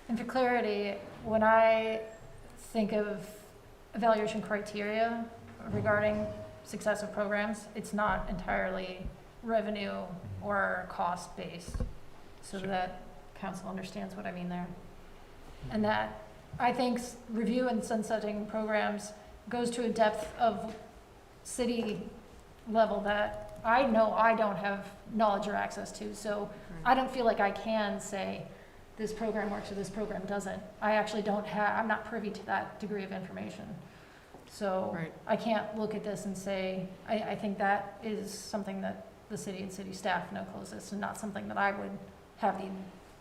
Speaker 2: And for clarity, when I think of evaluation criteria regarding success of programs, it's not entirely revenue or cost based, so that council understands what I mean there. And that I think review and sunsetting programs goes to a depth of city level that I know I don't have knowledge or access to. So I don't feel like I can say this program works or this program doesn't. I actually I'm not privy to that degree of information. So I can't look at this and say, I think that is something that the city and city staff know closest, and not something that I would have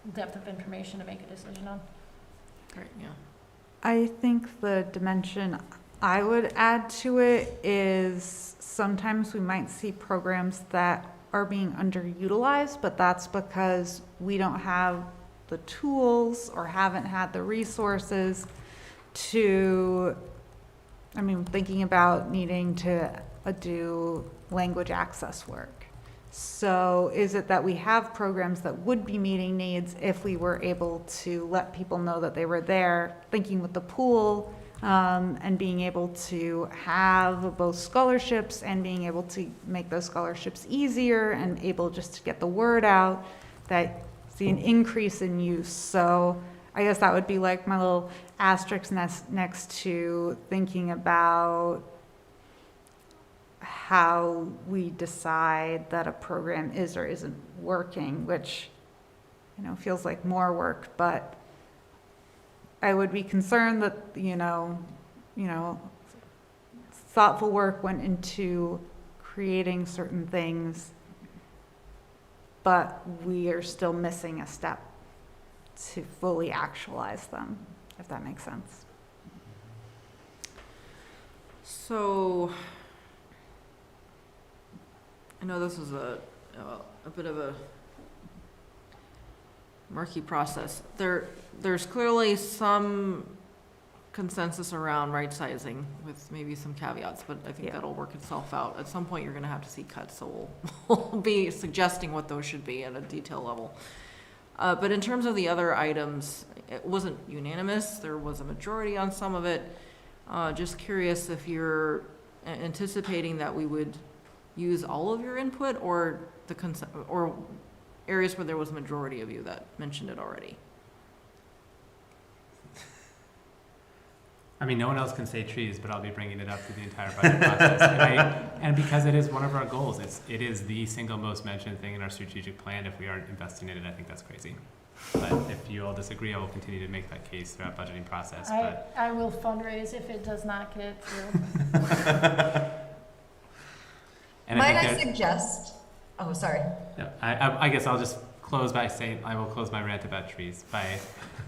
Speaker 2: the depth of information to make a decision on.
Speaker 6: Right, yeah.
Speaker 3: I think the dimension I would add to it is sometimes we might see programs that are being underutilized, but that's because we don't have the tools or haven't had the resources to, thinking about needing to do language access work. So is it that we have programs that would be meeting needs if we were able to let people know that they were there, thinking with the pool, and being able to have both scholarships and being able to make those scholarships easier and able just to get the word out that see an increase in use. So I guess that would be like my little asterisk next to thinking about how we decide that a program is or isn't working, which, feels like more work, but I would be concerned that, thoughtful work went into creating certain things, but we are still missing a step to fully actualize them, if that makes sense.
Speaker 6: So, I know this is a bit of a murky process. There's clearly some consensus around right sizing with maybe some caveats, but I think that'll work itself out. At some point, you're gonna have to see cuts, so we'll be suggesting what those should be at a detail level. But in terms of the other items, it wasn't unanimous. There was a majority on some of it. Just curious if you're anticipating that we would use all of your input, or or areas where there was a majority of you that mentioned it already.
Speaker 1: I mean, no one else can say trees, but I'll be bringing it up through the entire budget process. And because it is one of our goals, it is the single most mentioned thing in our strategic plan. If we aren't investing in it, I think that's crazy. But if you all disagree, I will continue to make that case throughout budgeting process.
Speaker 2: I will fundraise if it does not get through.
Speaker 1: And
Speaker 5: Might I
Speaker 1: think
Speaker 5: suggest, oh, sorry.
Speaker 1: No, I guess I'll just close by saying, I will close my rant about trees by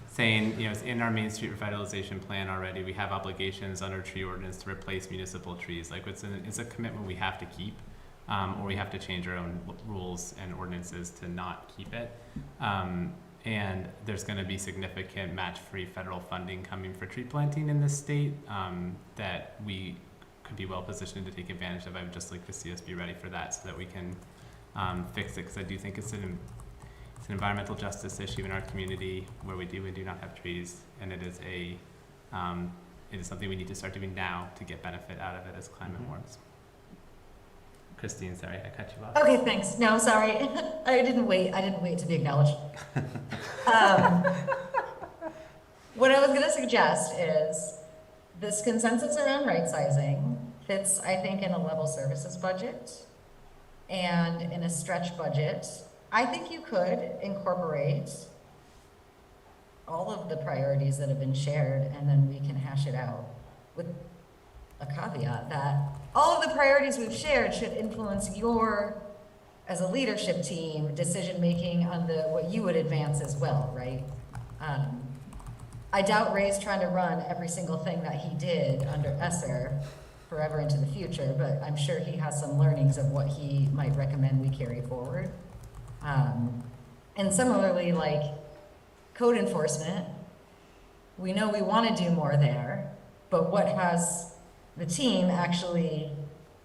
Speaker 1: saying, it's in our Main Street revitalization plan already. We have obligations under tree ordinance to replace municipal trees. Like it's a commitment we have to keep, or we have to change our own rules and ordinances to not keep it. And there's going to be significant match-free federal funding coming for tree planting in this state that we could be well positioned to take advantage of. I would just like to see us be ready for that so that we can fix it, because I do think it's an environmental justice issue in our community where we do not have trees, and it is something we need to start doing now to get benefit out of it as climate warms. Christine, sorry, I cut you off.
Speaker 5: Okay, thanks. No, sorry. I didn't wait to be acknowledged. What I was going to suggest is this consensus around right sizing fits, I think, in a level services budget and in a stretch budget. I think you could incorporate all of the priorities that have been shared, and then we can hash it out with a caveat that all of the priorities we've shared should influence your, as a leadership team, decision-making on what you would advance as well, right? I doubt Ray's trying to run every single thing that he did under Esser forever into the future, but I'm sure he has some learnings of what he might recommend we carry forward. And similarly, like code enforcement, we know we want to do more there, but what has the team actually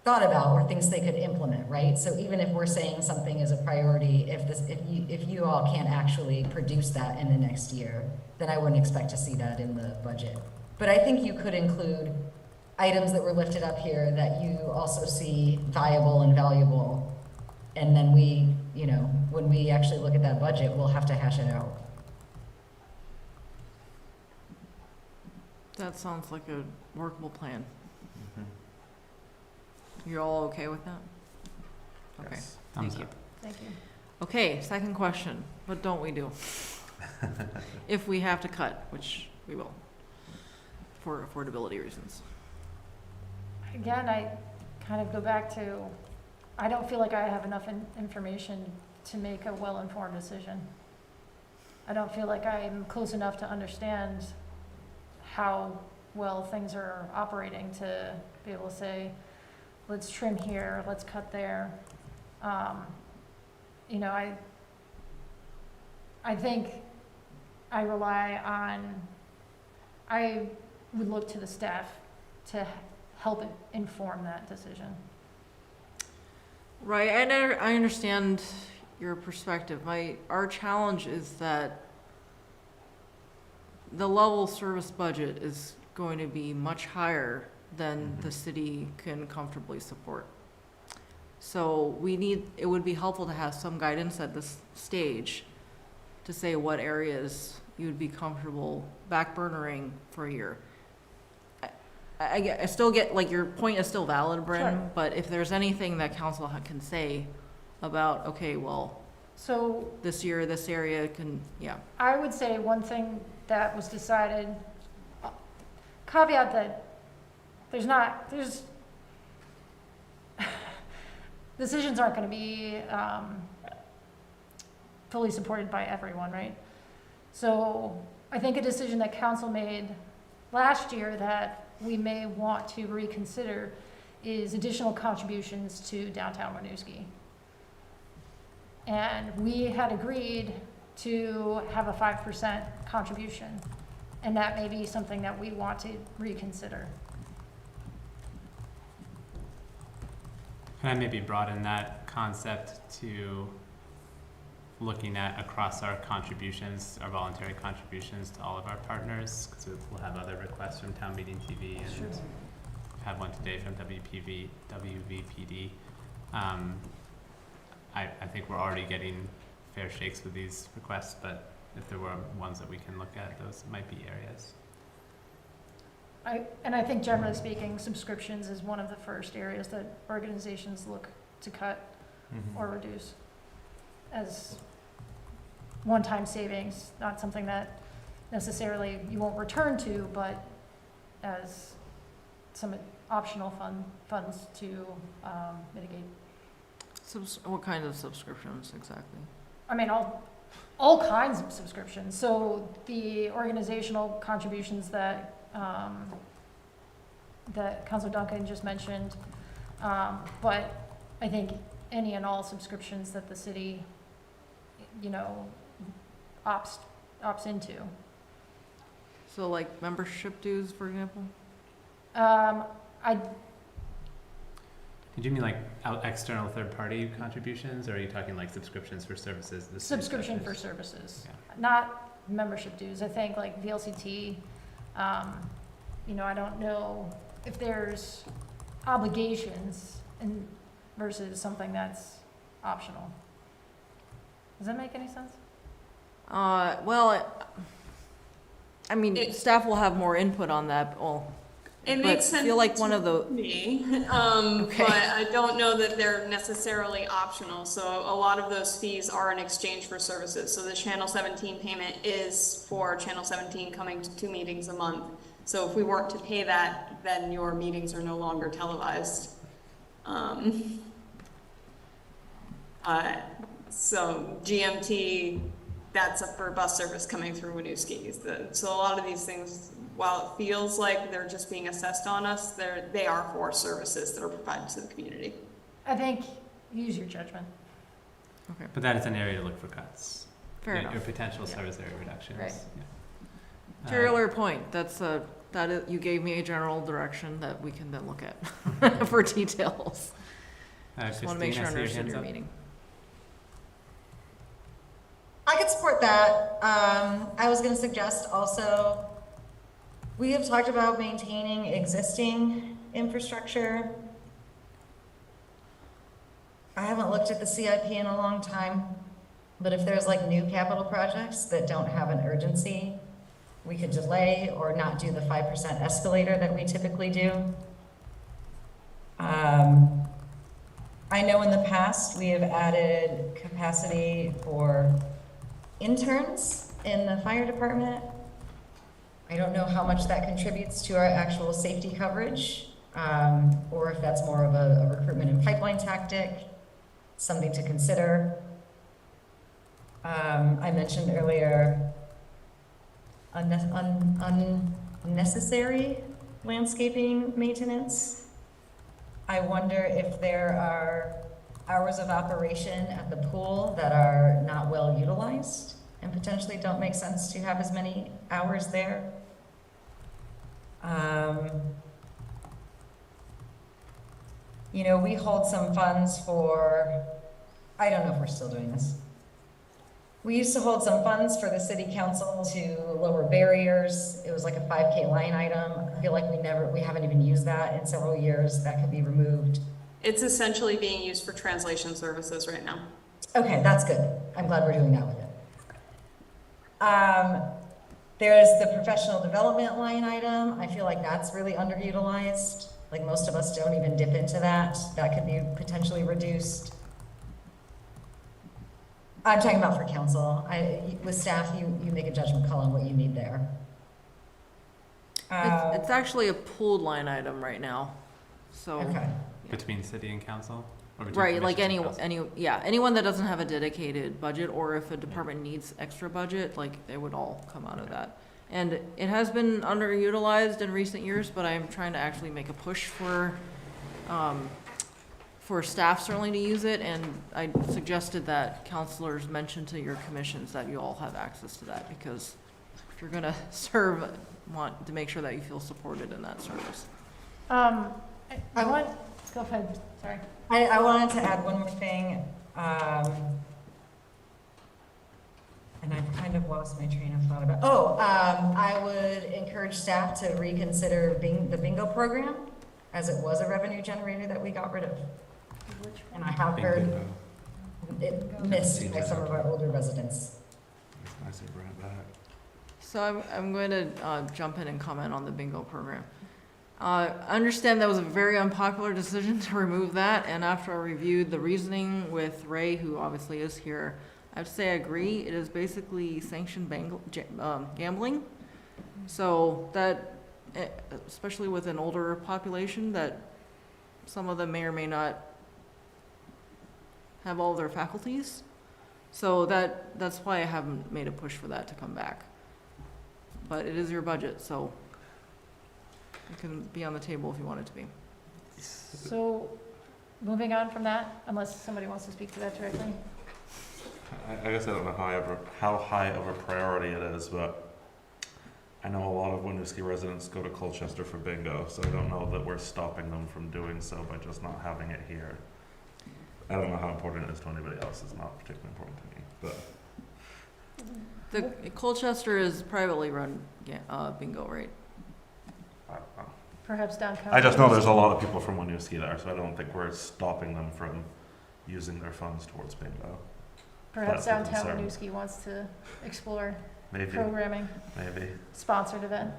Speaker 5: thought about or things they could implement, right? So even if we're saying something is a priority, if you all can't actually produce that in the next year, then I wouldn't expect to see that in the budget. But I think you could include items that were lifted up here that you also see viable and valuable, and then we, when we actually look at that budget, we'll have to hash it out.
Speaker 6: That sounds like a workable plan. You're all okay with that? Okay,
Speaker 1: Yes.
Speaker 6: thank
Speaker 1: Thumbs
Speaker 6: you.
Speaker 1: up.
Speaker 2: Thank you.
Speaker 6: Okay, second question. What don't we do? If we have to cut, which we will, for affordability reasons.
Speaker 2: Again, I kind of go back to, I don't feel like I have enough information to make a well-informed decision. I don't feel like I'm close enough to understand how well things are operating to be able to say, let's trim here, let's cut there. I think I would look to the staff to help inform that decision.
Speaker 6: Right, I understand your perspective. Our challenge is that the level service budget is going to be much higher than the city can comfortably support. So it would be helpful to have some guidance at this stage to say what areas you'd be comfortable backburnering for a year. I still get, like, your point is still valid, Bryn,
Speaker 2: Sure.
Speaker 6: but if there's anything that council can say about, okay, well,
Speaker 2: So
Speaker 6: this year, this area can, yeah.
Speaker 2: I would say one thing that was decided, caveat that there's decisions aren't going to be fully supported by everyone, right? So I think a decision that council made last year that we may want to reconsider is additional contributions to downtown Winooski. And we had agreed to have a 5% contribution, and that may be something that we want to reconsider.
Speaker 1: Can I maybe broaden that concept to looking at across our contributions, our voluntary contributions to all of our partners? Because we'll have other requests from Town Meeting TV and
Speaker 2: Sure.
Speaker 1: have one today from WVPD. I think we're already getting fair shakes with these requests, but if there were ones that we can look at, those might be areas.
Speaker 2: I think generally speaking, subscriptions is one of the first areas that organizations look to cut or reduce as one-time savings, not something that necessarily you won't return to, but as some optional funds to mitigate.
Speaker 6: What kind of subscriptions exactly?
Speaker 2: I mean, all kinds of subscriptions. So the organizational contributions that that Councilor Duncan just mentioned, but I think any and all subscriptions that the city, opts into.
Speaker 6: So like membership dues, for example?
Speaker 1: Do you mean like external third-party contributions, or are you talking like subscriptions for services? the city
Speaker 2: Subscription for
Speaker 1: charges?
Speaker 2: services,
Speaker 1: Yeah.
Speaker 2: not membership dues. I think like VLCT, I don't know if there's obligations versus something that's optional. Does that make any sense?
Speaker 6: Staff will have more input on that,
Speaker 19: It
Speaker 6: but
Speaker 19: makes sense
Speaker 6: I feel like one of the,
Speaker 19: to me,
Speaker 6: Okay.
Speaker 19: but I don't know that they're necessarily optional. So a lot of those fees are in exchange for services. So the Channel 17 payment is for Channel 17 coming to 2 meetings a month. So if we weren't to pay that, then your meetings are no longer televised. So GMT, that's for bus service coming through Winooski. So a lot of these things, while it feels like they're just being assessed on us, they are for services that are provided to the community.
Speaker 2: I think, use your judgment.
Speaker 6: okay,
Speaker 1: But that is an area to look for cuts.
Speaker 6: fair enough.
Speaker 1: Your potential
Speaker 2: Yeah.
Speaker 1: service area reductions.
Speaker 2: Right.
Speaker 1: Yeah.
Speaker 6: To your earlier point, you gave me a general direction that we can then look at for details. Just want to make sure I
Speaker 1: Christine, I see your
Speaker 6: understood
Speaker 1: hands
Speaker 6: your
Speaker 1: up.
Speaker 6: meeting.
Speaker 5: I could support that. I was gonna suggest also, we have talked about maintaining existing infrastructure. I haven't looked at the CIP in a long time, but if there's like new capital projects that don't have an urgency, we could delay or not do the 5% escalator that we typically do. I know in the past, we have added capacity for interns in the fire department. I don't know how much that contributes to our actual safety coverage, or if that's more of a recruitment and pipeline tactic, something to consider. I mentioned earlier unnecessary landscaping maintenance. I wonder if there are hours of operation at the pool that are not well utilized and potentially don't make sense to have as many hours there. We hold some funds for, I don't know if we're still doing this. We used to hold some funds for the city council to lower barriers. It was like a 5K line item. I feel like we haven't even used that in several years. That could be removed.
Speaker 19: It's essentially being used for translation services right now.
Speaker 5: Okay, that's good. I'm glad we're doing that with it. There's the professional development line item. I feel like that's really underutilized. Like most of us don't even dip into that. That could be potentially reduced. I'm talking about for council. With staff, you make a judgment call on what you need there.
Speaker 6: It's actually a pooled line item right now, so.
Speaker 5: Okay.
Speaker 1: Between city and council? Or between
Speaker 6: Right, like
Speaker 1: commissions and council?
Speaker 6: anyone that doesn't have a dedicated budget, or if a department needs extra budget, like, they would all come out of that. And it has been underutilized in recent years, but I'm trying to actually make a push for staff certainly to use it, and I suggested that counselors mention to your commissions that you all have access to that, because if you're gonna serve, want to make sure that you feel supported in that service.
Speaker 2: I want, go ahead, sorry.
Speaker 5: I wanted to add one more thing, and I've kind of lost my train of thought about, I would encourage staff to reconsider the bingo program, as it was a revenue generator that we got rid of. And I have heard it missed by some of our older residents.
Speaker 4: It's nice to bring it back.
Speaker 6: So I'm going to jump in and comment on the bingo program. I understand that was a very unpopular decision to remove that, and after I reviewed the reasoning with Ray, who obviously is here, I have to say I agree. It is basically sanctioned gambling. So that, especially with an older population, that some of them may or may not have all their faculties. So that's why I haven't made a push for that to come back. But it is your budget, so it can be on the table if you want it to be.
Speaker 2: So, moving on from that, unless somebody wants to speak to that directly.
Speaker 4: I guess I don't know how high of a priority it is, but I know a lot of Winooski residents go to Colchester for bingo, so I don't know that we're stopping them from doing so by just not having it here. I don't know how important it is to anybody else. It's not particularly important to me, but.
Speaker 6: The Colchester is privately run bingo, right?
Speaker 4: I don't know.
Speaker 2: Perhaps downtown.
Speaker 4: I just know there's a lot of people from Winooski there, so I don't think we're stopping them from using their funds towards bingo.
Speaker 2: Perhaps
Speaker 4: That's the
Speaker 2: downtown
Speaker 4: concern.
Speaker 2: Winooski wants to explore
Speaker 4: Maybe.
Speaker 2: programming,
Speaker 4: Maybe.
Speaker 2: sponsored event.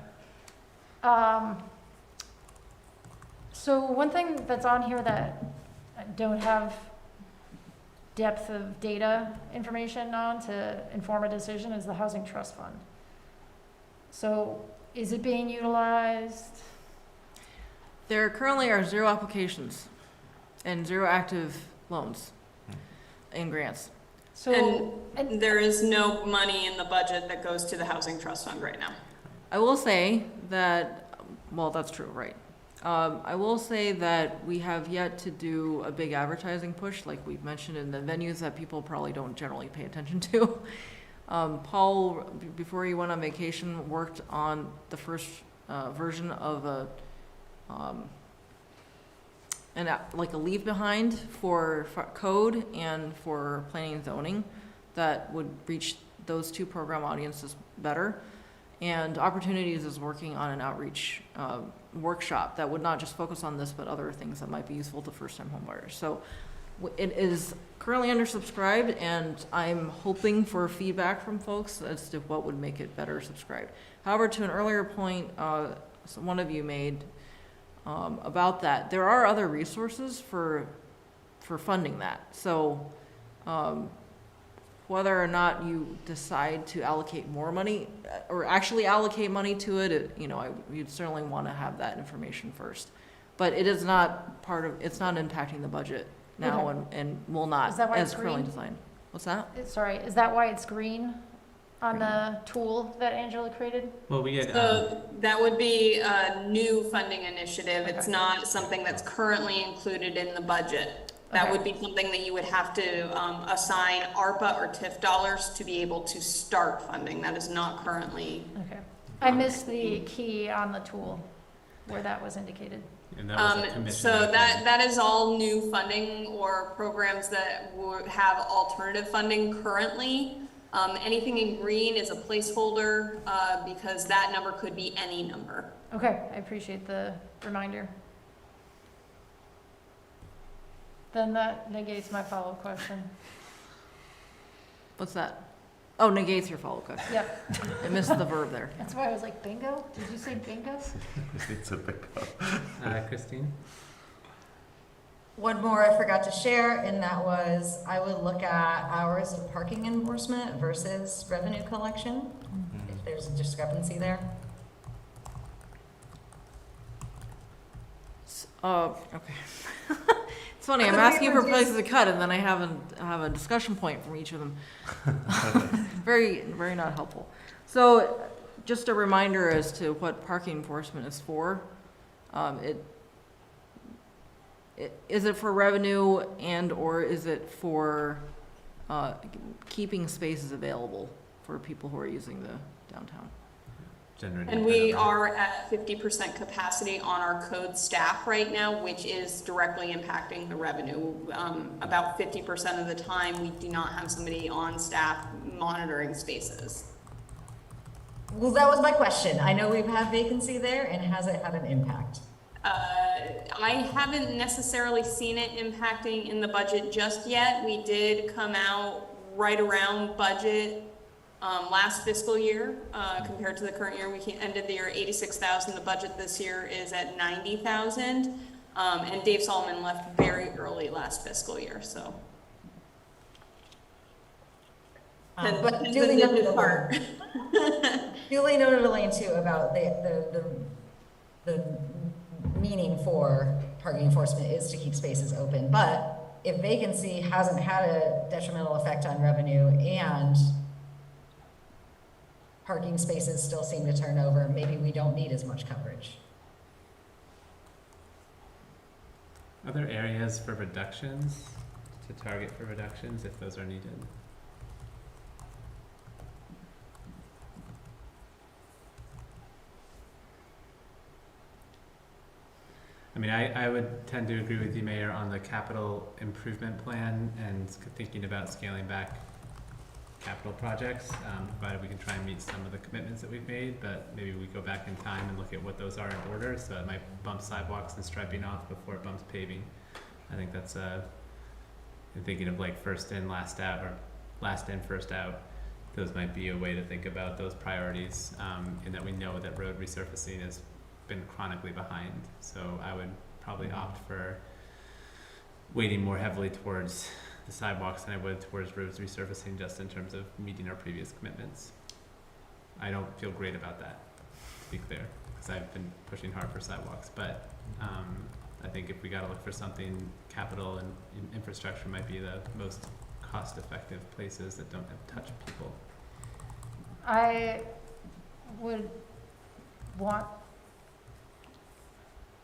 Speaker 2: So one thing that's on here that I don't have depth of data information on to inform a decision is the Housing Trust Fund. So is it being utilized?
Speaker 6: There currently are 0 applications and 0 active loans and grants.
Speaker 2: So,
Speaker 19: and there is no money in the budget that goes to the Housing Trust Fund right now.
Speaker 6: I will say that, well, that's true, right. I will say that we have yet to do a big advertising push, like we've mentioned in the venues that people probably don't generally pay attention to. Paul, before he went on vacation, worked on the first version of like a leave behind for code and for planning and zoning that would reach those 2 program audiences better. And Opportunities is working on an outreach workshop that would not just focus on this, but other things that might be useful to first-time homebuyers. So it is currently undersubscribed, and I'm hoping for feedback from folks as to what would make it better subscribed. However, to an earlier point one of you made about that, there are other resources for funding that. So whether or not you decide to allocate more money or actually allocate money to it, you'd certainly want to have that information first. But it is not it's not impacting the budget now.
Speaker 2: Okay.
Speaker 6: and will not
Speaker 2: Is that why
Speaker 6: as
Speaker 2: it's
Speaker 6: currently
Speaker 2: green?
Speaker 6: designed. What's that?
Speaker 2: Sorry, is that why it's green on the tool that Angela created?
Speaker 1: Well, we had,
Speaker 19: So that would be a new funding initiative. It's
Speaker 2: Okay.
Speaker 19: not something that's currently included in the budget. That
Speaker 2: Okay.
Speaker 19: would be something that you would have to assign ARPA or TIF dollars to be able to start funding. That is not currently.
Speaker 2: Okay. I missed the key on the tool where that was indicated.
Speaker 1: and that was a commission.
Speaker 19: So that is all new funding or programs that would have alternative funding currently. Anything in green is a placeholder because that number could be any number.
Speaker 2: Okay, I appreciate the reminder. Then that negates my follow-up question.
Speaker 6: What's that? Oh, negates your follow-up question.
Speaker 2: Yep.
Speaker 6: I missed the verb there.
Speaker 2: That's why I was like, bingo? Did you say bingo?
Speaker 4: It's a big go.
Speaker 1: Christine?
Speaker 5: One more I forgot to share, and that was I would look at hours of parking enforcement versus revenue collection, if there's a discrepancy there.
Speaker 6: Okay. It's funny, I'm asking for places to cut, and then I have a discussion point from each of them. Very, very not helpful. So, just a reminder as to what parking enforcement is for. Is it for revenue and/or is it for keeping spaces available for people who are using the downtown?
Speaker 19: And we are at 50% capacity on our code staff right now, which is directly impacting the revenue. About 50% of the time, we do not have somebody on staff monitoring spaces.
Speaker 5: Well, that was my question. I know we've had vacancy there, and has it had an impact?
Speaker 19: I haven't necessarily seen it impacting in the budget just yet. We did come out right around budget last fiscal year compared to the current year. We ended the year 86,000. The budget this year is at 90,000. And Dave Solomon left very early last fiscal year, so.
Speaker 5: But duly noted, duly noted, Elaine, too, about the meaning for parking enforcement is to keep spaces open. But if vacancy hasn't had a detrimental effect on revenue and parking spaces still seem to turn over, maybe we don't need as much coverage.
Speaker 1: Are there areas for reductions, to target for reductions if those are needed? I mean, I would tend to agree with you, Mayor, on the capital improvement plan and thinking about scaling back capital projects, provided we can try and meet some of the commitments that we've made, but maybe we go back in time and look at what those are in order, so it might bump sidewalks and striping off before it bumps paving. I think that's, I'm thinking of like first in, last out, or last in, first out. Those might be a way to think about those priorities, in that we know that road resurfacing has been chronically behind, so I would probably opt for weighting more heavily towards the sidewalks than I would towards roads resurfacing, just in terms of meeting our previous commitments. I don't feel great about that, to be clear, because I've been pushing hard for sidewalks, but I think if we gotta look for something, capital and infrastructure might be the most cost-effective places that don't touch people.
Speaker 2: I would want,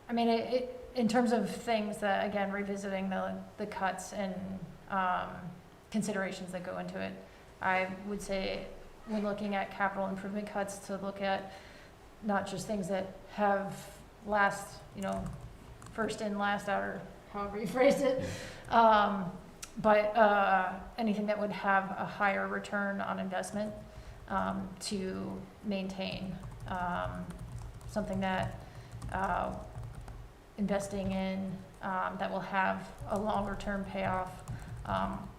Speaker 2: I mean, in terms of things that, again, revisiting the cuts and considerations that go into it, I would say when looking at capital improvement cuts, to look at not just things that have first in, last out, or however you phrased it, but anything that would have a higher return on investment to maintain, something that investing in that will have a longer term payoff,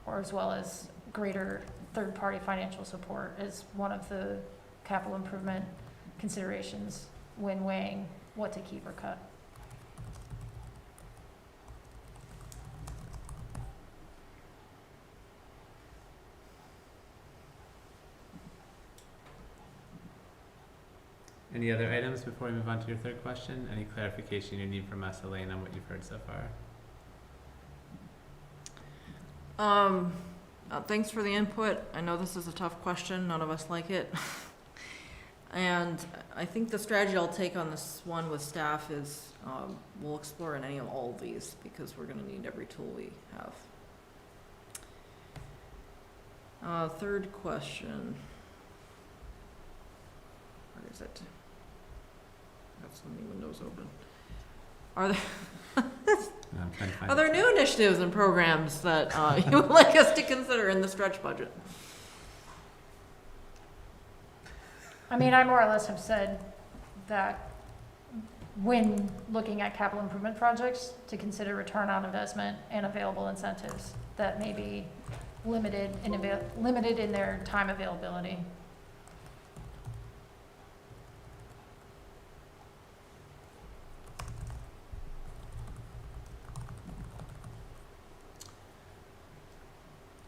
Speaker 2: or as well as greater third-party financial support is one of the capital improvement considerations when weighing what to keep or cut.
Speaker 1: Any other items before we move on to your third question? Any clarification you need from us, Elaine, on what you've heard so far?
Speaker 6: Thanks for the input. I know this is a tough question. None of us like it. And I think the strategy I'll take on this one with staff is we'll explore in any of all of these, because we're going to need every tool we have. Third question. Where is it? Got so many windows open. Are there new initiatives and programs that you would like us to consider in the stretch budget?
Speaker 2: I mean, I more or less have said that when looking at capital improvement projects, to consider return on investment and available incentives that may be limited in their time availability.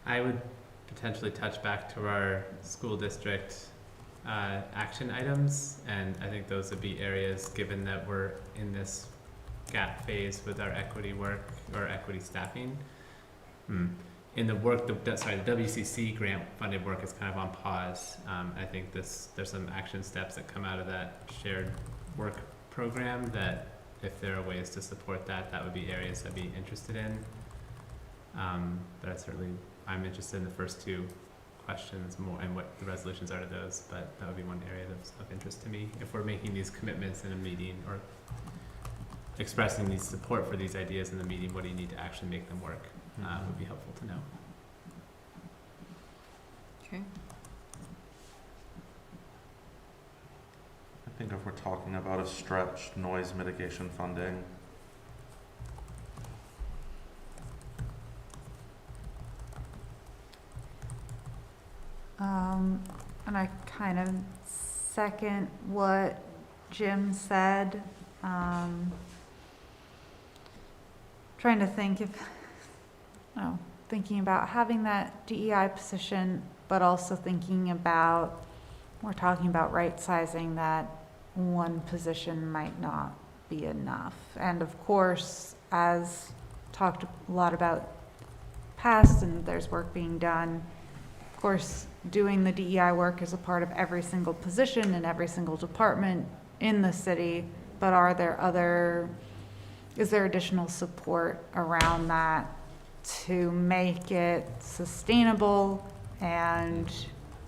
Speaker 1: I would potentially touch back to our school district action items, and I think those would be areas, given that we're in this gap phase with our equity work or equity staffing. In the work, the WCC grant funded work is kind of on pause. I think there's some action steps that come out of that shared work program that, if there are ways to support that, that would be areas I'd be interested in. But I'm interested in the first two questions more and what the resolutions are to those, but that would be one area that's of interest to me. If we're making these commitments in a meeting or expressing these support for these ideas in the meeting, what do you need to actually make them work? Would be helpful to know.
Speaker 6: Okay.
Speaker 4: I think if we're talking about a stretched noise mitigation funding,
Speaker 3: and I kind of second what Jim said. Trying to think thinking about having that DEI position, but also thinking about, we're talking about right sizing, that one position might not be enough. And of course, as talked a lot about past, and there's work being done, of course, doing the DEI work is a part of every single position in every single department in the city, but is there additional support around that to make it sustainable and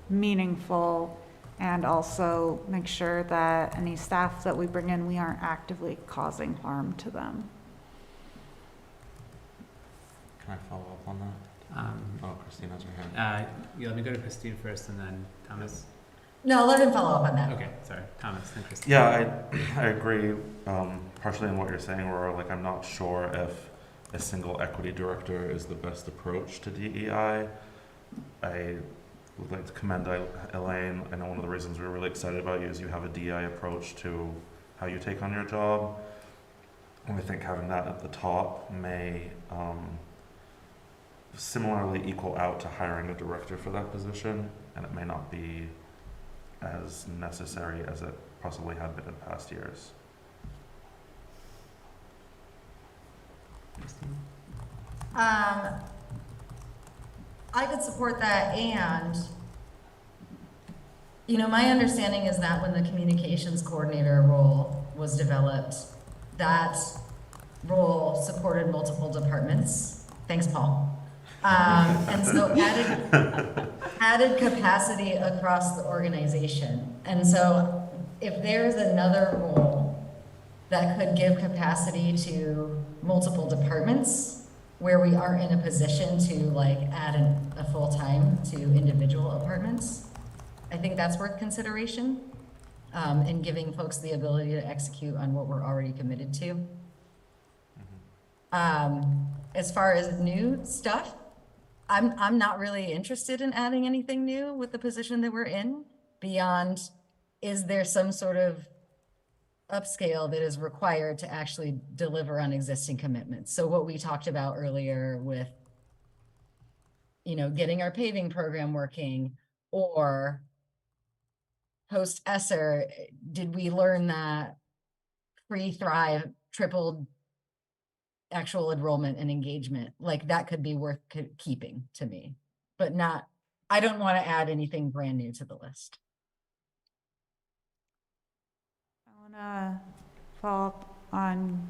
Speaker 3: meaningful, and also make sure that any staff that we bring in, we aren't actively causing harm to them?
Speaker 4: can I follow up on that? Christine has her hand.
Speaker 1: Yeah, let me go to Christine first and then Thomas.
Speaker 5: No, let him follow up on that.
Speaker 1: Okay, sorry, Thomas and Christine.
Speaker 4: Yeah, I agree partially in what you're saying, Aurora. Like, I'm not sure if a single equity director is the best approach to DEI. I would like to commend Elaine. I know one of the reasons we're really excited about you is you have a DEI approach to how you take on your job. And I think having that at the top may similarly equal out to hiring a director for that position, and it may not be as necessary as it possibly had been in past years.
Speaker 5: I could support that, and my understanding is that when the communications coordinator role was developed, that role supported multiple departments. Thanks, Paul. And so added capacity across the organization. And so if there's another role that could give capacity to multiple departments where we aren't in a position to add a full-time to individual apartments, I think that's worth consideration, and giving folks the ability to execute on what we're already committed to. As far as new stuff, I'm not really interested in adding anything new with the position that we're in beyond, is there some sort of upscale that is required to actually deliver on existing commitments? So what we talked about earlier with, getting our paving program working, or post ESSER, did we learn that Free Thrive tripled actual enrollment and engagement? That could be worth keeping to me, but I don't want to add anything brand new to the list.
Speaker 3: I want to follow up on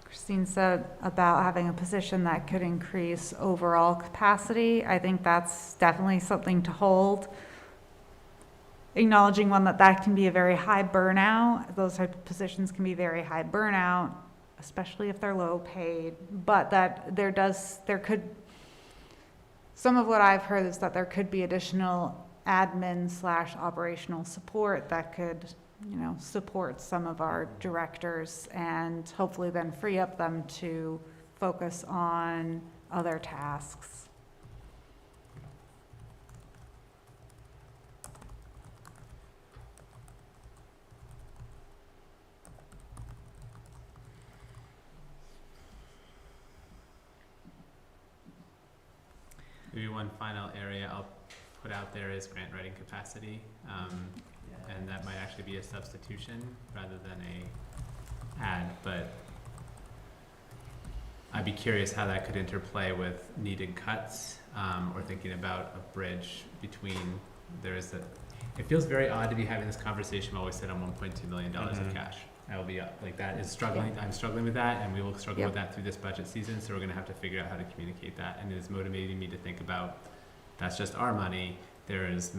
Speaker 3: Christine said about having a position that could increase overall capacity. I think that's definitely something to hold. Acknowledging that can be a very high burnout. Those type of positions can be very high burnout, especially if they're low paid, but that some of what I've heard is that there could be additional admin/operational support that could, support some of our directors and hopefully then free up them to focus on other tasks.
Speaker 1: Maybe one one final area I'll put out there is grant writing capacity. And that might actually be a substitution rather than a add, but I'd be curious how that could interplay with needed cuts, or thinking about a bridge between, it feels very odd to be having this conversation while we sit on $1.2 million of cash. I will be, like, that is struggling, I'm struggling with that, and we will struggle with that through this budget season, so we're gonna have to figure out how to communicate that, and it is motivating me to think about, that's just our money, there is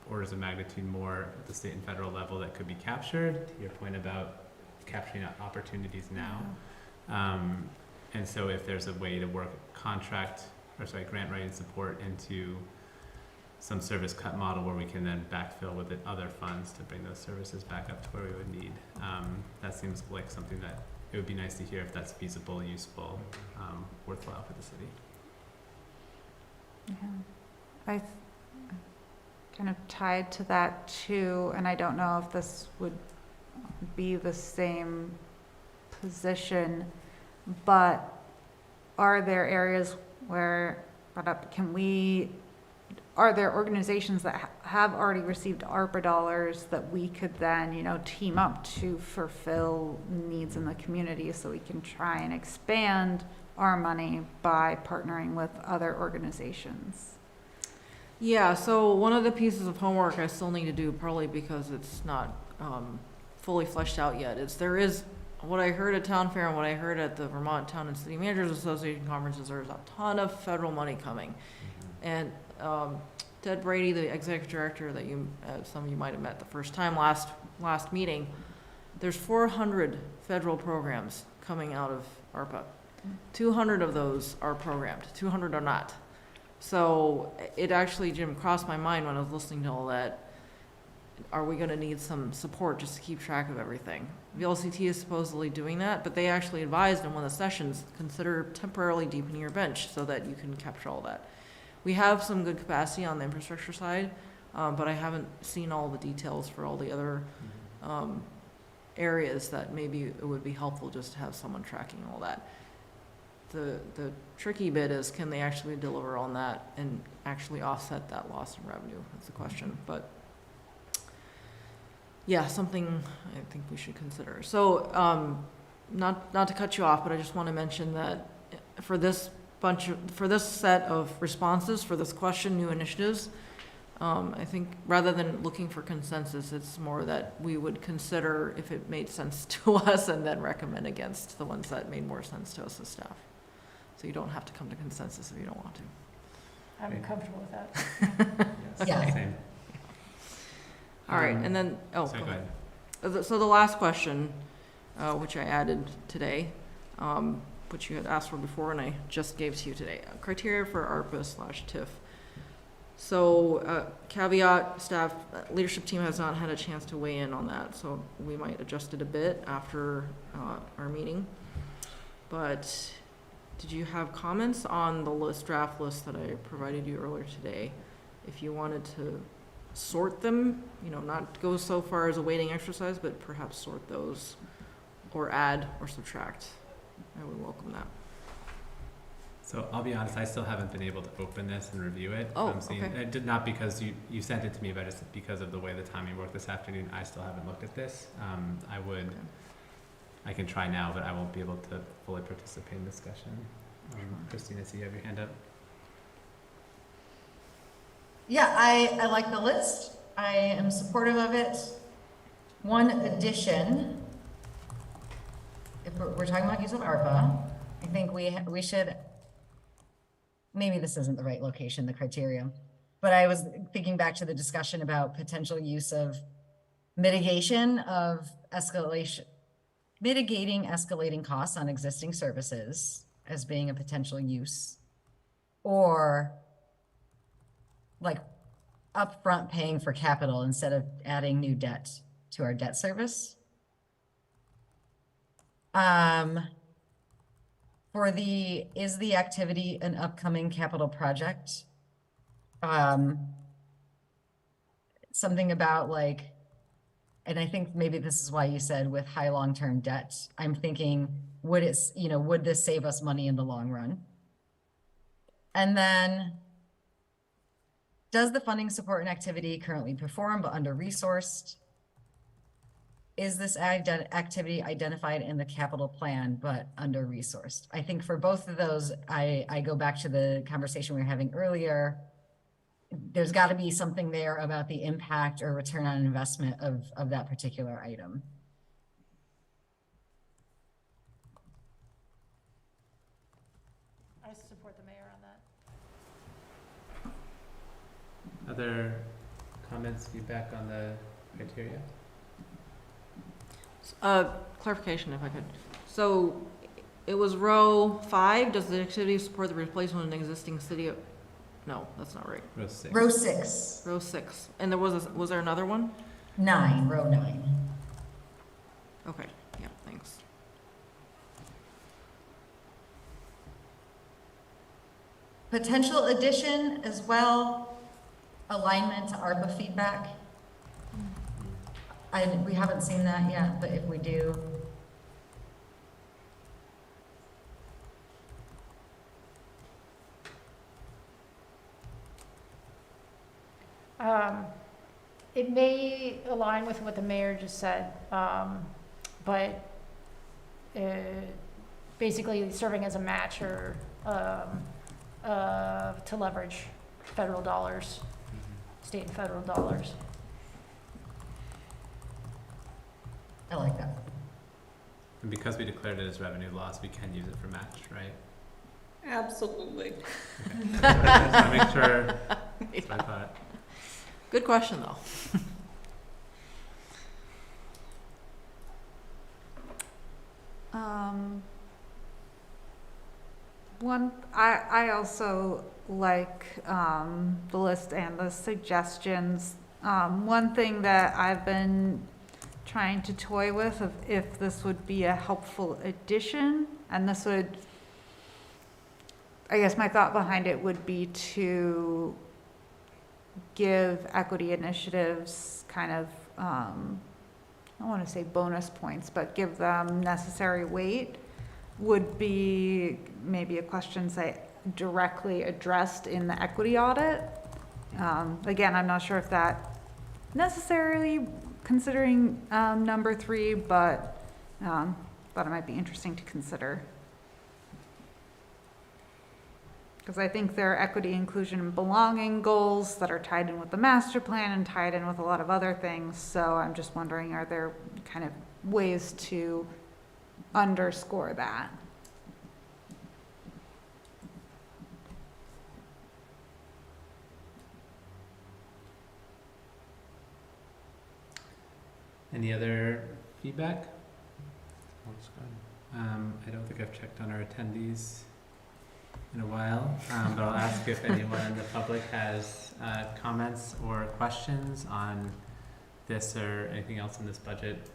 Speaker 1: orders of magnitude more at the state and federal level that could be captured, to your point about capturing opportunities now. And so if there's a way to work grant writing support into some service cut model where we can then backfill with other funds to bring those services back up to where we would need. That seems like something that it would be nice to hear if that's feasible, useful, worthwhile for the city.
Speaker 3: I kind of tied to that too, and I don't know if this would be the same position, but are there areas where, are there organizations that have already received ARPA dollars that we could then, team up to fulfill needs in the community so we can try and expand our money by partnering with other organizations?
Speaker 6: Yeah, so one of the pieces of homework I still need to do, probably because it's not fully fleshed out yet, is there is what I heard at Town Fair and what I heard at the Vermont Town and City Managers Association conferences. There's a ton of federal money coming, and Ted Brady, the executive director that some of you might have met the first time last meeting, there's 400 federal programs coming out of ARPA. 200 of those are programmed, 200 are not. So it actually, Jim, crossed my mind when I was listening to all that. Are we going to need some support just to keep track of everything? VLCT is supposedly doing that, but they actually advised in one of the sessions, consider temporarily deepening your bench so that you can capture all that. We have some good capacity on the infrastructure side, but I haven't seen all the details for all the other areas that maybe it would be helpful just to have someone tracking all that. The tricky bit is, can they actually deliver on that and actually offset that loss in revenue? That's the question. But yeah, something I think we should consider. So not to cut you off, but I just want to mention that for this set of responses for this question, new initiatives, I think rather than looking for consensus, it's more that we would consider if it made sense to us and then recommend against the ones that made more sense to us as staff. So you don't have to come to consensus if you don't want to.
Speaker 2: I'm comfortable with that.
Speaker 5: Yeah.
Speaker 1: Same.
Speaker 6: All right, and then,
Speaker 1: Go ahead.
Speaker 6: So the last question, which I added today, which you had asked for before and I just gave to you today, criteria for ARPA/TIF. So caveat, staff, leadership team has not had a chance to weigh in on that, so we might adjust it a bit after our meeting. But did you have comments on the draft list that I provided you earlier today? If you wanted to sort them, not go so far as a weighting exercise, but perhaps sort those or add or subtract, I would welcome that.
Speaker 1: So I'll be honest, I still haven't been able to open this and review it.
Speaker 6: Oh,
Speaker 1: okay.
Speaker 6: okay.
Speaker 1: It did not because you sent it to me, but just because of the way the timing worked this afternoon, I still haven't looked at this. I can try now, but I won't be able to fully participate in discussion. Christina, I see you have your hand up.
Speaker 5: Yeah, I like the list. I am supportive of it. One addition, if we're talking about use of ARPA, I think we should, maybe this isn't the right location, the criteria, but I was thinking back to the discussion about potential use of mitigating escalating costs on existing services as being a potential use, or like upfront paying for capital instead of adding new debt to our debt service. Is the activity an upcoming capital project? Something about and I think maybe this is why you said with high long-term debt, I'm thinking, would this save us money in the long run? And then Does the funding support an activity currently performed but under-resourced? Is this activity identified in the capital plan but under-resourced? I think for both of those, I go back to the conversation we were having earlier. There's got to be something there about the impact or return on investment of that particular item.
Speaker 2: I support the mayor on that.
Speaker 1: Other comments, feedback on the criteria?
Speaker 6: Clarification if I could. So it was row 5. Does the activity support the replacement of an existing city? No, that's not right.
Speaker 1: Row 6.
Speaker 5: Row 6.
Speaker 6: Row 6. And there was there another one?
Speaker 5: 9, row 9.
Speaker 6: Okay, yeah, thanks.
Speaker 5: Potential addition as well, alignment to ARPA feedback. We haven't seen that yet, but if we do.
Speaker 2: It may align with what the mayor just said, but basically serving as a match or to leverage federal dollars, state and federal dollars.
Speaker 5: I like that.
Speaker 1: And because we declared it as revenue loss, we can use it for match, right?
Speaker 19: Absolutely.
Speaker 1: Okay. Just want to make sure. That's what I thought.
Speaker 6: Good question, though.
Speaker 3: I also like the list and the suggestions. One thing that I've been trying to toy with if this would be a helpful addition, and this would, I guess my thought behind it would be to give equity initiatives kind of, I don't want to say bonus points, but give them necessary weight, would be maybe a question say directly addressed in the equity audit. Again, I'm not sure if that necessarily considering number 3, but thought it might be interesting to consider. Because I think there are equity, inclusion, and belonging goals that are tied in with the master plan and tied in with a lot of other things. So I'm just wondering, are there kind of ways to underscore that?
Speaker 1: Any other feedback? I don't think I've checked on our attendees in a while, but I'll ask if anyone in the public has comments or questions on this or anything else in this budget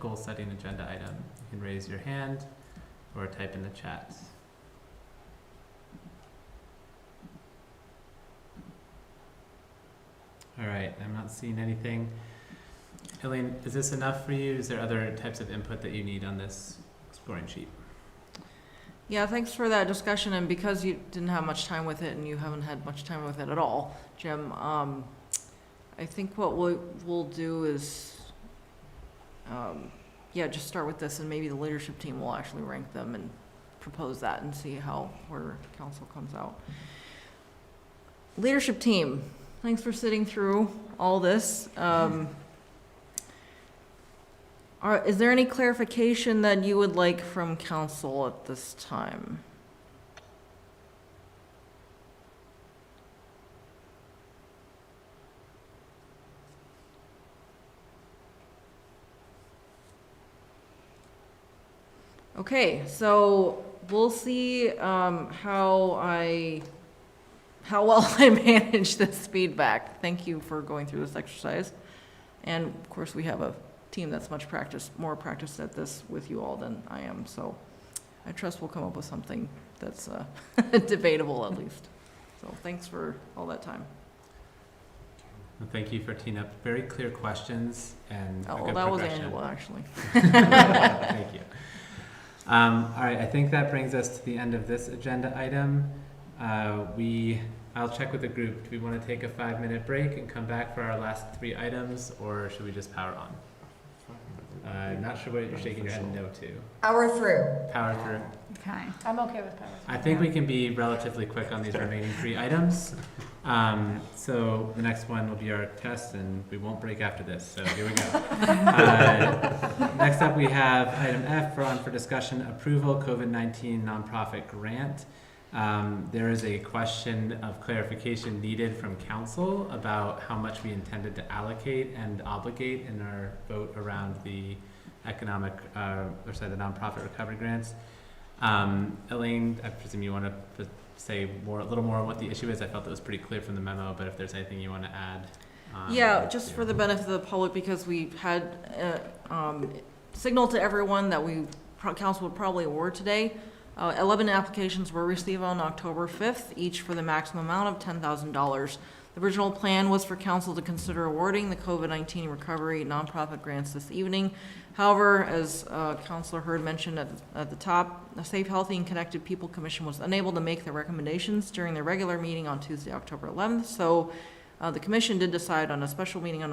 Speaker 1: goal setting agenda item. You can raise your hand or type in the chat. All right, I'm not seeing anything. Elaine, is this enough for you? Is there other types of input that you need on this scoring sheet?
Speaker 6: Yeah, thanks for that discussion, and because you didn't have much time with it and you haven't had much time with it at all, Jim, I think what we'll do is, just start with this, and maybe the leadership team will actually rank them and propose that and see where council comes out. Leadership team, thanks for sitting through all this. Is there any clarification that you would like from council at this time? Okay, so we'll see how well I manage this feedback. Thank you for going through this exercise. And of course, we have a team that's more practiced at this with you all than I am, so I trust we'll come up with something that's debatable at least. So thanks for all that time.
Speaker 1: Well, thank you for teeing up very clear questions and a good
Speaker 6: that was
Speaker 1: progression.
Speaker 6: Angela, actually.
Speaker 1: Thank you. All right, I think that brings us to the end of this agenda item. We I'll check with the group. Do we want to take a 5-minute break and come back for our last 3 items, or should we just power on? Not sure what you're shaking your head no to.
Speaker 5: Power through.
Speaker 1: Power through.
Speaker 3: Okay.
Speaker 2: I'm okay with power.
Speaker 1: I think we can be relatively quick on these remaining 3 items. So the next one will be our test, and we won't break after this. So here we go. Next up, we have item F for discussion: approval COVID-19 nonprofit grant. There is a question of clarification needed from council about how much we intended to allocate and obligate in our vote around the the nonprofit recovery grants. Elaine, I presume you want to say a little more on what the issue is. I felt it was pretty clear from the memo, but if there's anything you want to add.
Speaker 6: Yeah, just for the benefit of the public, because we had signaled to everyone that council would probably award today. 11 applications were received on October 5th, each for the maximum amount of $10,000. The original plan was for council to consider awarding the COVID-19 recovery nonprofit grants this evening. However, as Councilor Hurd mentioned at the top, the Safe, Healthy, and Connected People Commission was unable to make their recommendations during their regular meeting on Tuesday, October 11th. So the commission did decide on a special meeting on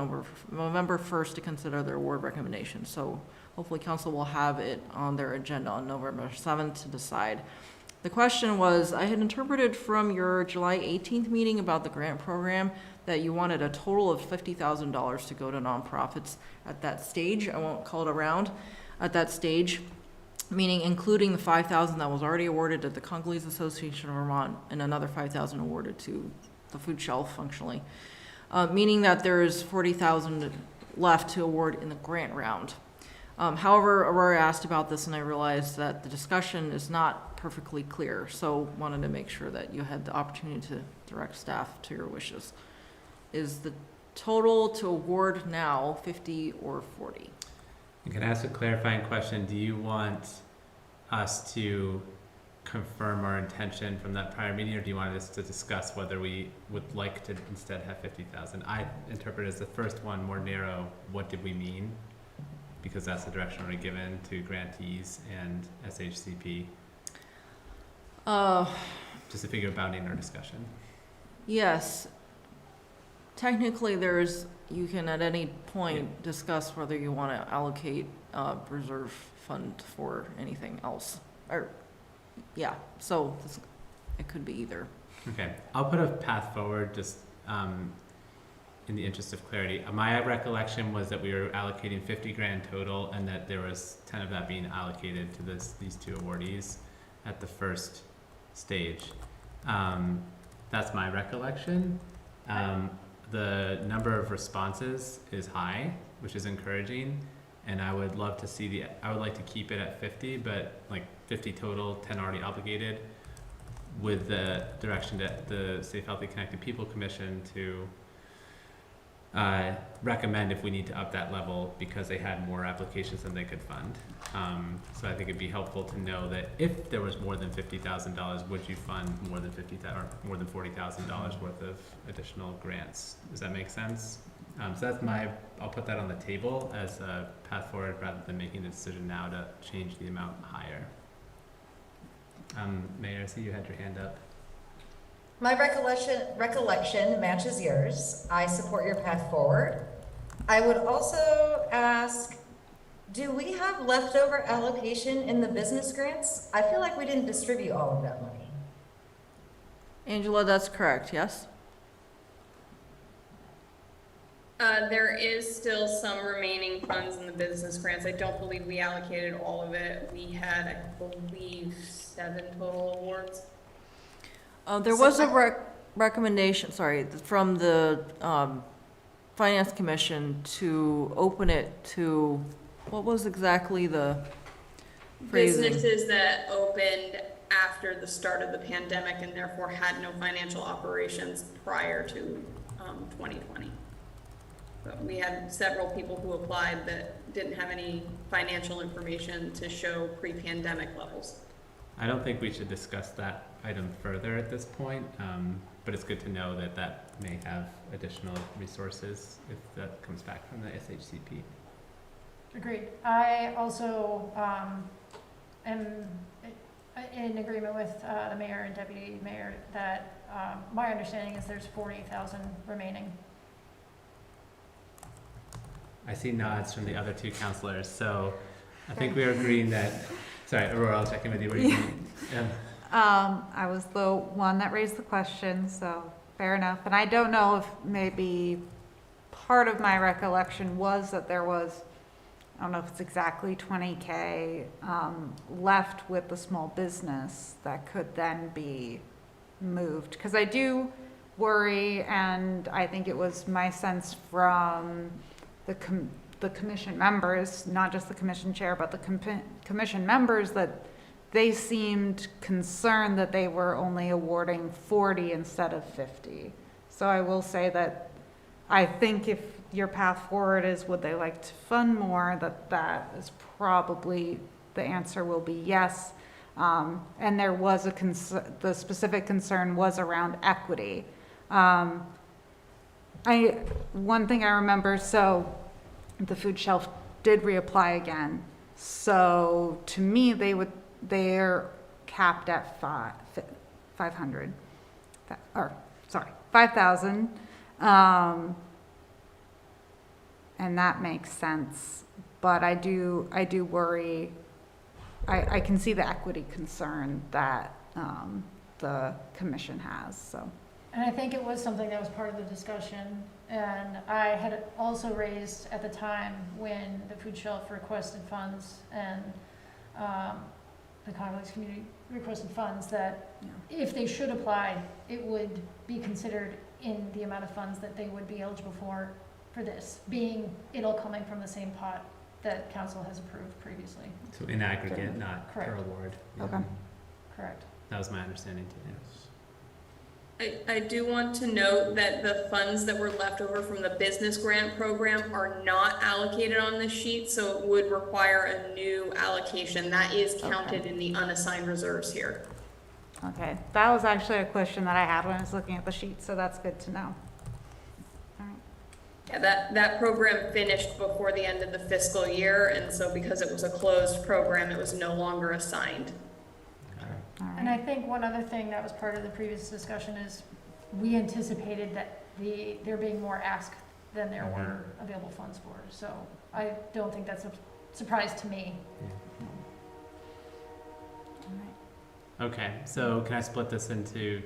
Speaker 6: November 1st to consider their award recommendation. So hopefully council will have it on their agenda on November 7th to decide. The question was, I had interpreted from your July 18th meeting about the grant program that you wanted a total of $50,000 to go to nonprofits at that stage. I won't call it around at that stage, meaning including the $5,000 that was already awarded to the Congolese Association of Vermont and another $5,000 awarded to the food shelf functionally, meaning that there is $40,000 left to award in the grant round. However, Aurora asked about this and I realized that the discussion is not perfectly clear, so wanted to make sure that you had the opportunity to direct staff to your wishes. Is the total to award now 50 or 40?
Speaker 1: You can ask a clarifying question. Do you want us to confirm our intention from that prior meeting, or do you want us to discuss whether we would like to instead have 50,000? I interpret as the first one more narrow. What did we mean? Because that's the direction already given to grantees and SHCP. Just a figure of bounding our discussion.
Speaker 6: Yes. Technically, you can at any point discuss whether you want to allocate reserve fund for anything else. Or, yeah, so it could be either.
Speaker 1: Okay, I'll put a path forward just in the interest of clarity. My recollection was that we were allocating 50 grand total and that there was 10 of that being allocated to these 2 awardees at the first stage. That's my recollection. The number of responses is high, which is encouraging, and I would love to I would like to keep it at 50, but like 50 total, 10 already obligated, with the direction that the Safe, Healthy, Connected People Commission to recommend if we need to up that level because they had more applications than they could fund. So I think it'd be helpful to know that if there was more than $50,000, would you fund more than more than $40,000 worth of additional grants? Does that make sense? So that's I'll put that on the table as a path forward rather than making the decision now to change the amount higher. Mayor, I see you had your hand up.
Speaker 5: My recollection matches yours. I support your path forward. I would also ask, do we have leftover allocation in the business grants? I feel like we didn't distribute all of that money.
Speaker 6: Angela, that's correct, yes?
Speaker 19: There is still some remaining funds in the business grants. I don't believe we allocated all of it. We had, I believe, 7 total awards.
Speaker 6: There was a recommendation, from the Finance Commission to open it to, what was exactly the phrasing?
Speaker 19: Businesses that opened after the start of the pandemic and therefore had no financial operations prior to 2020. But we had several people who applied that didn't have any financial information to show pre-pandemic levels.
Speaker 1: I don't think we should discuss that item further at this point, but it's good to know that that may have additional resources if that comes back from the SHCP.
Speaker 2: Agreed. I also am in agreement with the mayor and deputy mayor that my understanding is there's 40,000 remaining.
Speaker 1: I see nods from the other two counselors, so I think we are agreeing that, sorry, Aurora, I'll check in with you. What do you think?
Speaker 3: I was the one that raised the question, so fair enough. And I don't know if maybe part of my recollection was that there was, I don't know if it's exactly 20K left with the small business that could then be moved. Because I do worry, and I think it was my sense from the commission members, not just the commission chair, but the commission members, that they seemed concerned that they were only awarding 40 instead of 50. So I will say that I think if your path forward is would they like to fund more, that is probably, the answer will be yes. And there was the specific concern was around equity. One thing I remember, so the food shelf did reapply again. So to me, they're capped at 500, or sorry, 5,000. And that makes sense, but I do worry. I can see the equity concern that the commission has, so.
Speaker 2: And I think it was something that was part of the discussion, and I had also raised at the time when the food shelf requested funds and the Congolese community requested funds, that if they should apply, it would be considered in the amount of funds that they would be eligible for this, being it all coming from the same pot that council has approved previously.
Speaker 1: So in aggregate, not per
Speaker 2: Correct.
Speaker 1: award.
Speaker 3: Okay.
Speaker 2: Correct.
Speaker 1: That was my understanding too.
Speaker 19: I do want to note that the funds that were left over from the business grant program are not allocated on this sheet, so it would require a new allocation. That is counted in the unassigned reserves here.
Speaker 3: Okay, that was actually a question that I had when I was looking at the sheet, so that's good to know. All right.
Speaker 19: Yeah, that program finished before the end of the fiscal year, and so because it was a closed program, it was no longer assigned.
Speaker 3: All right.
Speaker 2: And I think one other thing that was part of the previous discussion is we anticipated that there being more ask than there were available funds for. So I don't think that's a surprise to me.
Speaker 1: Okay, so can I split this into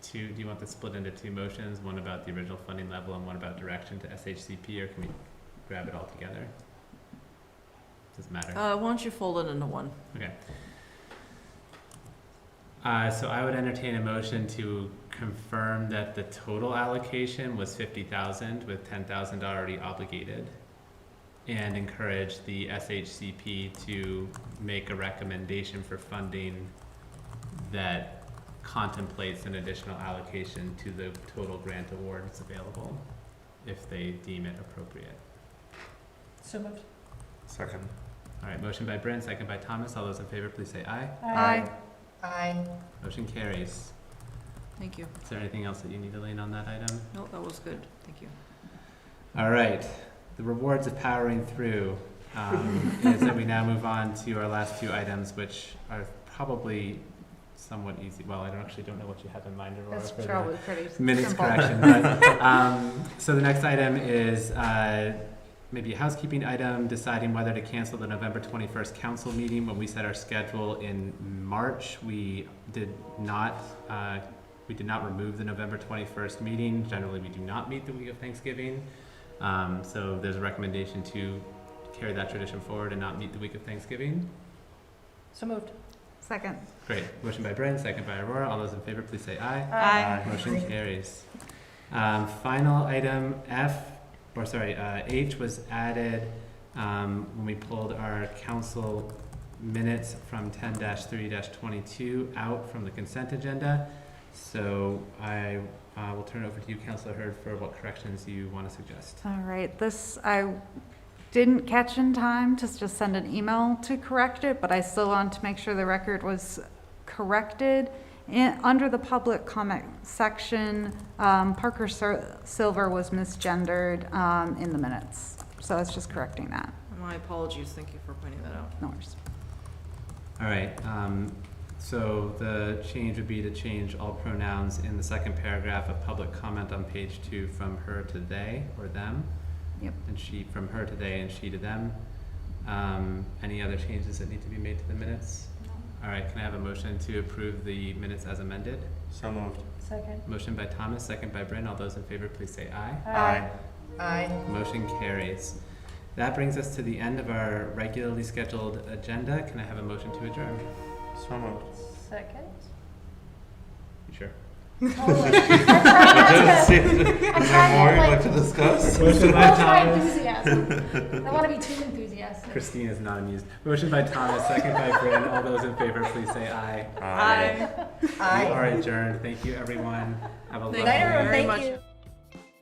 Speaker 1: two? Do you want this split into two motions? One about the original funding level and one about direction to SHCP, or can we grab it all together? Doesn't matter.
Speaker 6: Why don't you fold it into one?
Speaker 1: Okay. So I would entertain a motion to confirm that the total allocation was 50,000 with 10,000 already obligated, and encourage the SHCP to make a recommendation for funding that contemplates an additional allocation to the total grant awards available if they deem it appropriate.
Speaker 2: So moved.
Speaker 4: Second.
Speaker 1: All right, motion by Bryn, second by Thomas. All those in favor, please say aye.
Speaker 2: Aye.
Speaker 5: Aye.
Speaker 1: Motion carries.
Speaker 6: Thank you.
Speaker 1: Is there anything else that you need, Elaine, on that item?
Speaker 6: No, that was good. Thank you.
Speaker 1: All right, the rewards of powering through is that we now move on to our last two items, which are probably somewhat easy. Well, I don't know what you have in mind, Aurora,
Speaker 3: That's
Speaker 1: for
Speaker 3: probably
Speaker 1: the
Speaker 3: pretty
Speaker 1: minutes
Speaker 3: simple.
Speaker 1: correction. But, so the next item is maybe a housekeeping item, deciding whether to cancel the November 21st council meeting. When we set our schedule in March, we did not remove the November 21st meeting. Generally, we do not meet the week of Thanksgiving. So there's a recommendation to carry that tradition forward and not meet the week of Thanksgiving.
Speaker 2: So moved.
Speaker 3: Second.
Speaker 1: Great. Motion by Bryn, second by Aurora. All those in favor, please say aye.
Speaker 3: Aye.
Speaker 1: Motion carries. Final item H was added when we pulled our council minutes from 10-3-22 out from the consent agenda. So I will turn it over to you, Councilor Hurd, for what corrections you want to suggest.
Speaker 3: All right, this I didn't catch in time to just send an email to correct it, but I still want to make sure the record was corrected. Under the public comment section, Parker Silver was misgendered in the minutes. So it's just correcting that.
Speaker 6: My apologies. Thank you for pointing that out.
Speaker 3: No worries.
Speaker 1: All right. So the change would be to change all pronouns in the second paragraph of public comment on page 2 from her to they or them.
Speaker 3: Yep.
Speaker 1: And she from her to they and she to them. Any other changes that need to be made to the minutes? All right, can I have a motion to approve the minutes as amended?
Speaker 4: So moved.
Speaker 2: Second.
Speaker 1: Motion by Thomas, second by Bryn. All those in favor, please say aye.
Speaker 2: Aye.
Speaker 5: Aye.
Speaker 1: Motion carries. That brings us to the end of our regularly scheduled agenda. Can I have a motion to adjourn?
Speaker 4: So moved.
Speaker 2: Second.
Speaker 1: You sure?
Speaker 2: Totally.
Speaker 4: Is there more you'd like to discuss?
Speaker 1: Motion by
Speaker 2: That's my
Speaker 1: Thomas.
Speaker 2: enthusiasm. I want to be too enthusiastic.
Speaker 1: Christine is not amused. Motion by Thomas, second by Bryn. All those in favor, please say aye.
Speaker 5: Aye.
Speaker 1: We are adjourned. Thank you, everyone. Have a lovely
Speaker 6: Thank you
Speaker 1: night.
Speaker 6: very
Speaker 2: Thank
Speaker 6: much.
Speaker 2: you.